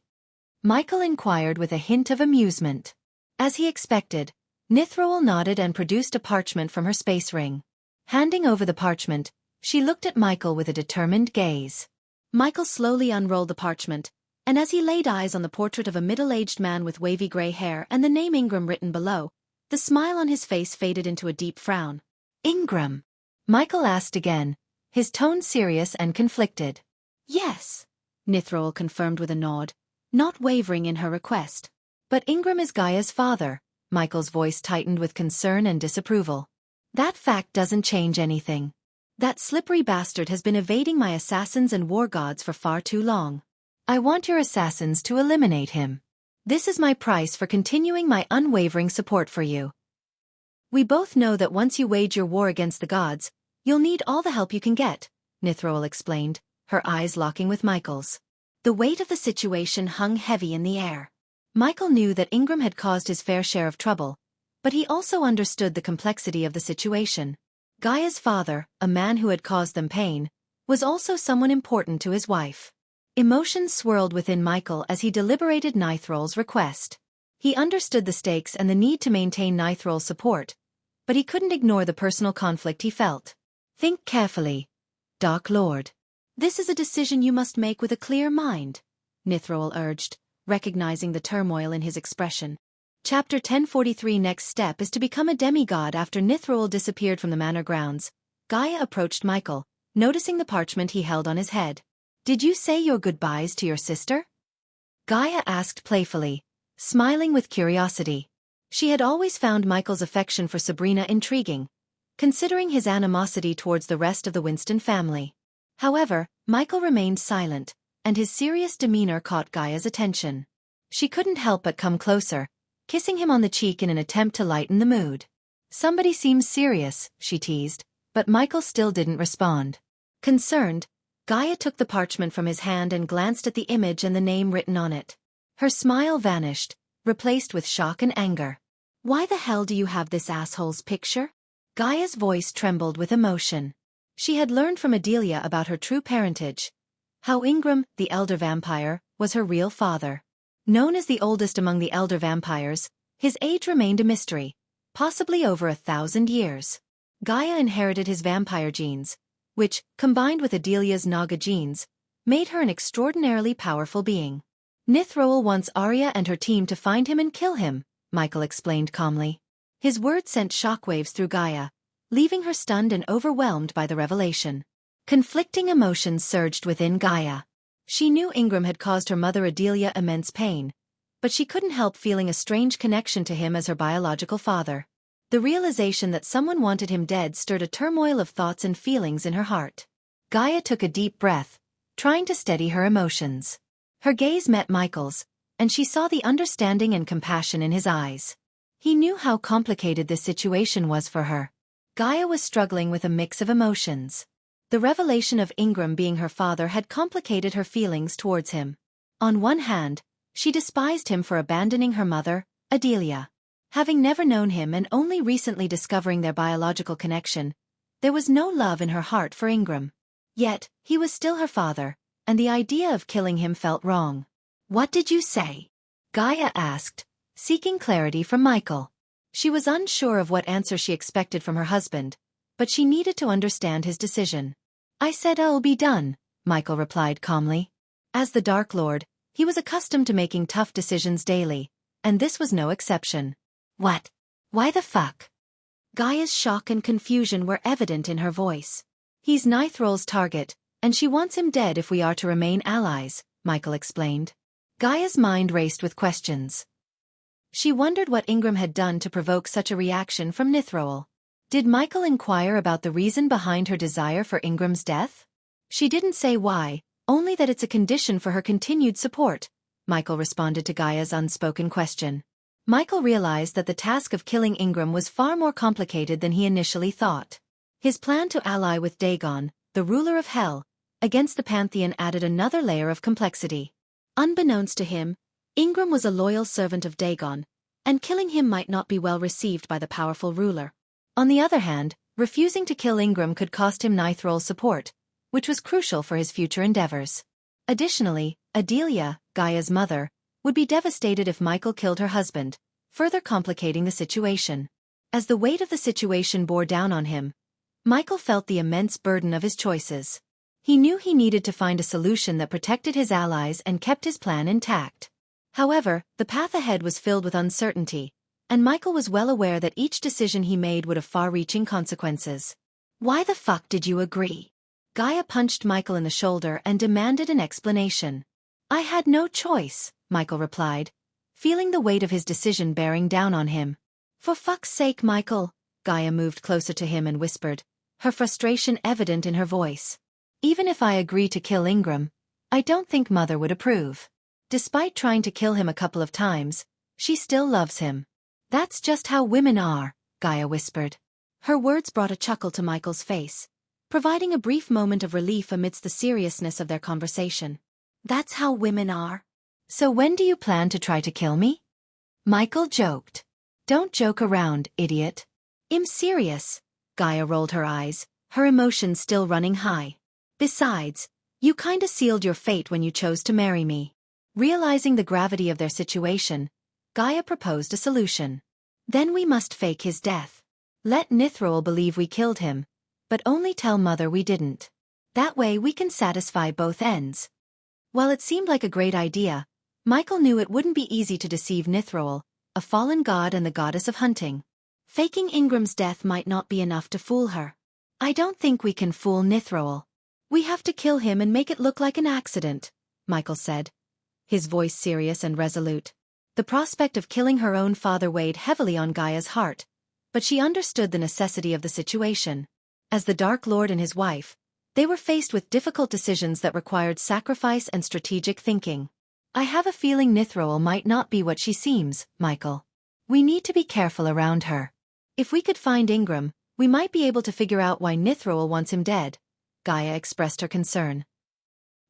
A: Michael inquired with a hint of amusement. As he expected, Nithroel nodded and produced a parchment from her space ring. Handing over the parchment, she looked at Michael with a determined gaze. Michael slowly unrolled the parchment, and as he laid eyes on the portrait of a middle-aged man with wavy gray hair and the name Ingram written below, the smile on his face faded into a deep frown. Ingram? Michael asked again, his tone serious and conflicted. Yes, Nithroel confirmed with a nod, not wavering in her request. But Ingram is Gaia's father, Michael's voice tightened with concern and disapproval. That fact doesn't change anything. That slippery bastard has been evading my assassins and war gods for far too long. I want your assassins to eliminate him. This is my price for continuing my unwavering support for you. We both know that once you wage your war against the gods, you'll need all the help you can get, Nithroel explained, her eyes locking with Michael's. The weight of the situation hung heavy in the air. Michael knew that Ingram had caused his fair share of trouble, but he also understood the complexity of the situation. Gaia's father, a man who had caused them pain, was also someone important to his wife. Emotions swirled within Michael as he deliberated Nithroel's request. He understood the stakes and the need to maintain Nithroel's support, but he couldn't ignore the personal conflict he felt. Think carefully, Dark Lord. This is a decision you must make with a clear mind, Nithroel urged, recognizing the turmoil in his expression. Chapter 1043. Next step is to become a demigod. After Nithroel disappeared from the manor grounds, Gaia approached Michael, noticing the parchment he held on his head. Did you say your goodbyes to your sister? Gaia asked playfully, smiling with curiosity. She had always found Michael's affection for Sabrina intriguing, considering his animosity towards the rest of the Winston family. However, Michael remained silent, and his serious demeanor caught Gaia's attention. She couldn't help but come closer, kissing him on the cheek in an attempt to lighten the mood. Somebody seems serious, she teased, but Michael still didn't respond. Concerned, Gaia took the parchment from his hand and glanced at the image and the name written on it. Her smile vanished, replaced with shock and anger. Why the hell do you have this asshole's picture? Gaia's voice trembled with emotion. She had learned from Adelia about her true parentage, how Ingram, the elder vampire, was her real father. Known as the oldest among the elder vampires, his age remained a mystery, possibly over 1,000 years. Gaia inherited his vampire genes, which, combined with Adelia's Naga genes, made her an extraordinarily powerful being. Nithroel wants Arya and her team to find him and kill him, Michael explained calmly. His words sent shockwaves through Gaia, leaving her stunned and overwhelmed by the revelation. Conflicting emotions surged within Gaia. She knew Ingram had caused her mother Adelia immense pain, but she couldn't help feeling a strange connection to him as her biological father. The realization that someone wanted him dead stirred a turmoil of thoughts and feelings in her heart. Gaia took a deep breath, trying to steady her emotions. Her gaze met Michael's, and she saw the understanding and compassion in his eyes. He knew how complicated this situation was for her. Gaia was struggling with a mix of emotions. The revelation of Ingram being her father had complicated her feelings towards him. On one hand, she despised him for abandoning her mother, Adelia. Having never known him and only recently discovering their biological connection, there was no love in her heart for Ingram. Yet, he was still her father, and the idea of killing him felt wrong. What did you say? Gaia asked, seeking clarity from Michael. She was unsure of what answer she expected from her husband, but she needed to understand his decision. I said it'll be done, Michael replied calmly. As the Dark Lord, he was accustomed to making tough decisions daily, and this was no exception. What? Why the fuck? Gaia's shock and confusion were evident in her voice. He's Nithroel's target, and she wants him dead if we are to remain allies, Michael explained. Gaia's mind raced with questions. She wondered what Ingram had done to provoke such a reaction from Nithroel. Did Michael inquire about the reason behind her desire for Ingram's death? She didn't say why, only that it's a condition for her continued support, Michael responded to Gaia's unspoken question. Michael realized that the task of killing Ingram was far more complicated than he initially thought. His plan to ally with Dagon, the ruler of Hell, against the Pantheon added another layer of complexity. Unbeknownst to him, Ingram was a loyal servant of Dagon, and killing him might not be well received by the powerful ruler. On the other hand, refusing to kill Ingram could cost him Nithroel's support, which was crucial for his future endeavors. Additionally, Adelia, Gaia's mother, would be devastated if Michael killed her husband, further complicating the situation. As the weight of the situation bore down on him, Michael felt the immense burden of his choices. He knew he needed to find a solution that protected his allies and kept his plan intact. However, the path ahead was filled with uncertainty, and Michael was well aware that each decision he made would have far-reaching consequences. Why the fuck did you agree? Gaia punched Michael in the shoulder and demanded an explanation. I had no choice, Michael replied, feeling the weight of his decision bearing down on him. For fuck's sake, Michael, Gaia moved closer to him and whispered, her frustration evident in her voice. Even if I agree to kill Ingram, I don't think Mother would approve. Despite trying to kill him a couple of times, she still loves him. That's just how women are, Gaia whispered. Her words brought a chuckle to Michael's face, providing a brief moment of relief amidst the seriousness of their conversation. That's how women are. So when do you plan to try to kill me? Michael joked. Don't joke around, idiot. I'm serious. Gaia rolled her eyes, her emotions still running high. Besides, you kinda sealed your fate when you chose to marry me. Realizing the gravity of their situation, Gaia proposed a solution. Then we must fake his death. Let Nithroel believe we killed him, but only tell Mother we didn't. That way we can satisfy both ends. While it seemed like a great idea, Michael knew it wouldn't be easy to deceive Nithroel, a fallen god and the goddess of hunting. Faking Ingram's death might not be enough to fool her. I don't think we can fool Nithroel. We have to kill him and make it look like an accident, Michael said, his voice serious and resolute. The prospect of killing her own father weighed heavily on Gaia's heart, but she understood the necessity of the situation. As the Dark Lord and his wife, they were faced with difficult decisions that required sacrifice and strategic thinking. I have a feeling Nithroel might not be what she seems, Michael. We need to be careful around her. If we could find Ingram, we might be able to figure out why Nithroel wants him dead. Gaia expressed her concern.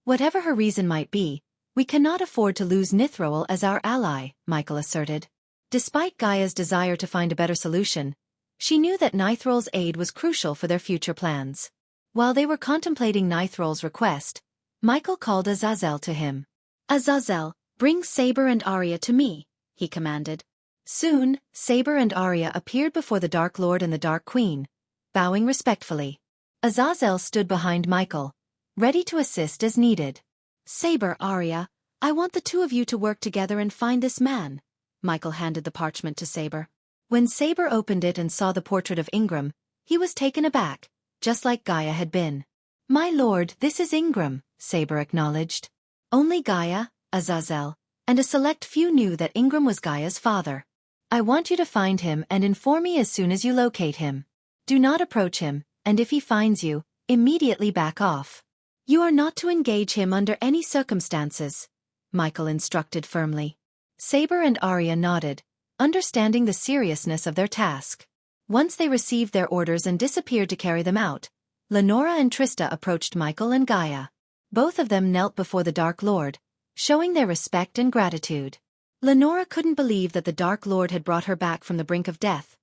A: Whatever her reason might be, we cannot afford to lose Nithroel as our ally, Michael asserted. Despite Gaia's desire to find a better solution, she knew that Nithroel's aid was crucial for their future plans. While they were contemplating Nithroel's request, Michael called Azazel to him. Azazel, bring Saber and Arya to me, he commanded. Soon, Saber and Arya appeared before the Dark Lord and the Dark Queen, bowing respectfully. Azazel stood behind Michael, ready to assist as needed. Saber, Arya, I want the two of you to work together and find this man. Michael handed the parchment to Saber. When Saber opened it and saw the portrait of Ingram, he was taken aback, just like Gaia had been. My lord, this is Ingram, Saber acknowledged. Only Gaia, Azazel, and a select few knew that Ingram was Gaia's father. I want you to find him and inform me as soon as you locate him. Do not approach him, and if he finds you, immediately back off. You are not to engage him under any circumstances, Michael instructed firmly. Saber and Arya nodded, understanding the seriousness of their task. Once they received their orders and disappeared to carry them out, Lenora and Trista approached Michael and Gaia. Both of them knelt before the Dark Lord, showing their respect and gratitude. Lenora couldn't believe that the Dark Lord had brought her back from the brink of death,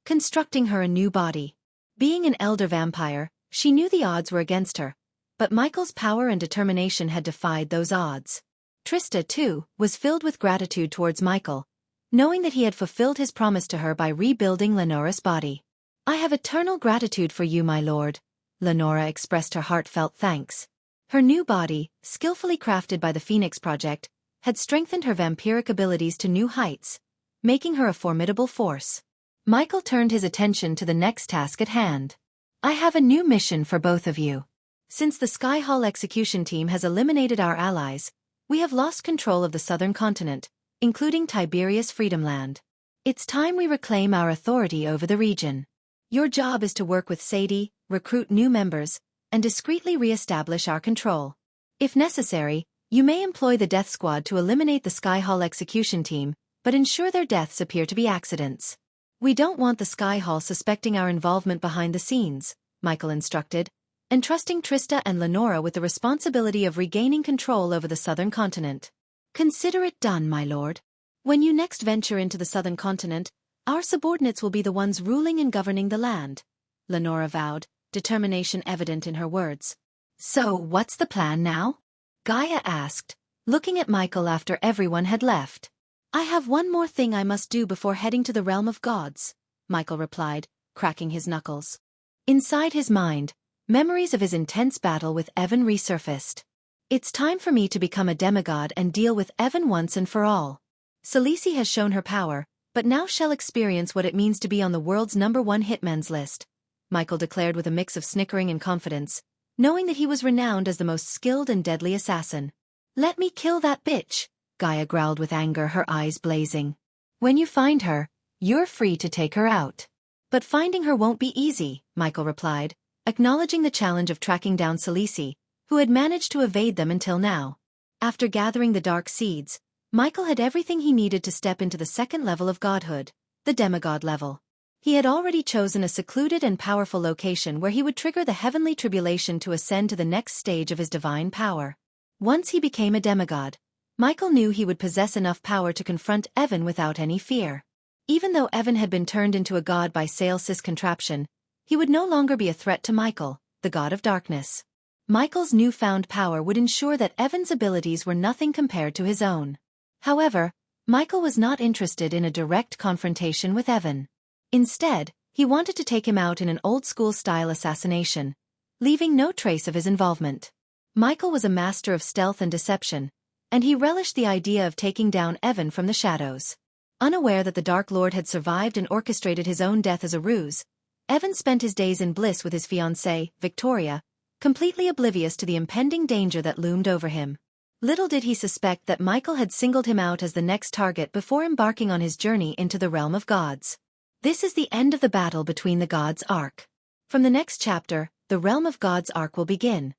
A: constructing her a new body. Being an elder vampire, she knew the odds were against her, but Michael's power and determination had defied those odds. Trista, too, was filled with gratitude towards Michael, knowing that he had fulfilled his promise to her by rebuilding Lenora's body. I have eternal gratitude for you, my lord. Lenora expressed her heartfelt thanks. Her new body, skillfully crafted by the Phoenix Project, had strengthened her vampiric abilities to new heights, making her a formidable force. Michael turned his attention to the next task at hand. I have a new mission for both of you. Since the Sky Hall execution team has eliminated our allies, we have lost control of the southern continent, including Tiberia's Freedomland. It's time we reclaim our authority over the region. Your job is to work with Sadie, recruit new members, and discreetly re-establish our control. If necessary, you may employ the Death Squad to eliminate the Sky Hall execution team, but ensure their deaths appear to be accidents. We don't want the Sky Hall suspecting our involvement behind the scenes, Michael instructed, entrusting Trista and Lenora with the responsibility of regaining control over the southern continent. Consider it done, my lord. When you next venture into the southern continent, our subordinates will be the ones ruling and governing the land, Lenora vowed, determination evident in her words. So, what's the plan now? Gaia asked, looking at Michael after everyone had left. I have one more thing I must do before heading to the realm of gods, Michael replied, cracking his knuckles. Inside his mind, memories of his intense battle with Evan resurfaced. It's time for me to become a demigod and deal with Evan once and for all. Khaleesi has shown her power, but now she'll experience what it means to be on the world's #1 hitman's list, Michael declared with a mix of snickering and confidence, knowing that he was renowned as the most skilled and deadly assassin. Let me kill that bitch, Gaia growled with anger, her eyes blazing. When you find her, you're free to take her out. But finding her won't be easy, Michael replied, acknowledging the challenge of tracking down Khaleesi, who had managed to evade them until now. After gathering the dark seeds, Michael had everything he needed to step into the second level of godhood, the demigod level. He had already chosen a secluded and powerful location where he would trigger the heavenly tribulation to ascend to the next stage of his divine power. Once he became a demigod, Michael knew he would possess enough power to confront Evan without any fear. Even though Evan had been turned into a god by Sael's contraption, he would no longer be a threat to Michael, the god of darkness. Michael's newfound power would ensure that Evan's abilities were nothing compared to his own. However, Michael was not interested in a direct confrontation with Evan. Instead, he wanted to take him out in an old-school-style assassination, leaving no trace of his involvement. Michael was a master of stealth and deception, and he relished the idea of taking down Evan from the shadows. Unaware that the Dark Lord had survived and orchestrated his own death as a ruse, Evan spent his days in bliss with his fiancée, Victoria, completely oblivious to the impending danger that loomed over him. Little did he suspect that Michael had singled him out as the next target before embarking on his journey into the realm of gods. This is the end of the battle between the gods arc. From the next chapter, the realm of gods arc will begin.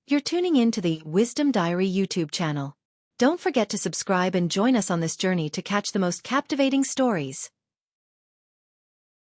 A: You're tuning in to the Wisdom Diary YouTube channel. Don't forget to subscribe and join us on this journey to catch the most captivating stories.